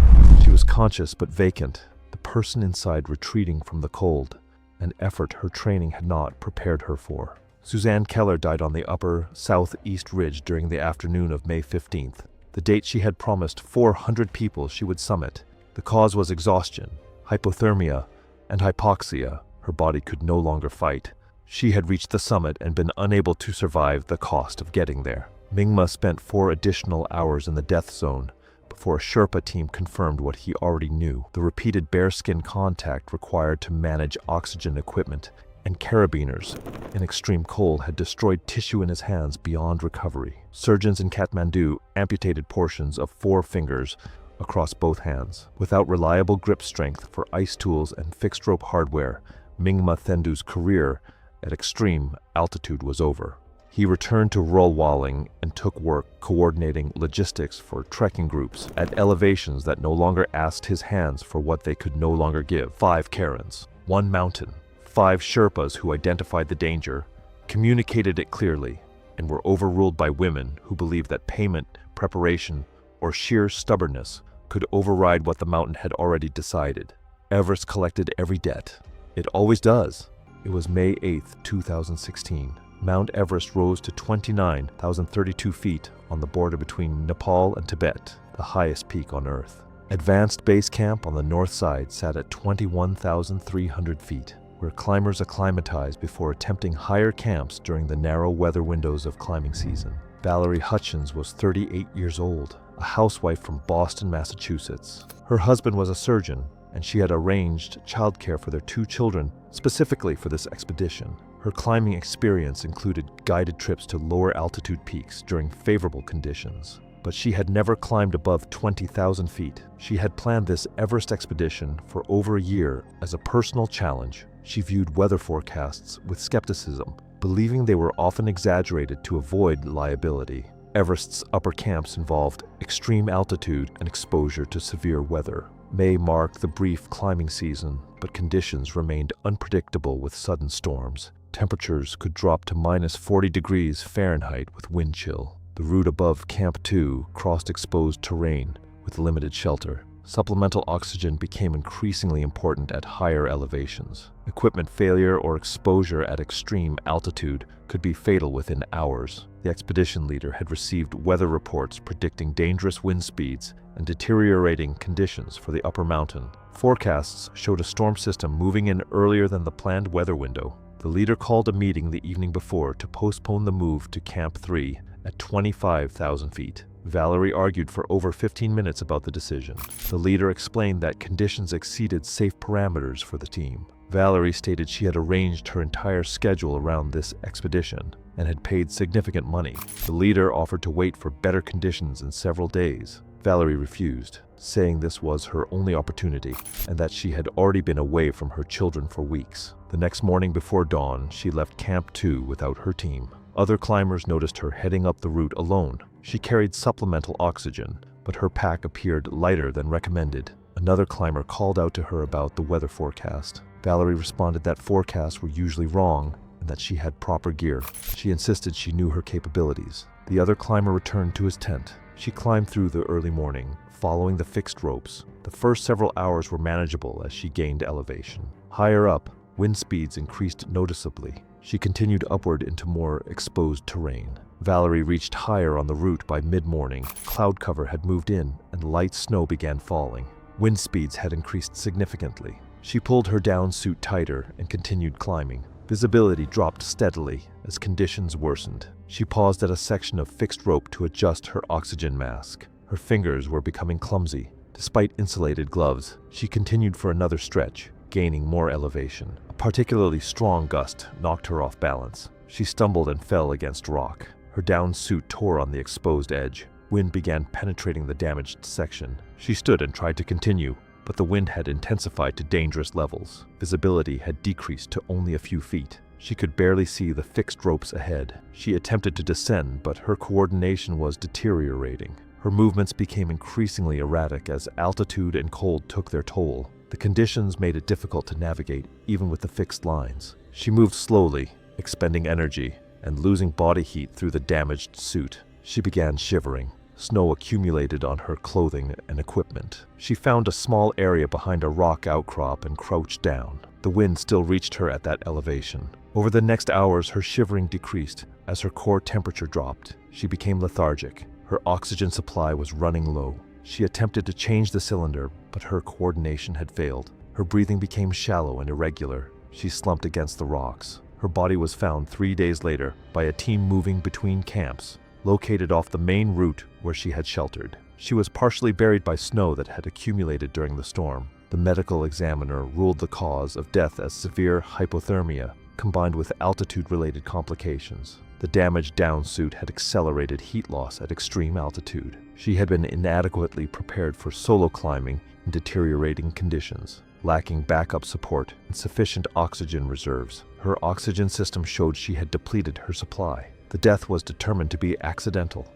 She was conscious but vacant, the person inside retreating from the cold, an effort her training had not prepared her for. Suzanne Keller died on the upper southeast ridge during the afternoon of May 15th, the date she had promised 400 people she would summit. The cause was exhaustion, hypothermia, and hypoxia. Her body could no longer fight. She had reached the summit and been unable to survive the cost of getting there. Mingma spent 4 additional hours in the death zone before a Sherpa team confirmed what he already knew: the repeated bearskin contact required to manage oxygen equipment and carabiners in extreme cold had destroyed tissue in his hands beyond recovery. Surgeons in Kathmandu amputated portions of 4 fingers across both hands. Without reliable grip strength for ice tools and fixed rope hardware, Mingma Thendu's career at extreme altitude was over. He returned to Rolwaling and took work coordinating logistics for trekking groups at elevations that no longer asked his hands for what they could no longer give. 5 Karens, 1 mountain, 5 Sherpas who identified the danger, communicated it clearly, and were overruled by women who believed that payment, preparation, or sheer stubbornness could override what the mountain had already decided. Everest collected every debt. It always does. It was May 8th, 2016. Mount Everest rose to 29,032 feet on the border between Nepal and Tibet, the highest peak on Earth. Advanced Base Camp on the north side sat at 21,300 feet, where climbers acclimatize before attempting higher camps during the narrow weather windows of climbing season. Valerie Hutchins was 38 years old, a housewife from Boston, Massachusetts. Her husband was a surgeon, and she had arranged childcare for their 2 children specifically for this expedition. Her climbing experience included guided trips to lower altitude peaks during favorable conditions, but she had never climbed above 20,000 feet. She had planned this Everest expedition for over a year as a personal challenge. She viewed weather forecasts with skepticism, believing they were often exaggerated to avoid liability. Everest's upper camps involved extreme altitude and exposure to severe weather. May marked the brief climbing season, but conditions remained unpredictable with sudden storms. Temperatures could drop to -40 degrees Fahrenheit with wind chill. The route above Camp 2 crossed exposed terrain with limited shelter. Supplemental oxygen became increasingly important at higher elevations. Equipment failure or exposure at extreme altitude could be fatal within hours. The expedition leader had received weather reports predicting dangerous wind speeds and deteriorating conditions for the upper mountain. Forecasts showed a storm system moving in earlier than the planned weather window. The leader called a meeting the evening before to postpone the move to Camp 3 at 25,000 feet. Valerie argued for over 15 minutes about the decision. The leader explained that conditions exceeded safe parameters for the team. Valerie stated she had arranged her entire schedule around this expedition and had paid significant money. The leader offered to wait for better conditions in several days. Valerie refused, saying this was her only opportunity and that she had already been away from her children for weeks. The next morning before dawn, she left Camp 2 without her team. Other climbers noticed her heading up the route alone. She carried supplemental oxygen, but her pack appeared lighter than recommended. Another climber called out to her about the weather forecast. Valerie responded that forecasts were usually wrong and that she had proper gear. She insisted she knew her capabilities. The other climber returned to his tent. She climbed through the early morning, following the fixed ropes. The first several hours were manageable as she gained elevation. Higher up, wind speeds increased noticeably. She continued upward into more exposed terrain. Valerie reached higher on the route by mid-morning. Cloud cover had moved in and light snow began falling. Wind speeds had increased significantly. She pulled her down suit tighter and continued climbing. Visibility dropped steadily as conditions worsened. She paused at a section of fixed rope to adjust her oxygen mask. Her fingers were becoming clumsy. Despite insulated gloves, she continued for another stretch, gaining more elevation. A particularly strong gust knocked her off balance. She stumbled and fell against rock. Her down suit tore on the exposed edge. Wind began penetrating the damaged section. She stood and tried to continue, but the wind had intensified to dangerous levels. Visibility had decreased to only a few feet. She could barely see the fixed ropes ahead. She attempted to descend, but her coordination was deteriorating. Her movements became increasingly erratic as altitude and cold took their toll. The conditions made it difficult to navigate, even with the fixed lines. She moved slowly, expending energy, and losing body heat through the damaged suit. She began shivering. Snow accumulated on her clothing and equipment. She found a small area behind a rock outcrop and crouched down. The wind still reached her at that elevation. Over the next hours, her shivering decreased as her core temperature dropped. She became lethargic. Her oxygen supply was running low. She attempted to change the cylinder, but her coordination had failed. Her breathing became shallow and irregular. She slumped against the rocks. Her body was found 3 days later by a team moving between camps, located off the main route where she had sheltered. She was partially buried by snow that had accumulated during the storm. The medical examiner ruled the cause of death as severe hypothermia, combined with altitude-related complications. The damaged down suit had accelerated heat loss at extreme altitude. She had been inadequately prepared for solo climbing in deteriorating conditions, lacking backup support and sufficient oxygen reserves. Her oxygen system showed she had depleted her supply. The death was determined to be accidental.